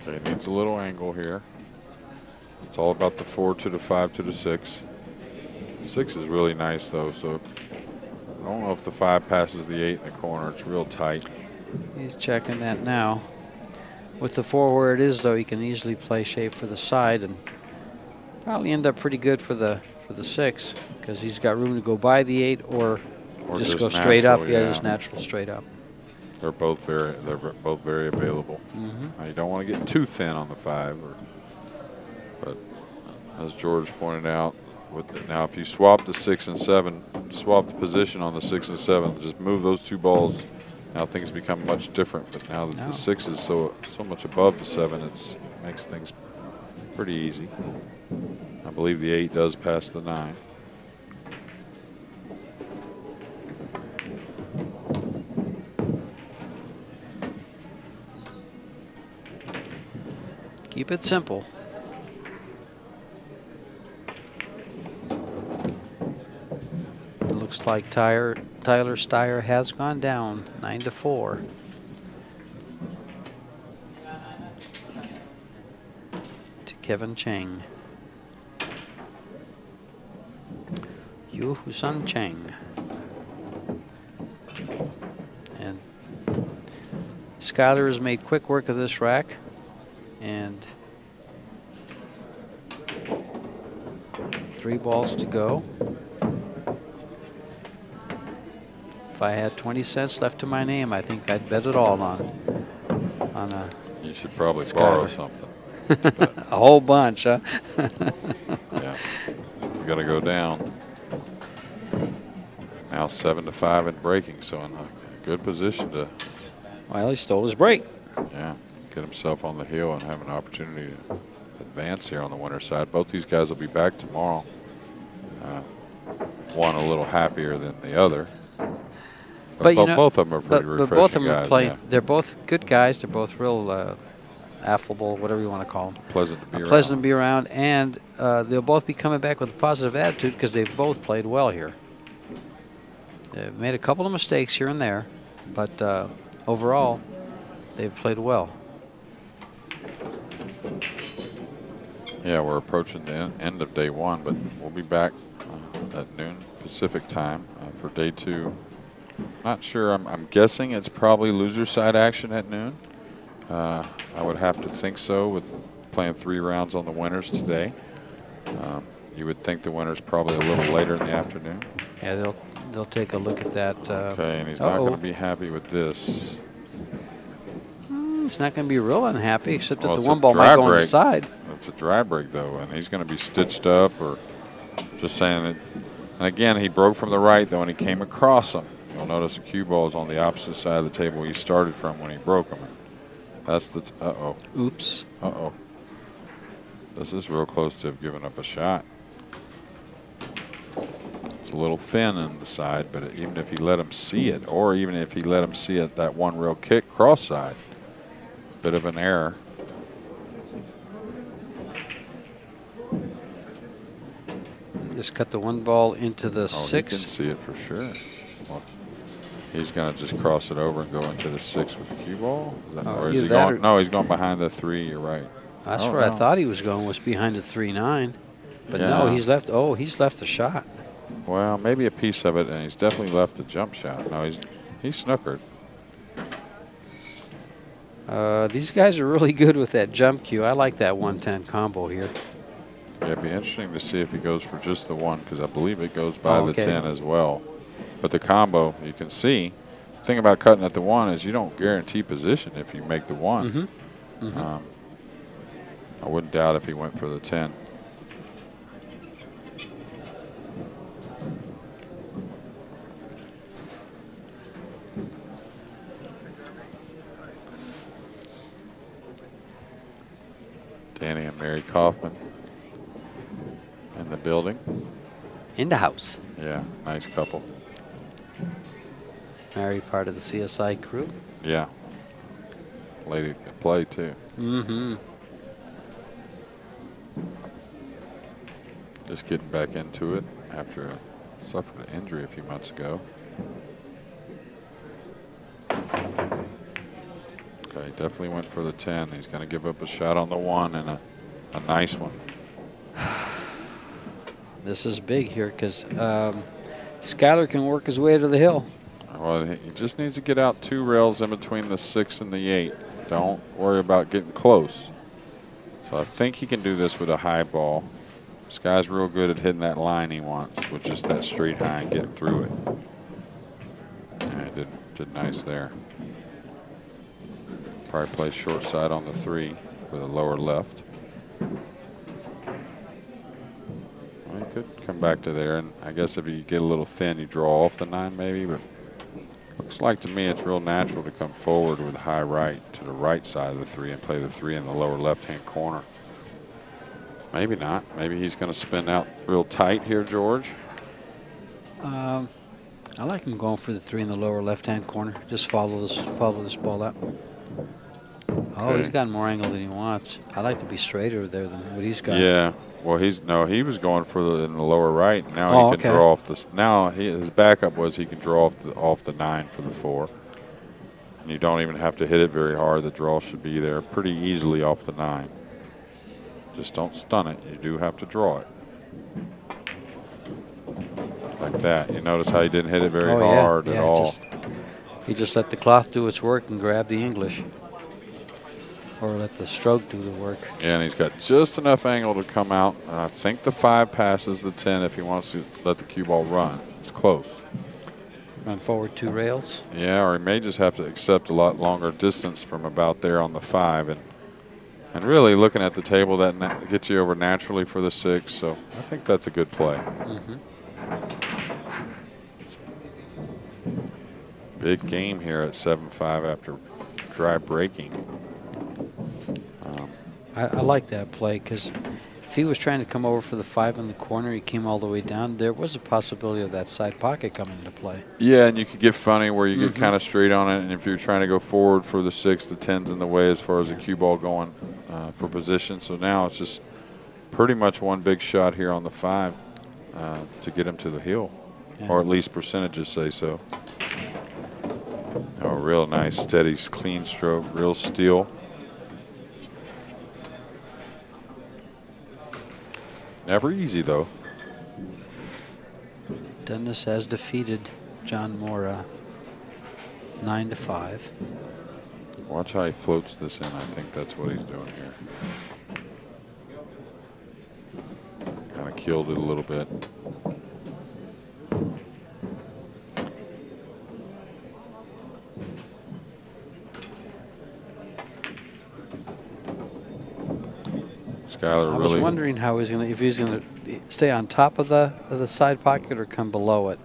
Okay, needs a little angle here. It's all about the 4 to the 5 to the 6. 6 is really nice though, so I don't know if the 5 passes the 8 in the corner. It's real tight. He's checking that now. With the 4 where it is though, he can easily play shape for the side and probably end up pretty good for the 6, because he's got room to go by the 8 or just go straight up. Yeah, just natural straight up. They're both very available. Now, you don't want to get too thin on the 5, but as George pointed out, now if you swap the 6 and 7, swap the position on the 6 and 7, just move those 2 balls. Now things become much different. But now that the 6 is so much above the 7, it makes things pretty easy. I believe the 8 does pass the 9. Keep it simple. It looks like Tyler Steyer has gone down 9-4. To Kevin Chang. Yu Husan Chang. And Skyler has made quick work of this rack. And 3 balls to go. If I had 20 cents left to my name, I think I'd bet it all on a. You should probably Skyler. borrow something. A whole bunch, huh? Yeah, you got to go down. Now 7-5 in breaking, so in a good position to. Well, he stole his break. Yeah, get himself on the heel and have an opportunity to advance here on the winner's side. Both these guys will be back tomorrow. One a little happier than the other. But you know, both of them are pretty refreshing both of them guys. play. Yeah. They're both good guys. They're both real affable, whatever you want to call them. Pleasant to be around. Pleasant to be around, and they'll both be coming back with a positive attitude because they've both played well here. They've made a couple of mistakes here and there, but overall, they've played well. Yeah, we're approaching the end of day 1, but we'll be back at noon Pacific time for day 2. Not sure. I'm guessing it's probably loser side action at noon. I would have to think so with playing 3 rounds on the winners today. You would think the winner's probably a little later in the afternoon. Yeah, they'll take a look at that. Okay, and he's not going to be happy with this. He's not going to be real unhappy, except that Well, the one ball might go on the break. side. It's a dry break, though, and he's going to be stitched up or just saying that. And again, he broke from the right, though, and he came across him. You'll notice the cue ball is on the opposite side of the table he started from when he broke him. That's the uh-oh. Oops. Uh-oh. This is real close to have given up a shot. It's a little thin in the side, but even if he let him see it, or even if he let him see it, that one real kick cross side, bit of an error. Just cut the one ball into the 6. He can see it for sure. Well, he's going to just cross it over and go into the 6 with the cue ball. Is that, or is he going? No, he's going behind the 3. You're right. That's where I thought he was going, was behind the 3-9. But no, he's left. Oh, he's left the shot. Well, maybe a piece of it, and he's definitely left a jump shot. No, he's snookered. These guys are really good with that jump cue. I like that 110 combo here. Yeah, it'd be interesting to see if he goes for just the 1, because I believe it goes by the 10 as well. But the combo, you can see, the thing about cutting at the 1 is you don't guarantee position if you make the 1. Mm-hmm. Mm-hmm. I wouldn't doubt if he went for the 10. Danny and Mary Kaufman in the building. In the house. Yeah, nice couple. Mary, part of the CSI crew. Yeah. Lady can play, too. Mm-hmm. Just getting back into it after suffered an injury a few months ago. Okay, definitely went for the 10. He's going to give up a shot on the 1 and a nice one. This is big here because Skyler can work his way to the hill. Well, he just needs to get out 2 rails in between the 6 and the 8. Don't worry about getting close. So I think he can do this with a high ball. This guy's real good at hitting that line he wants with just that straight high and getting through it. And did nice there. Probably play short side on the 3 with a lower left. Well, he could come back to there, and I guess if you get a little thin, you draw off the 9 maybe, but looks like to me it's real natural to come forward with high right to the right side of the 3 and play the 3 in the lower left-hand corner. Maybe not. Maybe he's going to spin out real tight here, George. I like him going for the 3 in the lower left-hand corner. Just follow this ball out. Oh, he's got more angle than he wants. I like to be straighter there than what he's got. Yeah. Well, he was going for in the lower right. Now he can draw off this. Now his backup was he can draw off the 9 for the 4. And you don't even have to hit it very hard. The draw should be there pretty easily off the 9. Just don't stun it. You do have to draw it. Like that. You notice how he didn't hit it very hard at all. He just let the cloth do its work and grab the English. Or let the stroke do the work. Yeah, and he's got just enough angle to come out. I think the 5 passes the 10 if he wants to let the cue ball run. It's close. Run forward 2 rails. Yeah, or he may just have to accept a lot longer distance from about there on the 5. And really looking at the table, that gets you over naturally for the 6. So I think that's a good play. Big game here at 7-5 after dry breaking. I like that play because if he was trying to come over for the 5 in the corner, he came all the way down. There was a possibility of that side pocket coming into play. Yeah, and you could get funny where you get kind of straight on it, and if you're trying to go forward for the 6, the 10's in the way as far as the cue ball going for position. So now it's just pretty much one big shot here on the 5 to get him to the hill, or at least percentages say so. Oh, real nice, steady, clean stroke, real steel. Never easy, though. Dennis has defeated John Mora 9-5. Watch how he floats this in. I think that's what he's doing here. Kind of killed it a little bit. I was wondering how he's going to, if he's going to stay on top of the side pocket or come below it.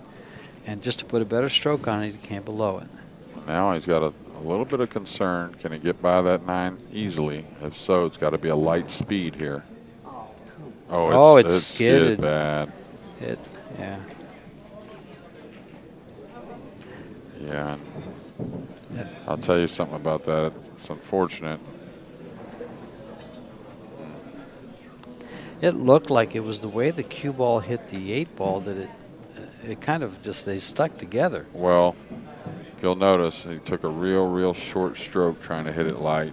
And just to put a better stroke on it, he can't below it. Now he's got a little bit of concern. Can he get by that 9 easily? If so, it's got to be a light speed here. Oh, it's skidded bad. Yeah. Yeah. I'll tell you something about that. It's unfortunate. It looked like it was the way the cue ball hit the 8 ball that it kind of just, they stuck together. Well, you'll notice he took a real short stroke trying to hit it light.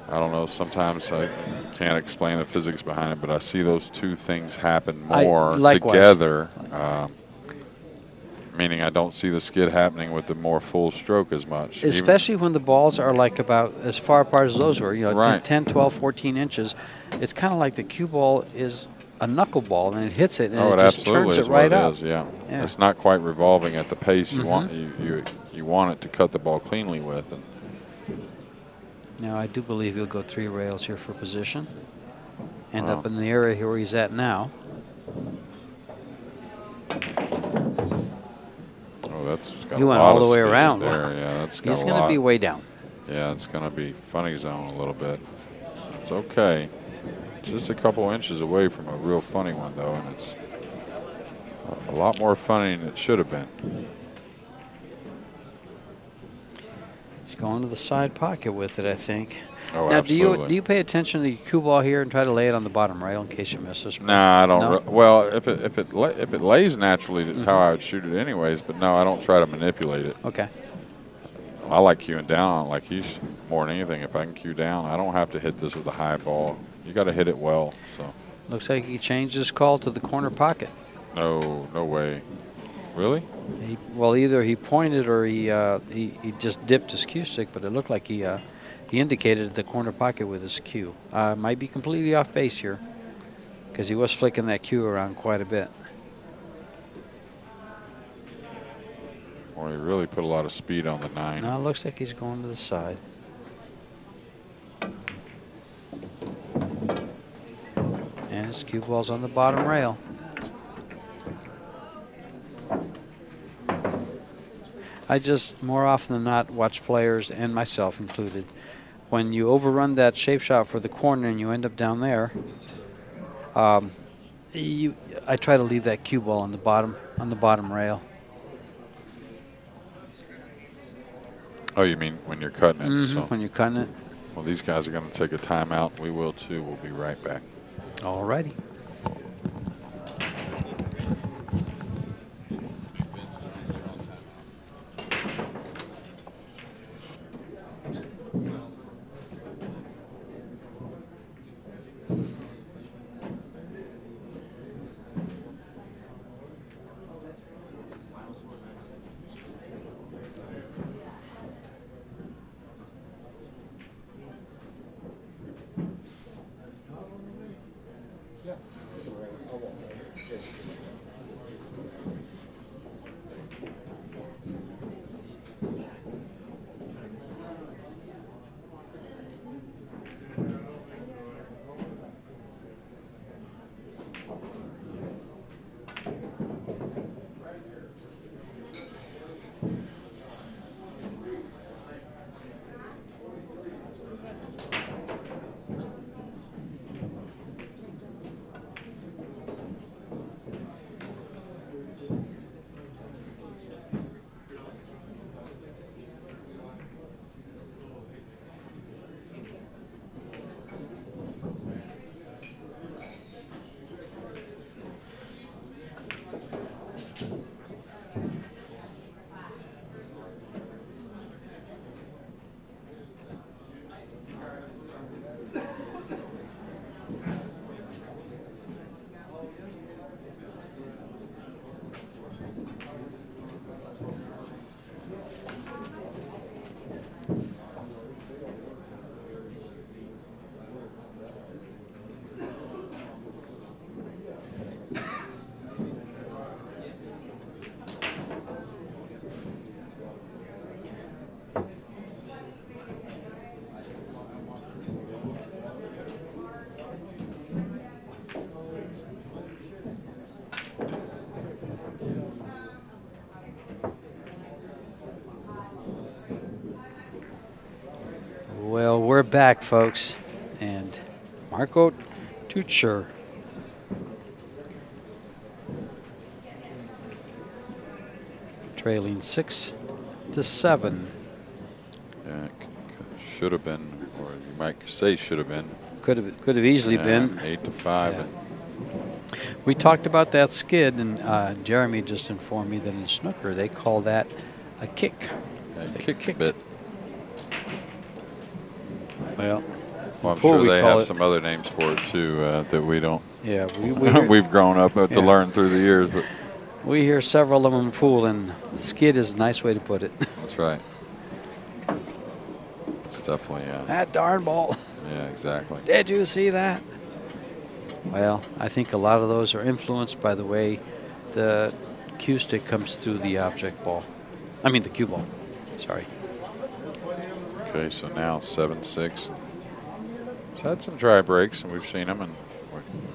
I don't know, sometimes I can't explain the physics behind it, but I see those two things happen more together. Meaning I don't see the skid happening with the more full stroke as much. Especially when the balls are like about as far apart as those were, you know, 10, 12, 14 inches. It's kind of like the cue ball is a knuckleball and it hits it and it just turns it right up. Yeah. It's not quite revolving at the pace you want. You want it to cut the ball cleanly with. And now I do believe he'll go 3 rails here for position. End up in the area here where he's at now. That's got he went all the way around. There. Yeah, that's he's going to be way down. Yeah, it's going to be funny zone a little bit. It's okay. Just a couple inches away from a real funny one, though, and it's a lot more funny than it should have been. He's going to the side pocket with it, I think. Oh, now, absolutely. do you pay attention to the cue ball here and try to lay it on the bottom rail in case you miss this? Nah, I don't. No? Well, if it lays naturally, how I would shoot it anyways. But no, I don't try to manipulate it. Okay. I like cueing down like he's more than anything. If I can cue down, I don't have to hit this with a high ball. You got to hit it well. So. Looks like he changed his call to the corner pocket. No way. Really? Well, either he pointed or he just dipped his cue stick, but it looked like he indicated the corner pocket with his cue. Might be completely off base here because he was flicking that cue around quite a bit. Well, he really put a lot of speed on the 9. Now it looks like he's going to the side. And his cue ball's on the bottom rail. I just, more often than not, watch players, and myself included, when you overrun that shape shot for the corner and you end up down there, I try to leave that cue ball on the bottom rail. Oh, you mean when you're cutting it? So. When you're cutting it. Well, these guys are going to take a timeout. We will too. We'll be right back. All righty. Well, we're back, folks, and Marc Teutscher trailing 6-7. Yeah, should have been, or you might say should have been. Could have easily been 8-5. Yeah. We talked about that skid, and Jeremy just informed me that in snooker they call that a kick. A kick bit. Well, I'm sure they have some other names for it too that we don't. Yeah, we've grown up to learn through the years, but we hear several of them in pool, and skid is a nice way to put it. That's right. It's definitely that darn ball. Yeah, exactly. Did you see that? Well, I think a lot of those are influenced by the way the cue stick comes through the object ball. I mean the cue ball. Sorry. Okay, so now 7-6. He's had some dry breaks, and we've seen him. And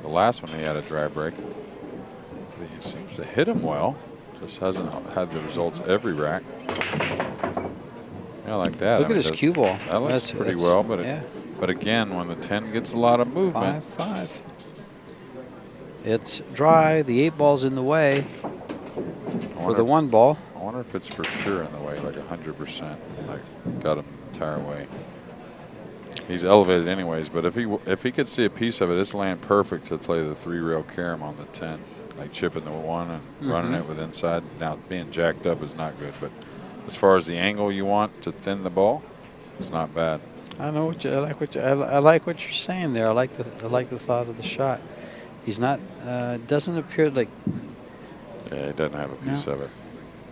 the last one he had a dry break. But he seems to hit him well. Just hasn't had the results every rack. Yeah, like that. Look at his cue ball. That looks pretty well, but but again, when the 10 gets a lot of movement. 5-5. It's dry. The 8 ball's in the way for the 1 ball. I wonder if it's for sure in the way, like 100%. Like got him the entire way. He's elevated anyways, but if he could see a piece of it, it's laying perfect to play the 3-rail carom on the 10, like chipping the 1 and running it with inside. Now being jacked up is not good, but as far as the angle you want to thin the ball, it's not bad. I know what I like what you're saying there. I like the thought of the shot. He's not doesn't appear like. Yeah, he doesn't have a piece of it,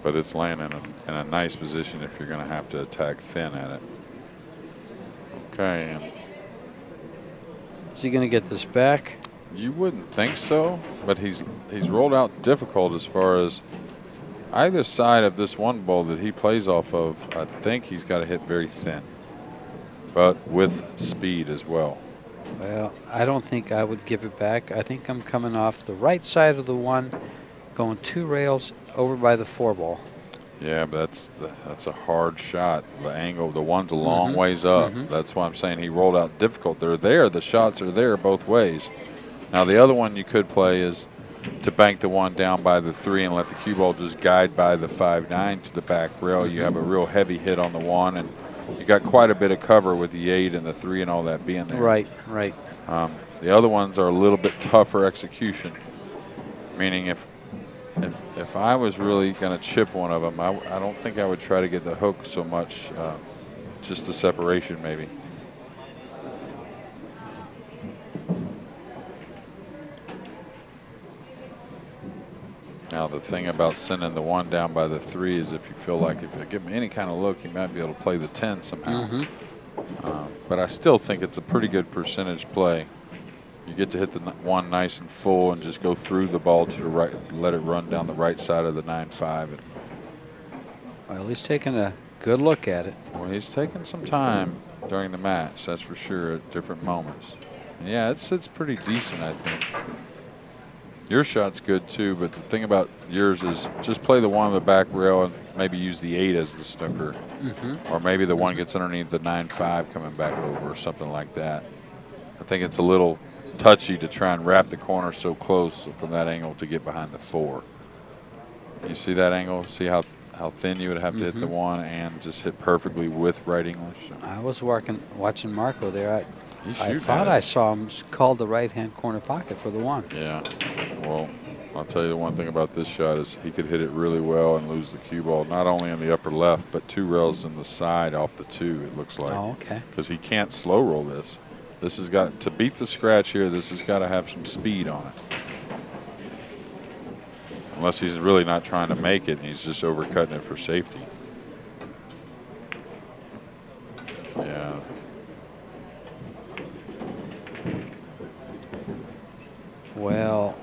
but it's laying in a nice position if you're going to have to attack thin at it. Okay. And is he going to get this back? You wouldn't think so, but he's rolled out difficult as far as either side of this 1 ball that he plays off of. I think he's got to hit very thin, but with speed as well. Well, I don't think I would give it back. I think I'm coming off the right side of the 1, going 2 rails over by the 4 ball. Yeah, but that's a hard shot. The angle, the 1's a long ways up. That's why I'm saying he rolled out difficult. They're there. The shots are there both ways. Now the other one you could play is to bank the one down by the 3 and let the cue ball just guide by the 5-9 to the back rail. You have a real heavy hit on the 1, and you got quite a bit of cover with the 8 and the 3 and all that being there. Right, right. The other ones are a little bit tougher execution, meaning if I was really going to chip one of them, I don't think I would try to get the hook so much, just the separation maybe. Now the thing about sending the 1 down by the 3 is if you feel like if you give him any kind of look, you might be able to play the 10 somehow. But I still think it's a pretty good percentage play. You get to hit the 1 nice and full and just go through the ball to the right, let it run down the right side of the 9-5. Well, he's taking a good look at it. Well, he's taking some time during the match, that's for sure, at different moments. And yeah, it's pretty decent, I think. Your shot's good too, but the thing about yours is just play the 1 on the back rail and maybe use the 8 as the snooker. Or maybe the 1 gets underneath the 9-5 coming back over or something like that. I think it's a little touchy to try and wrap the corner so close from that angle to get behind the 4. You see that angle? See how thin you would have to hit the 1 and just hit perfectly with right English? I was watching Marco there. I thought it. I saw him call the right-hand corner pocket for the 1. Yeah. Well, I'll tell you the one thing about this shot is he could hit it really well and lose the cue ball, not only in the upper left, but 2 rails in the side off the 2, it looks like. Oh, okay. Because he can't slow roll this. This has got to beat the scratch here. This has got to have some speed on it. Unless he's really not trying to make it and he's just overcutting it for safety. Yeah. Well,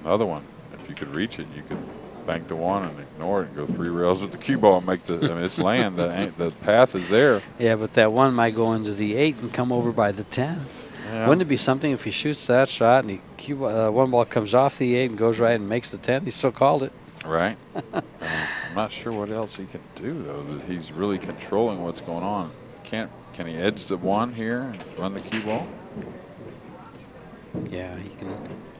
another one. If you could reach it, you could bank the 1 and ignore it and go 3 rails with the cue ball and make the. I mean, it's land. The path is there. yeah, but that 1 might go into the 8 and come over by the 10. Yeah. Wouldn't it be something if he shoots that shot and he 1 ball comes off the 8 and goes right and makes the 10? He still called it. Right. I'm not sure what else he can do though. That he's really controlling what's going on. Can he edge the 1 here and run the cue ball? Yeah, he can.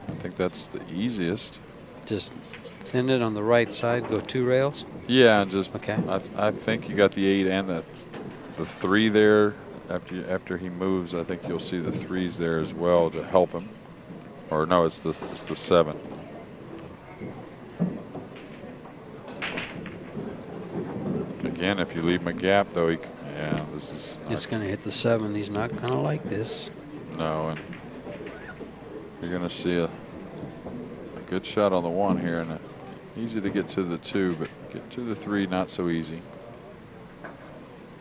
I think that's the easiest. Just thin it on the right side, go 2 rails. Yeah, and just okay. I think you got the 8 and the 3 there. After he moves, I think you'll see the 3s there as well to help him. Or no, it's the 7. Again, if you leave him a gap, though, this is. It's going to hit the 7. He's not going to like this. No, and you're going to see a good shot on the 1 here, and easy to get to the 2, but get to the 3 not so easy.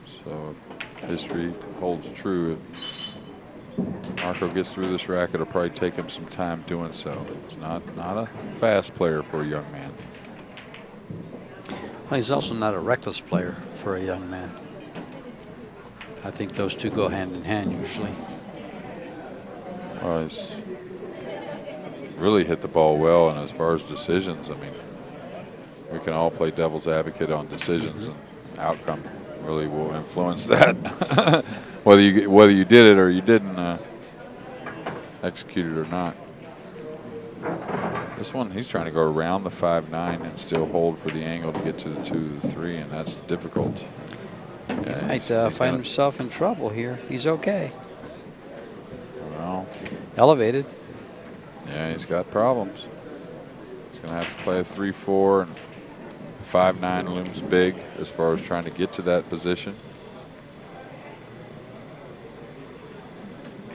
So if history holds true, if Marco gets through this racket, it'll probably take him some time doing so. He's not a fast player for a young man. Well, he's also not a reckless player for a young man. I think those 2 go hand in hand usually. Well, he's really hit the ball well, and as far as decisions, I mean, we can all play devil's advocate on decisions, and outcome really will influence that. whether you did it or you didn't execute it or not. This one, he's trying to go around the 5-9 and still hold for the angle to get to the 2 to the 3, and that's difficult. Yeah, he might find himself in trouble here. He's okay. Well, elevated. Yeah, he's got problems. He's going to have to play a 3-4, and 5-9 looms big as far as trying to get to that position.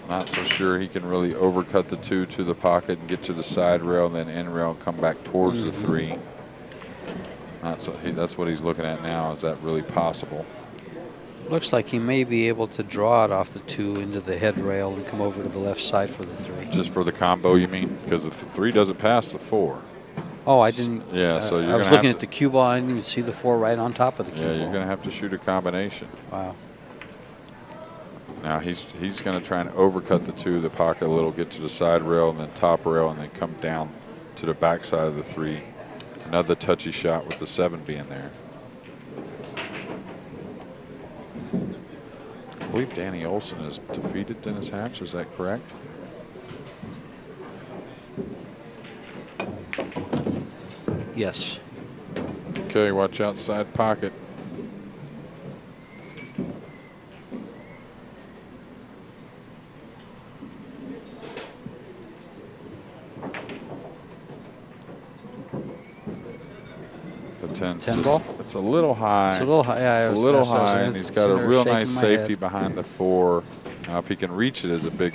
Not so sure he can really overcut the 2 to the pocket and get to the side rail and then in rail and come back towards the 3. Not so. That's what he's looking at now. Is that really possible? Looks like he may be able to draw it off the 2 into the head rail and come over to the left side for the 3. Just for the combo, you mean? Because the 3 doesn't pass the 4. Oh, I didn't. Yeah, so you're I was looking at the cue ball. I didn't even see the 4 right on top of the cue ball. Yeah, you're going to have to shoot a combination. Wow. Now he's going to try and overcut the 2, the pocket a little, get to the side rail and then top rail, and then come down to the back side of the 3. Another touchy shot with the 7 being there. believe Danielson is defeated Dennis Hatch. Is that correct? Yes. Okay, watch outside pocket. The 10 ball? It's a little high. It's a little high. Yeah, it's a little high, and he's got a real nice safety behind the 4. Now, if he can reach it is a big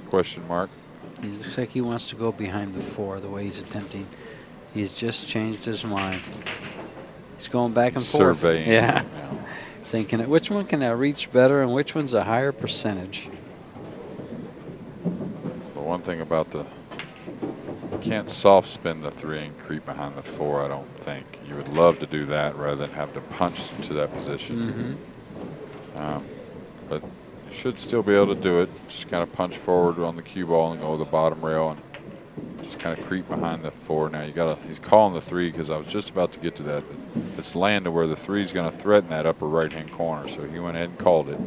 question mark. He looks like he wants to go behind the 4 the way he's attempting. He's just changed his mind. He's going back and forth. Surveying. Yeah. Thinking, which one can I reach better and which one's a higher percentage? The one thing about you can't soft spin the 3 and creep behind the 4, I don't think. You would love to do that rather than have to punch to that position. But you should still be able to do it. Just kind of punch forward on the cue ball and go to the bottom rail and just kind of creep behind the 4. Now he's calling the 3 because I was just about to get to that. It's landed where the 3 is going to threaten that upper right-hand corner. So he went ahead and called it.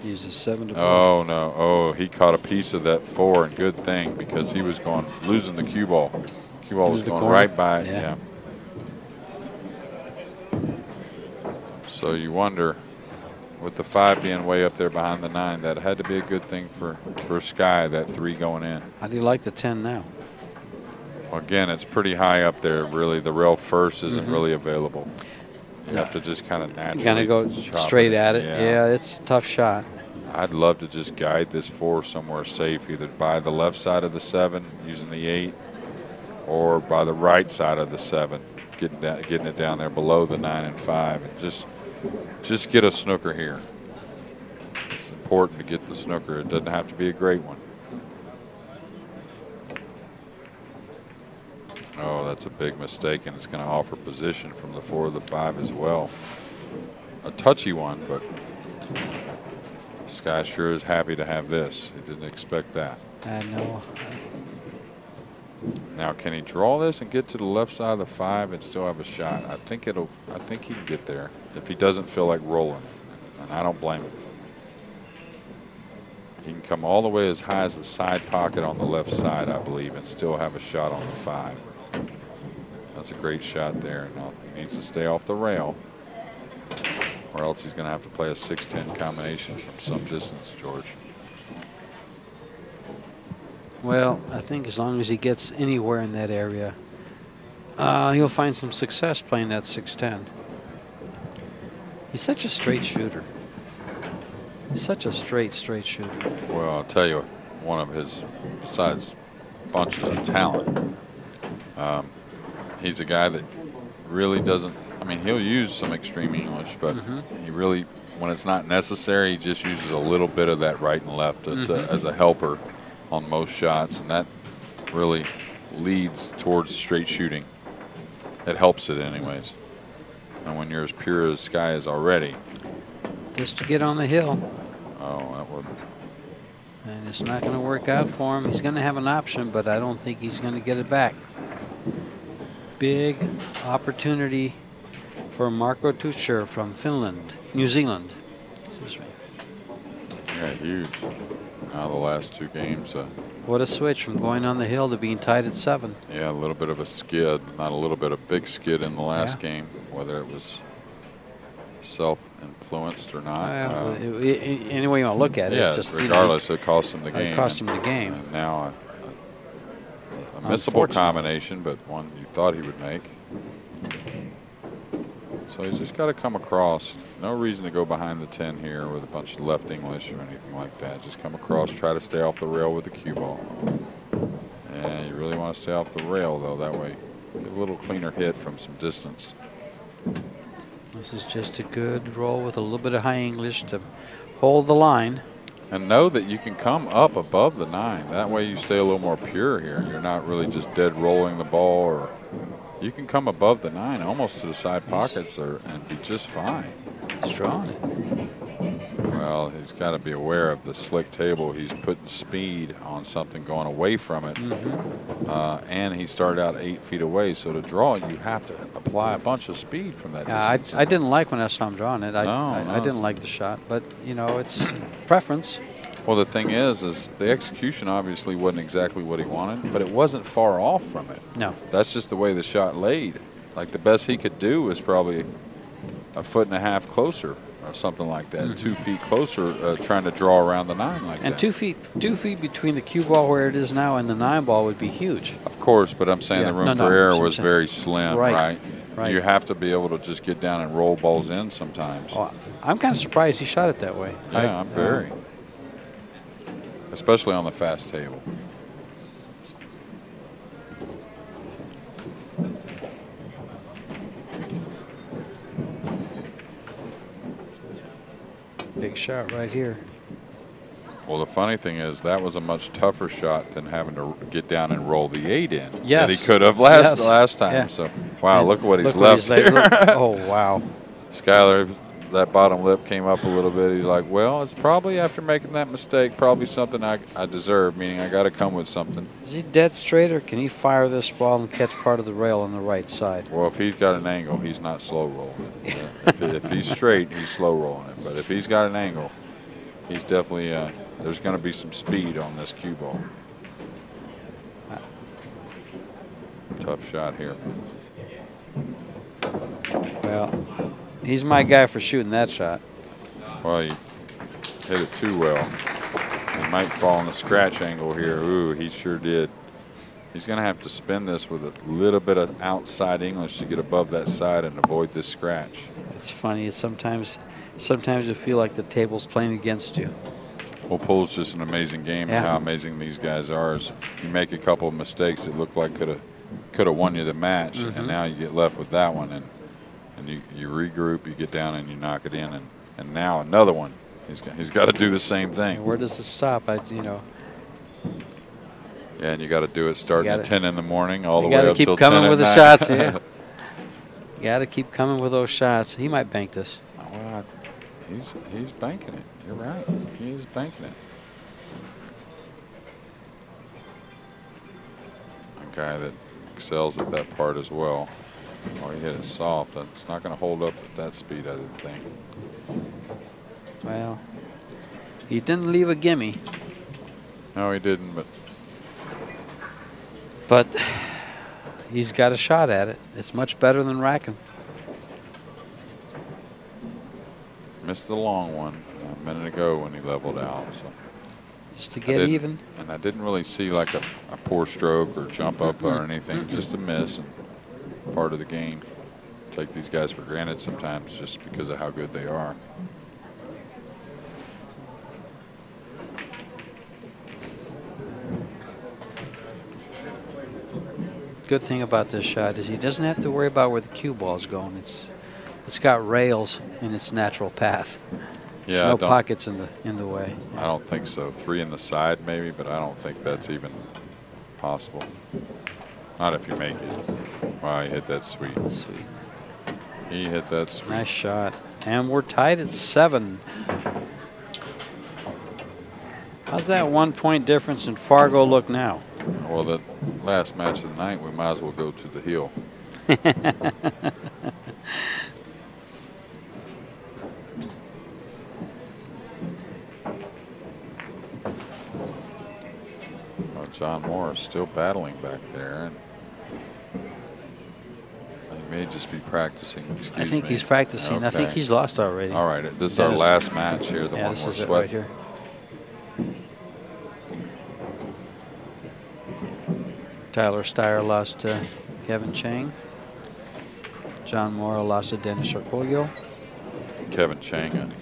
Use a 7 to Oh, no. Oh, he caught a piece of that 4, and good thing because he was losing the cue ball. Cue ball was going right by it. Yeah. So you wonder, with the 5 being way up there behind the 9, that had to be a good thing for Sky, that 3 going in. How do you like the 10 now? Well, again, it's pretty high up there. Really, the rail first isn't really available. You have to just kind of naturally. You're going to go straight at it. Yeah, it's a tough shot. I'd love to just guide this 4 somewhere safe, either by the left side of the 7 using the 8, or by the right side of the 7, getting it down there below the 9 and 5, and just get a snooker here. It's important to get the snooker. It doesn't have to be a great one. Oh, that's a big mistake, and it's going to offer position from the 4 to the 5 as well. A touchy one, but Sky sure is happy to have this. He didn't expect that. I know. Now, can he draw this and get to the left side of the 5 and still have a shot? I think he can get there if he doesn't feel like rolling, and I don't blame him. He can come all the way as high as the side pocket on the left side, I believe, and still have a shot on the 5. That's a great shot there. Now, he needs to stay off the rail, or else he's going to have to play a 6-10 combination from some distance, George. Well, I think as long as he gets anywhere in that area, he'll find some success playing that 6-10. He's such a straight shooter. He's such a straight shooter. Well, I'll tell you, one of his, besides bunches of talent, he's a guy that really doesn't, I mean, he'll use some extreme English, but he really, when it's not necessary, he just uses a little bit of that right and left as a helper on most shots, and that really leads towards straight shooting. It helps it anyways. And when you're as pure as Sky is already. Just to get on the hill. Oh, that wouldn't. And it's not going to work out for him. He's going to have an option, but I don't think he's going to get it back. Big opportunity for Marc Teutscher from New Zealand. Excuse me. Yeah, huge. Now the last 2 games. What a switch from going on the hill to being tied at 7. Yeah, a little bit of a skid. Not a little bit, a big skid in the last game, whether it was self-influenced or not. Any way you want to look at it. Yeah, just, regardless, it cost him the game. It cost him the game. And now a missable combination, but one you thought he would make. So he's just got to come across. No reason to go behind the 10 here with a bunch of left English or anything like that. Just come across, try to stay off the rail with the cue ball. And you really want to stay off the rail, though. That way, get a little cleaner hit from some distance. This is just a good roll with a little bit of high English to hold the line. And know that you can come up above the 9. That way you stay a little more pure here. You're not really just dead rolling the ball, or you can come above the 9 almost to the side pockets and be just fine. Strong. Well, he's got to be aware of the slick table. He's putting speed on something going away from it. And he started out 8 feet away. So to draw, you have to apply a bunch of speed from that distance. I didn't like when I saw him drawing it. I didn't like the shot. But, you know, it's preference. Well, the thing is the execution obviously wasn't exactly what he wanted, but it wasn't far off from it. No. That's just the way the shot laid. Like, the best he could do was probably a 1.5 foot closer or something like that, 2 feet closer, trying to draw around the 9 like that. And 2 feet between the cue ball where it is now and the 9 ball would be huge. Of course, but I'm saying the room for error was very slim, right? You have to be able to just get down and roll balls in sometimes. Oh, I'm kind of surprised he shot it that way. Yeah, I'm very. Especially on the fast table. Big shot right here. Well, the funny thing is that was a much tougher shot than having to get down and roll the 8 in that he could have last time. Yeah. So, wow, look what he's left here. Oh, wow. Skyler, that bottom lip came up a little bit. He's like, well, it's probably after making that mistake, probably something I deserve, meaning I got to come with something. Is he dead straight, or can he fire this ball and catch part of the rail on the right side? Well, if he's got an angle, he's not slow rolling it. If he's straight, he's slow rolling it. But if he's got an angle, he's definitely there's going to be some speed on this cue ball. Tough shot here. Well, he's my guy for shooting that shot. Well, he hit it too well. He might fall in the scratch angle here. Ooh, he sure did. He's going to have to spin this with a little bit of outside English to get above that side and avoid this scratch. It's funny. Sometimes you feel like the table's playing against you. Well, pool's just an amazing game, and how amazing these guys are. Is you make a couple of mistakes that look like could have won you the match, and now you get left with that one, and you regroup, you get down and you knock it in, and now another one. He's got to do the same thing. Where does it stop? Yeah, and you got to do it starting at 10 in the morning all the way up till 10 at night. You got to keep coming with the shots. Yeah. You got to keep coming with those shots. He might bank this. Well, he's banking it. You're right. He is banking it. A guy that excels at that part as well. Oh, he hit it soft. It's not going to hold up at that speed, I didn't think. Well, he didn't leave a gimme. No, he didn't, but he's got a shot at it. It's much better than racking. Missed the long one a minute ago when he leveled out. So just to get even. And I didn't really see like a poor stroke or jump up or anything, just a miss, and part of the game. Take these guys for granted sometimes just because of how good they are. Good thing about this shot is he doesn't have to worry about where the cue ball is going. It's got rails in its natural path. Yeah, There's no pockets in the way. I don't think so. 3 in the side maybe, but I don't think that's even possible. Not if you make it. Wow, he hit that sweet. Sweet. He hit that sweet. Nice shot. And we're tied at 7. How's that 1 point difference in Fargo look now? Well, the last match of the night, we might as well go to the hill. Well, John Moore is still battling back there. And he may just be practicing. I think he's practicing. Okay. I think he's lost already. All right. This is our last match here, the one we're sweating. Right here. Tyler Steyer lost to Kevin Chang. John Moore lost to Dennis Coil. Kevin Chang, and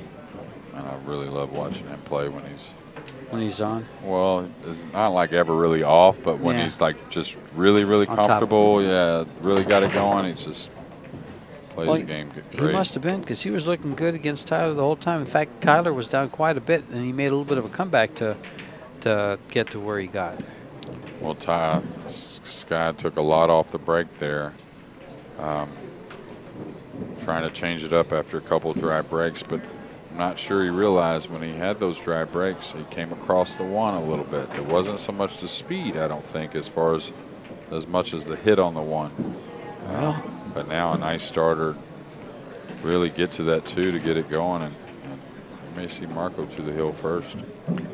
I really love watching him play when he's on. Well, it's not like ever really off, but when he's like just really comfortable, really got it going. He just plays the game great. He must have been, because he was looking good against Tyler the whole time. In fact, Tyler was down quite a bit, and he made a little bit of a comeback to get to where he got. Well, Sky took a lot off the break there, trying to change it up after a couple dry breaks, but I'm not sure he realized when he had those dry breaks, he came across the one a little bit. It wasn't so much the speed, I don't think, as much as the hit on the one. But now a nice starter. Really get to that two to get it going, and you may see Marco to the hill first.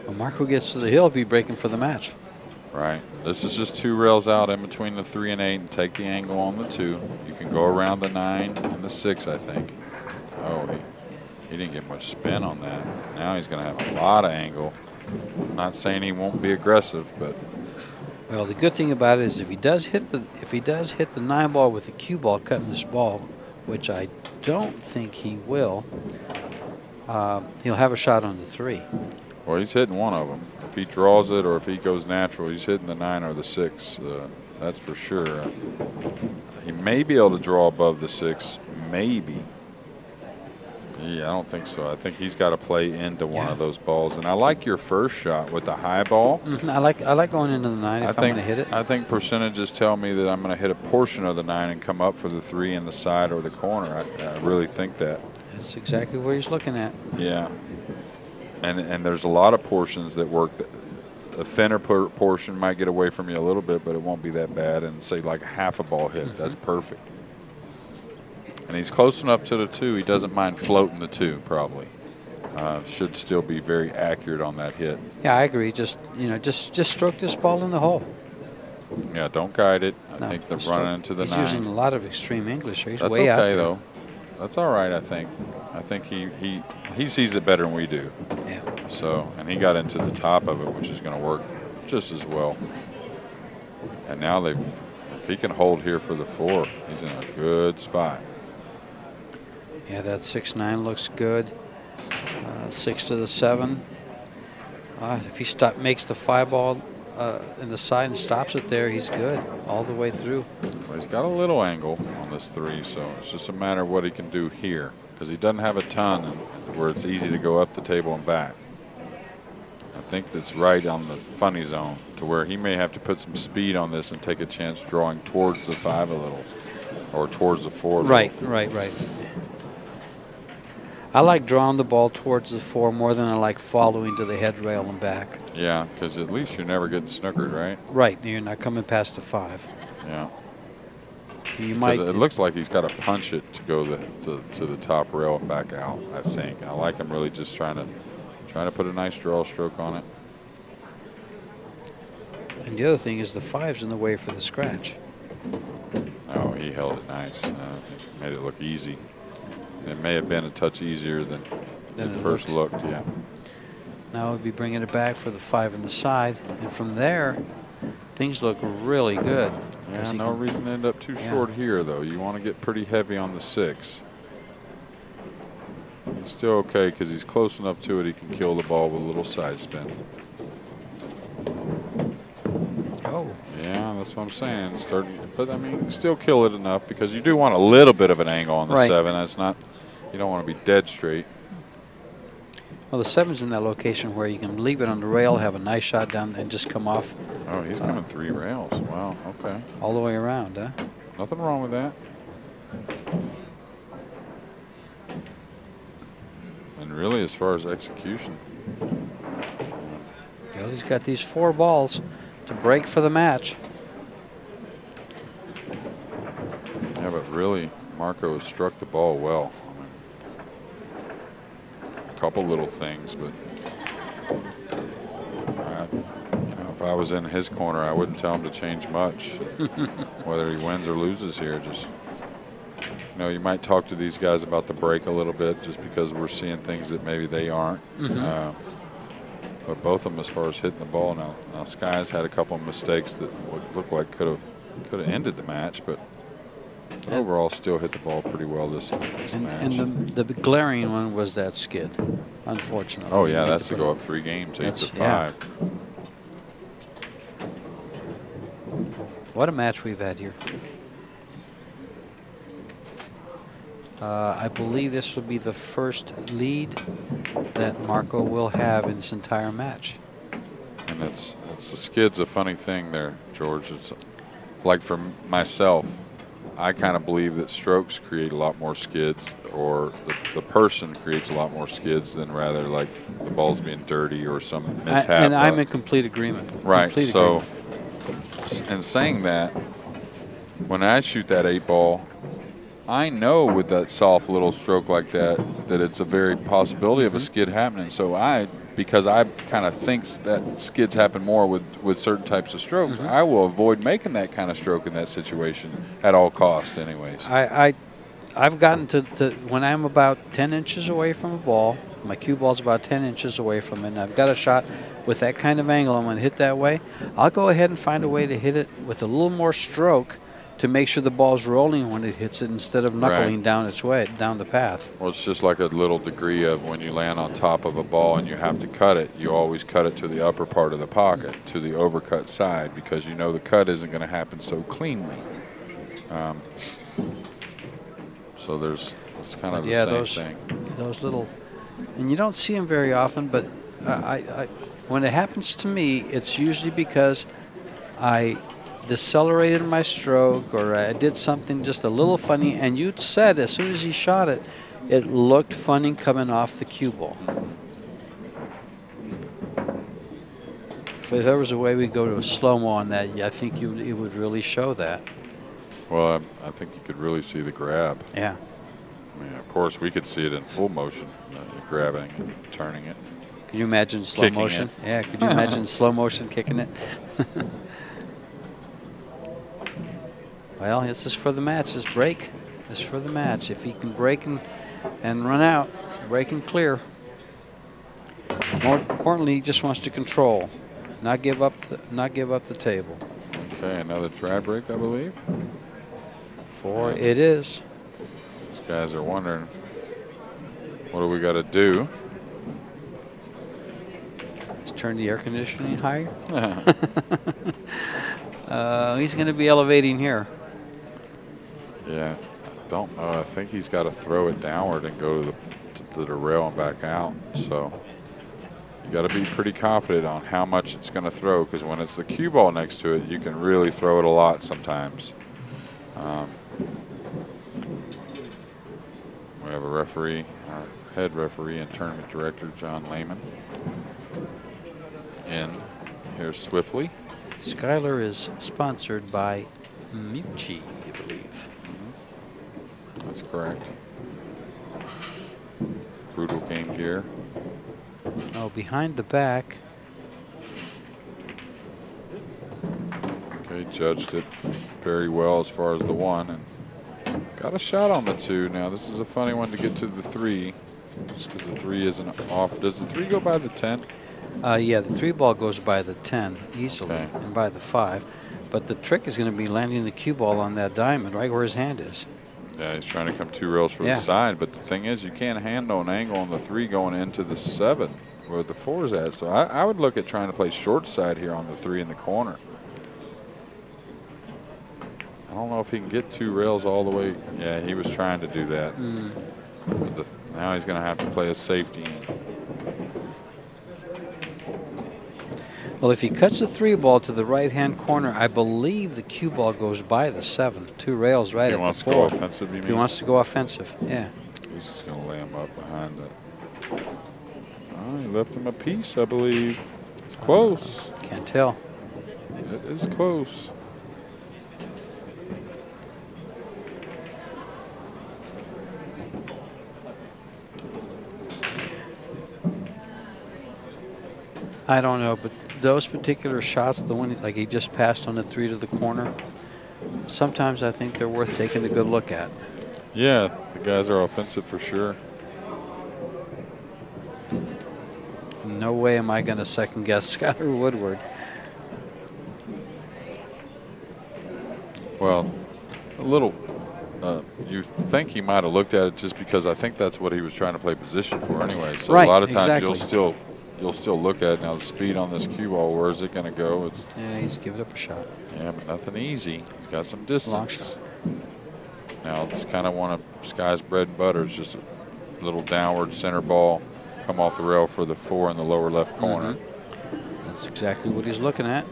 When Marco gets to the hill, he'll be breaking for the match. Right. This is just 2 rails out in between the 3 and 8 and take the angle on the 2. You can go around the 9 and the 6, I think. Oh, he didn't get much spin on that. Now he's going to have a lot of angle. Not saying he won't be aggressive, but. Well, the good thing about it is if he does hit the 9 ball with the cue ball cutting this ball, which I don't think he will, he'll have a shot on the 3. Well, he's hitting one of them. If he draws it or if he goes natural, he's hitting the 9 or the 6. That's for sure. He may be able to draw above the 6, maybe. Yeah, I don't think so. I think he's got to play into one of those balls. And I like your first shot with the high ball. I like going into the 9 if I'm going to hit it. I think percentages tell me that I'm going to hit a portion of the 9 and come up for the 3 in the side or the corner. I really think that. That's exactly what he's looking at. Yeah. And there's a lot of portions that work. A thinner portion might get away from you a little bit, but it won't be that bad. And say like half a ball hit, that's perfect. And he's close enough to the 2. He doesn't mind floating the 2, probably. Should still be very accurate on that hit. Yeah, I agree. Just stroke this ball in the hole. Yeah, don't guide it. I think the run into the 9. He's using a lot of extreme English. He's That's way out okay there. though. That's all right. I think he sees it better than we do. Yeah. So, and he got into the top of it, which is going to work just as well. And now if he can hold here for the 4, he's in a good spot. Yeah, that 6-9 looks good. 6 to the 7. If he makes the 5 ball in the side and stops it there, he's good all the way through. Well, he's got a little angle on this 3, so it's just a matter of what he can do here, because he doesn't have a ton where it's easy to go up the table and back. I think that's right on the funny zone to where he may have to put some speed on this and take a chance drawing towards the 5 a little, or towards the 4. Right. I like drawing the ball towards the 4 more than I like following to the head rail and back. Yeah, because at least you're never getting snookered, right? Right, you're not coming past the 5. Yeah. You might. It looks like he's got to punch it to go to the top rail and back out. I think I like him really just trying to put a nice draw stroke on it. And the other thing is the 5's in the way for the scratch. Oh, he held it nice. Made it look easy. And it may have been a touch easier than it first looked. Yeah. Now we'll be bringing it back for the 5 in the side, and from there, things look really good. Yeah, no reason to end up too short here, though. You want to get pretty heavy on the 6. He's still okay because he's close enough to it. He can kill the ball with a little side spin. Oh. Yeah, that's what I'm saying. But I mean, still kill it enough because you do want a little bit of an angle on the 7. That's not. You don't want to be dead straight. Well, the 7's in that location where you can leave it on the rail, have a nice shot down, and just come off. Oh, he's coming 3 rails. Wow. Okay. All the way around, huh? Nothing wrong with that. And really, as far as execution. Well, he's got these 4 balls to break for the match. Yeah, but really, Marco has struck the ball well. I mean, a couple little things, but if I was in his corner, I wouldn't tell him to change much. Whether he wins or loses here, just you might talk to these guys about the break a little bit, just because we're seeing things that maybe they aren't. But both of them, as far as hitting the ball, now Sky's had a couple of mistakes that looked like could have ended the match, but overall still hit the ball pretty well this match. And the glaring one was that skid, unfortunately. Oh yeah, that's to go up 3 games, 8 to 5. Yeah. What a match we've had here. I believe this will be the first lead that Marco will have in this entire match. And it's the skid's a funny thing there, George. It's like for myself, I kind of believe that strokes create a lot more skids, or the person creates a lot more skids than rather like the ball's being dirty or some mishap. And I'm in complete agreement. Right. Complete so, agreement. and saying that, when I shoot that 8-ball, I know with that soft little stroke like that it's a very possibility of a skid happening. So because I kind of thinks that skids happen more with certain types of strokes, I will avoid making that kind of stroke in that situation at all costs anyways. I've gotten to when I'm about 10 inches away from a ball, my cue ball's about 10 inches away from it, and I've got a shot with that kind of angle, I'm going to hit that way, I'll go ahead and find a way to hit it with a little more stroke to make sure the ball's rolling when it hits it instead of knuckling down its way, down the path. Well, it's just like a little degree of when you land on top of a ball and you have to cut it, you always cut it to the upper part of the pocket, to the overcut side, because you know the cut isn't going to happen so cleanly. So it's kind of the same thing. Those little, and you don't see them very often, but when it happens to me, it's usually because I decelerated my stroke or I did something just a little funny, and you said as soon as he shot it, it looked funny coming off the cue ball. If there was a way we go to a slow-mo on that, I think it would really show that. Well, I think you could really see the grab. Yeah. I mean, of course, we could see it in full motion, grabbing and turning it. Could you imagine slow motion? Yeah, could you imagine slow motion kicking it? Well, this is for the match. This break is for the match. If he can break and run out, break and clear. More importantly, he just wants to control, not give up the table. Okay, another try break, I believe. It is. These guys are wondering, what do we got to do? Let's turn the air conditioning higher. He's going to be elevating here. Yeah, I don't know. I think he's got to throw it downward and go to the rail and back out. So you got to be pretty confident on how much it's going to throw, because when it's the cue ball next to it, you can really throw it a lot sometimes. We have a referee, our head referee and tournament director, John Lehman. And here's Swiftly. Skyler is sponsored by Mucci, I believe. That's correct. Brutal Game Gear. Oh, behind the back. Okay, judged it very well as far as the one, and got a shot on the two. Now this is a funny one to get to the three, just because the three isn't off. Does the three go by the 10? Yeah, the 3 ball goes by the 10 easily, okay, and by the 5. But the trick is going to be landing the cue ball on that diamond right where his hand is. Yeah, he's trying to come 2 rails for the side, but the thing is, you can't handle an angle on the 3 going into the 7 where the 4 is at. So I would look at trying to play short side here on the 3 in the corner. I don't know if he can get 2 rails all the way. Yeah, he was trying to do that. But now he's going to have to play a safety. Well, if he cuts the 3 ball to the right-hand corner, I believe the cue ball goes by the 7. 2 rails right at the 4. If he wants to go offensive, you mean? If he wants to go offensive, yeah. He's just going to lay him up behind it. Oh, he left him a piece, I believe. It's close. Can't tell. It is close. I don't know, but those particular shots, the one like he just passed on the 3 to the corner, sometimes I think they're worth taking a good look at. Yeah, the guys are offensive for sure. No way am I going to second guess Skyler Woodward. Well, a little. You think he might have looked at it just because I think that's what he was trying to play position for anyway. So right, a lot of times exactly. you'll still look at it. Now the speed on this cue ball, where is it going to go? Yeah, he's giving up a shot. Yeah, but nothing easy. He's got some distance. Long shot. Now it's kind of one of Sky's bread and butter. It's just a little downward center ball, come off the rail for the 4 in the lower left corner. That's exactly what he's looking at.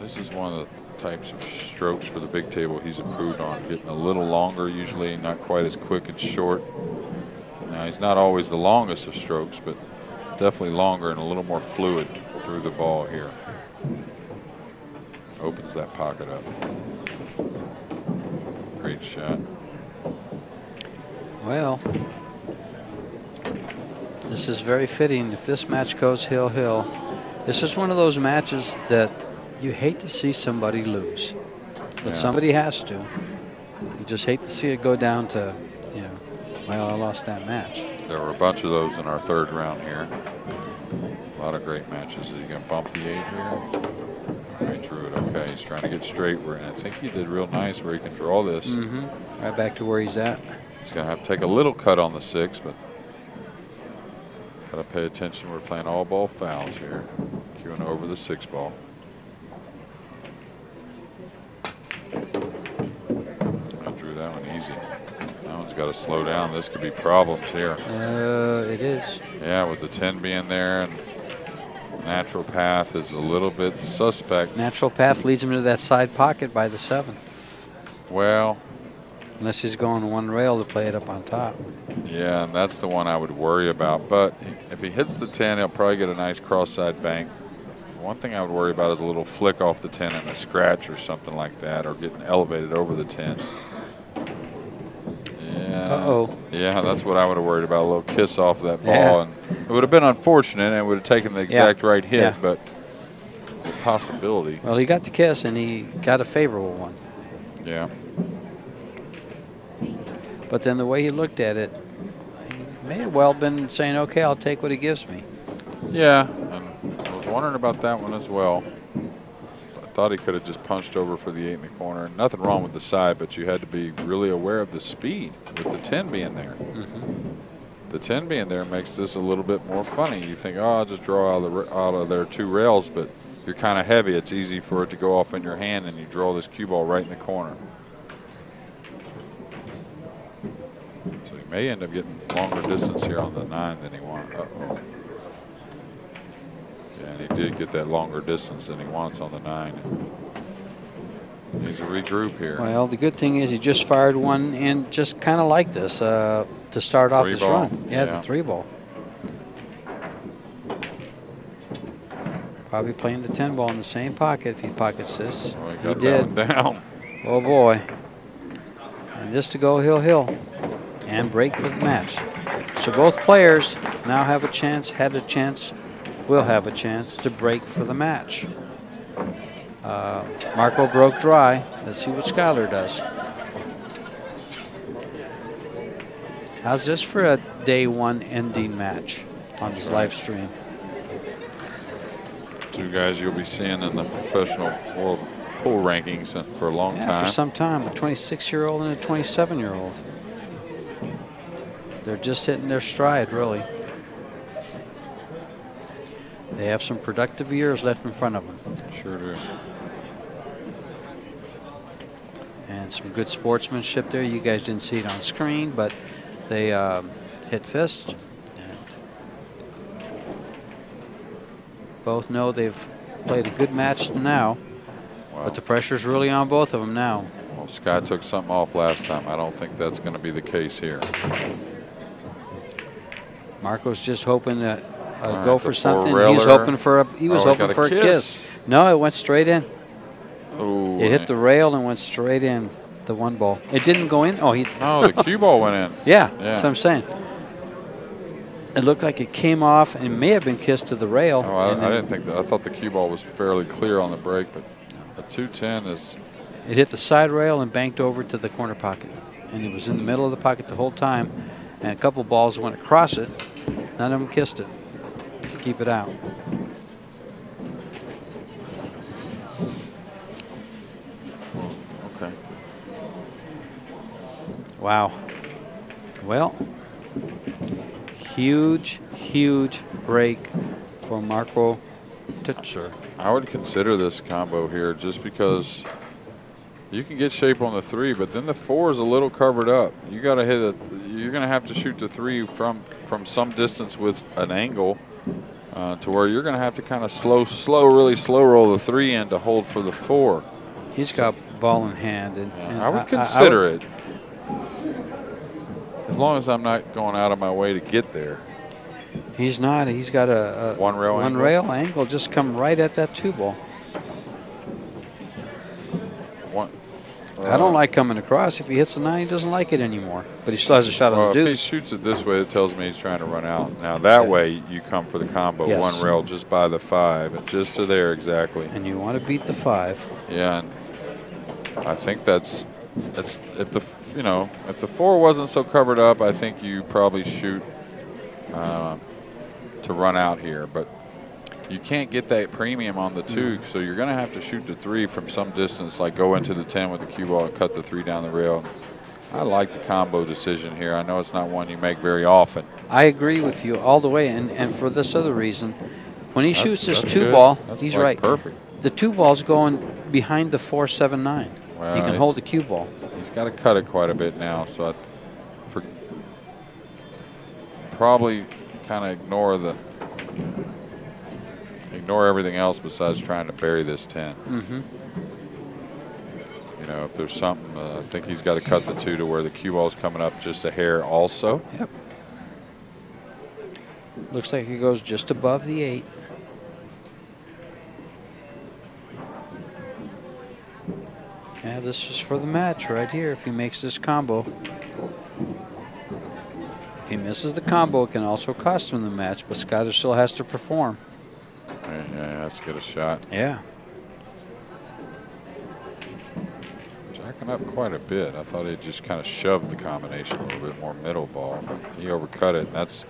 This is one of the types of strokes for the big table he's improved on, getting a little longer, usually not quite as quick and short. Now, he's not always the longest of strokes, but definitely longer and a little more fluid through the ball here. Opens that pocket up. Great shot. Well, this is very fitting. If this match goes hill-hill, this is one of those matches that you hate to see somebody lose, but somebody has to. You just hate to see it go down to, you know, well, I lost that match. There were a bunch of those in our third round here. A lot of great matches. Are you going to bump the 8 here? He drew it okay. He's trying to get straight. And I think he did real nice where he can draw this. Right back to where he's at. He's going to have to take a little cut on the 6, but got to pay attention. We're playing all ball fouls here. Queuing over the 6 ball. I drew that one easy. That one's got to slow down. This could be problems here. It is. Yeah, with the 10 being there, and natural path is a little bit suspect. Natural path leads him to that side pocket by the 7. Well, unless he's going one rail to play it up on top. Yeah, and that's the one I would worry about. But if he hits the 10, he'll probably get a nice cross-side bank. One thing I would worry about is a little flick off the 10 and a scratch or something like that, or getting elevated over the 10. Yeah. Uh-oh. Yeah, that's what I would have worried about, a little kiss off that ball. And it would have been unfortunate, and it would have taken the exact right hit, but the possibility. Well, he got the kiss, and he got a favorable one. Yeah. But then the way he looked at it, he may have well been saying, okay, I'll take what he gives me. Yeah, and I was wondering about that one as well. I thought he could have just punched over for the 8 in the corner. Nothing wrong with the side, but you had to be really aware of the speed with the 10 being there. The 10 being there makes this a little bit more funny. You think, oh, I'll just draw out of their 2 rails, but you're kind of heavy. It's easy for it to go off in your hand, and you draw this cue ball right in the corner. So he may end up getting longer distance here on the 9 than he wants. Uh-oh. Yeah, and he did get that longer distance than he wants on the 9. He's a regroup here. Well, the good thing is he just fired one in just kind of like this to start off this run. Yeah, the 3 ball. Probably playing the 10 ball in the same pocket if he pockets this. Oh, he did. Down. Oh, boy. And this to go hill-hill and break for the match. So both players now have a chance, will have a chance to break for the match. Marco broke dry. Let's see what Skyler does. How's this for a day 1 ending match on this live stream? 2 guys you'll be seeing in the professional world pool rankings for a long time. For some time, a 26-year-old and a 27-year-old. They're just hitting their stride, really. They have some productive years left in front of them. Sure do. And some good sportsmanship there. You guys didn't see it on screen, but they hit fists. And both know they've played a good match now, but the pressure's really on both of them now. Well, Sky took something off last time. I don't think that's going to be the case here. Marco's just hoping to go for something. He was hoping for a kiss. No, it went straight in. Ooh, it hit the rail and went straight in the 1 ball. It didn't go in. Oh, no, the cue ball went in. Yeah, that's what I'm saying. It looked like it came off and may have been kissed to the rail. Oh, I didn't think that. I thought the cue ball was fairly clear on the break, but a 210 is. It hit the side rail and banked over to the corner pocket, and it was in the middle of the pocket the whole time. And a couple balls went across it. None of them kissed it to keep it out. Okay. Wow. Well, huge break for Marc Teutscher. I would consider this combo here just because you can get shape on the 3, but then the 4 is a little covered up. You got to hit it. You're going to have to shoot the 3 from some distance with an angle, to where you're going to have to kind of really slow roll the 3 in to hold for the 4. He's got ball in hand, and I would consider it. As long as I'm not going out of my way to get there. He's not. He's got a one rail angle. Just come right at that 2 ball. I don't like coming across. If he hits the 9, he doesn't like it anymore. But he still has a shot on the deuce. If he shoots it this way, it tells me he's trying to run out. Now, that way, you come for the combo. Yes. 1 rail just by the 5, and just to there exactly. And you want to beat the 5. Yeah, and I think that's if the 4 wasn't so covered up, I think you probably shoot to run out here. But you can't get that premium on the 2, so you're going to have to shoot the 3 from some distance, like go into the 10 with the cue ball and cut the 3 down the rail. I like the combo decision here. I know it's not one you make very often. I agree with you all the way, and for this other reason, when he shoots this 2 ball, he's right. Perfect. The 2 ball's going behind the 4-7-9. Well, he can hold the cue ball. He's got to cut it quite a bit now, so I'd probably kind of ignore everything else besides trying to bury this 10. You know, if there's something, I think he's got to cut the 2 to where the cue ball's coming up just a hair also. Yep. Looks like he goes just above the 8. Yeah, this is for the match right here if he makes this combo. If he misses the combo, it can also cost him the match, but Skyler still has to perform. Yeah, he has to get a shot. Yeah. Jacking up quite a bit. I thought he just kind of shoved the combination a little bit more middle ball, but he overcut it. And that's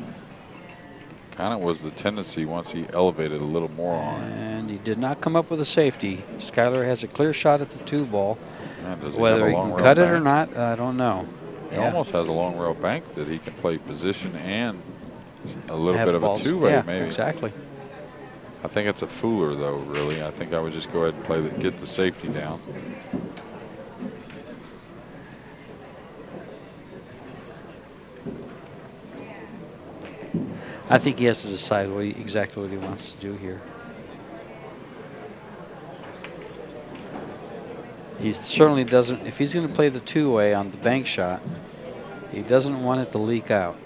kind of was the tendency once he elevated a little more on it. And he did not come up with a safety. Skyler has a clear shot at the 2 ball. Whether he can cut it or not, I don't know. He almost has a long rail bank that he can play position and a little bit of a 2-way maybe. Exactly. I think it's a fooler though, really. I think I would just go ahead and play get the safety down. I think he has to decide exactly what he wants to do here. He certainly doesn't, if he's going to play the 2-way on the bank shot, he doesn't want it to leak out.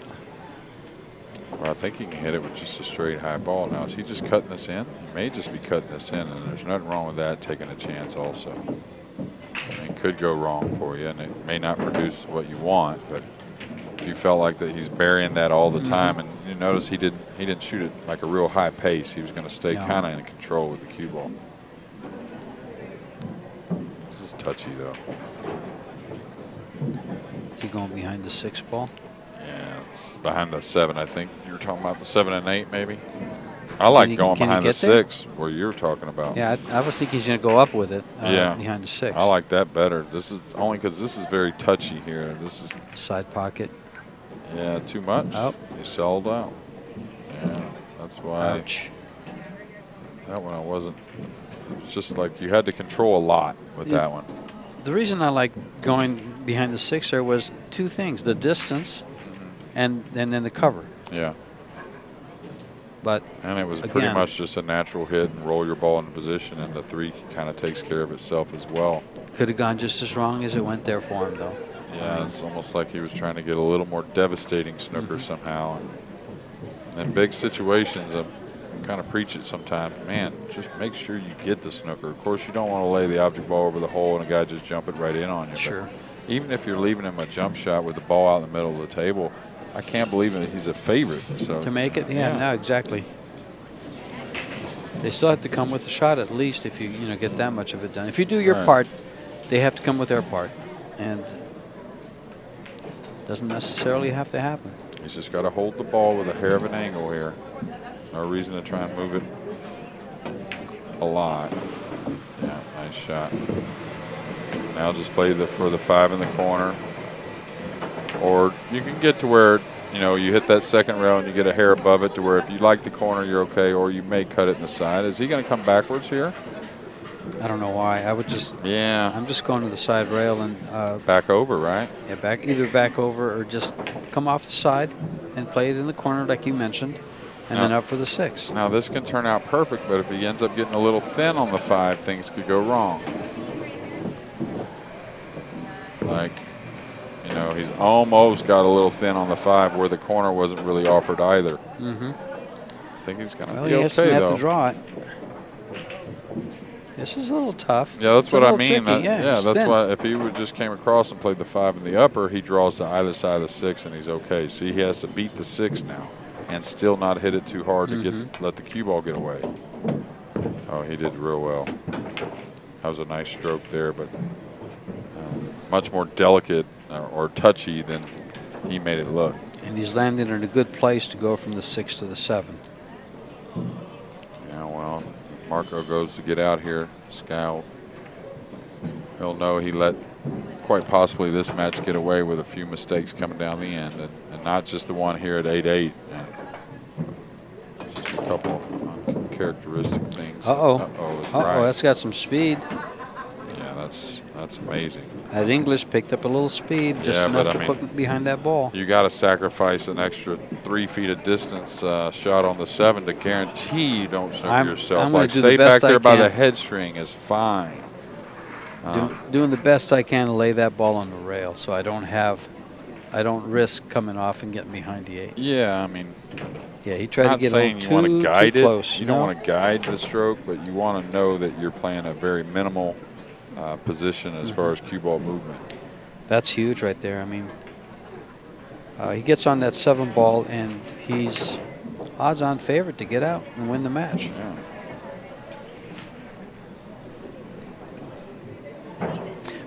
Well, I think he can hit it with just a straight high ball. Now, is he just cutting this in? He may just be cutting this in, and there's nothing wrong with that, taking a chance also. It could go wrong for you, and it may not produce what you want, but if you felt like that he's burying that all the time, and you notice he didn't shoot it like a real high pace. He was going to stay kind of in control with the cue ball. This is touchy, though. Is he going behind the 6 ball? Yeah, it's behind the 7, I think. You were talking about the 7 and 8, maybe? I like going behind the 6, where you're talking about. Yeah, I was thinking he's going to go up with it behind the 6. I like that better. This is only because this is very touchy here. This is side pocket. Yeah, too much. Oh. He sold out. Yeah, that's why. Ouch. That one I wasn't. It was just like you had to control a lot with that one. The reason I like going behind the 6 there was 2 things: the distance, and then the cover. Yeah. But and it was pretty much just a natural hit and roll your ball into position, and the 3 kind of takes care of itself as well. Could have gone just as wrong as it went there for him, though. Yeah, it's almost like he was trying to get a little more devastating snooker somehow. And in big situations, I kind of preach it sometimes. Man, just make sure you get the snooker. Of course, you don't want to lay the object ball over the hole and a guy just jump it right in on you. Sure. But even if you're leaving him a jump shot with the ball out in the middle of the table, I can't believe that he's a favorite. So to make it, no, exactly. They still have to come with a shot at least if you get that much of it done. If you do your part, they have to come with their part, and doesn't necessarily have to happen. He's just got to hold the ball with a hair of an angle here. No reason to try and move it a lot. Yeah, nice shot. Now just play for the 5 in the corner. Or you can get to where, you hit that second rail and you get a hair above it to where if you like the corner, you're okay, or you may cut it in the side. Is he going to come backwards here? I don't know why. I would just. Yeah. I'm just going to the side rail and. Back over, right? Yeah, either back over or just come off the side and play it in the corner like you mentioned. and then up for the 6. Now this can turn out perfect, but if he ends up getting a little thin on the 5, things could go wrong. Like, you know, he's almost got a little thin on the 5 where the corner wasn't really offered either. I think he's going to be okay, though. He has to draw it. This is a little tough. Yeah, that's what I mean. Yeah, that's why if he would just came across and played the 5 in the upper, he draws to either side of the 6 and he's okay. See, he has to beat the 6 now and still not hit it too hard to let the cue ball get away. Oh, he did real well. That was a nice stroke there, but much more delicate or touchy than he made it look. And he's landed in a good place to go from the 6 to the 7. Yeah, well, Marco goes to get out here. Scout. He'll know he let quite possibly this match get away with a few mistakes coming down the end, and not just the one here at 8-8. Just a couple uncharacteristic things. That's got some speed. Yeah, that's amazing. That English picked up a little speed, just enough to put behind that ball. You got to sacrifice an extra 3 feet of distance shot on the 7 to guarantee you don't snooker yourself. Like, stay back there by the head string is fine. Doing the best I can to lay that ball on the rail, so I don't risk coming off and getting behind the 8. Yeah, I mean, yeah, he tried to get a little too close. You don't want to guide the stroke, but you want to know that you're playing a very minimal position as far as cue ball movement. That's huge right there. I mean, he gets on that 7 ball, and he's odds-on favorite to get out and win the match. Yeah.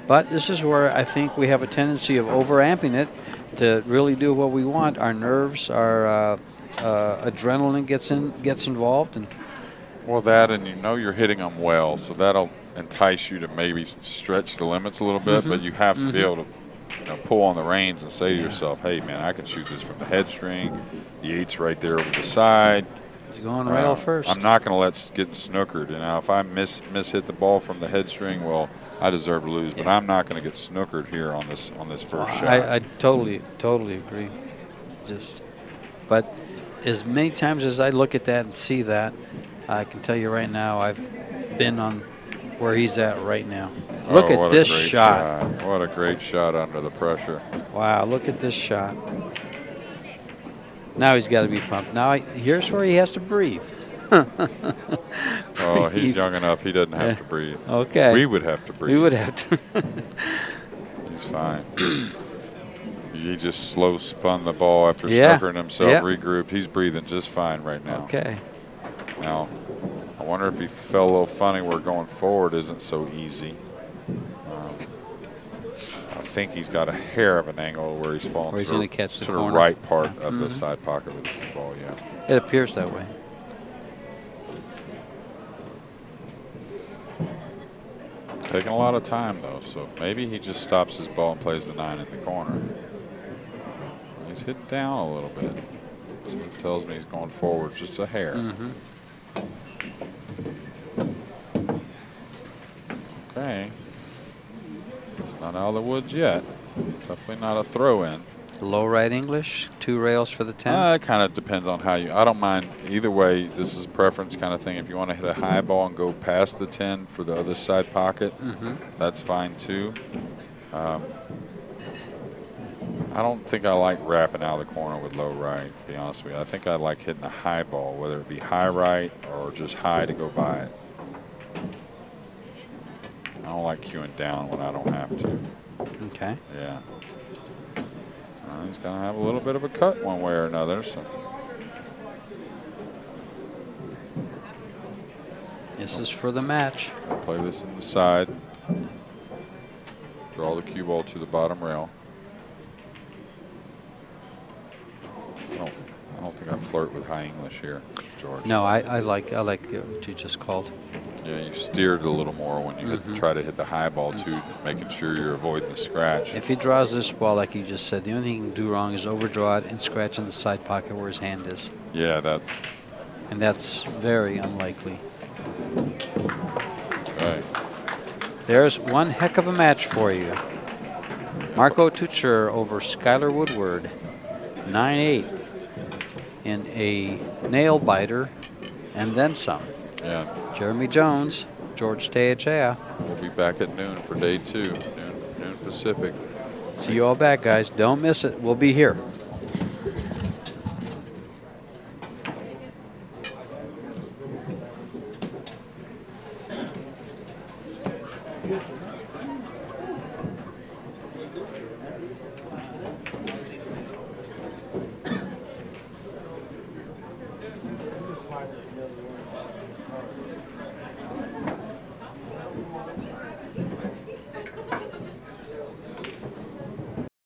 But this is where I think we have a tendency of overamping it to really do what we want. Our nerves, our adrenaline gets involved, and well, that, and you know you're hitting them well, so that'll entice you to maybe stretch the limits a little bit. But you have to be able to pull on the reins and say to yourself, "Hey, man, I can shoot this from the head string. The 8's right there over the side. He's going rail first. I'm not going to let getting snookered. You know, if I miss hit the ball from the head string, well, I deserve to lose. But I'm not going to get snookered here on this first shot. I totally agree. But as many times as I look at that and see that, I can tell you right now, I've been on where he's at right now. Look at this shot. What a great shot under the pressure. Wow, look at this shot. Now he's got to be pumped. Now here's where he has to breathe. Oh, he's young enough. He doesn't have to breathe. Okay. We would have to breathe. We would have to. He's fine. He just slow spun the ball after snookering himself, regrouped. He's breathing just fine right now. Okay. Now, I wonder if he felt a little funny where going forward isn't so easy. I think he's got a hair of an angle where he's falling to the right part of the side pocket with the cue ball, It appears that way. Taking a lot of time, though, so maybe he just stops his ball and plays the 9 in the corner. He's hit down a little bit. So it tells me he's going forward just a hair. Okay. He's not out of the woods yet. Definitely not a throw-in. Low right English, 2 rails for the 10. It kind of depends on how you. I don't mind either way. This is a preference kind of thing. If you want to hit a high ball and go past the 10 for the other side pocket, that's fine too. I don't think I like wrapping out of the corner with low right, to be honest with you. I think I like hitting a high ball, whether it be high right or just high to go by it. I don't like cueing down when I don't have to. Okay. Yeah. He's going to have a little bit of a cut one way or another. So. This is for the match. Play this in the side. Draw the cue ball to the bottom rail. I don't think I flirt with high English here, George. No, I like what you just called. Yeah, you steered a little more when you try to hit the high ball too, making sure you're avoiding the scratch. If he draws this ball like you just said, the only thing he can do wrong is overdraw it and scratch in the side pocket where his hand is. Yeah, and that's very unlikely. Okay. There's one heck of a match for you. Marc Teutscher over Skyler Woodward, 9-8. in a nail biter and then some. Yeah. Jeremy Jones, George Teachea. We'll be back at noon for day 2, noon Pacific. See you all back, guys. Don't miss it. We'll be here.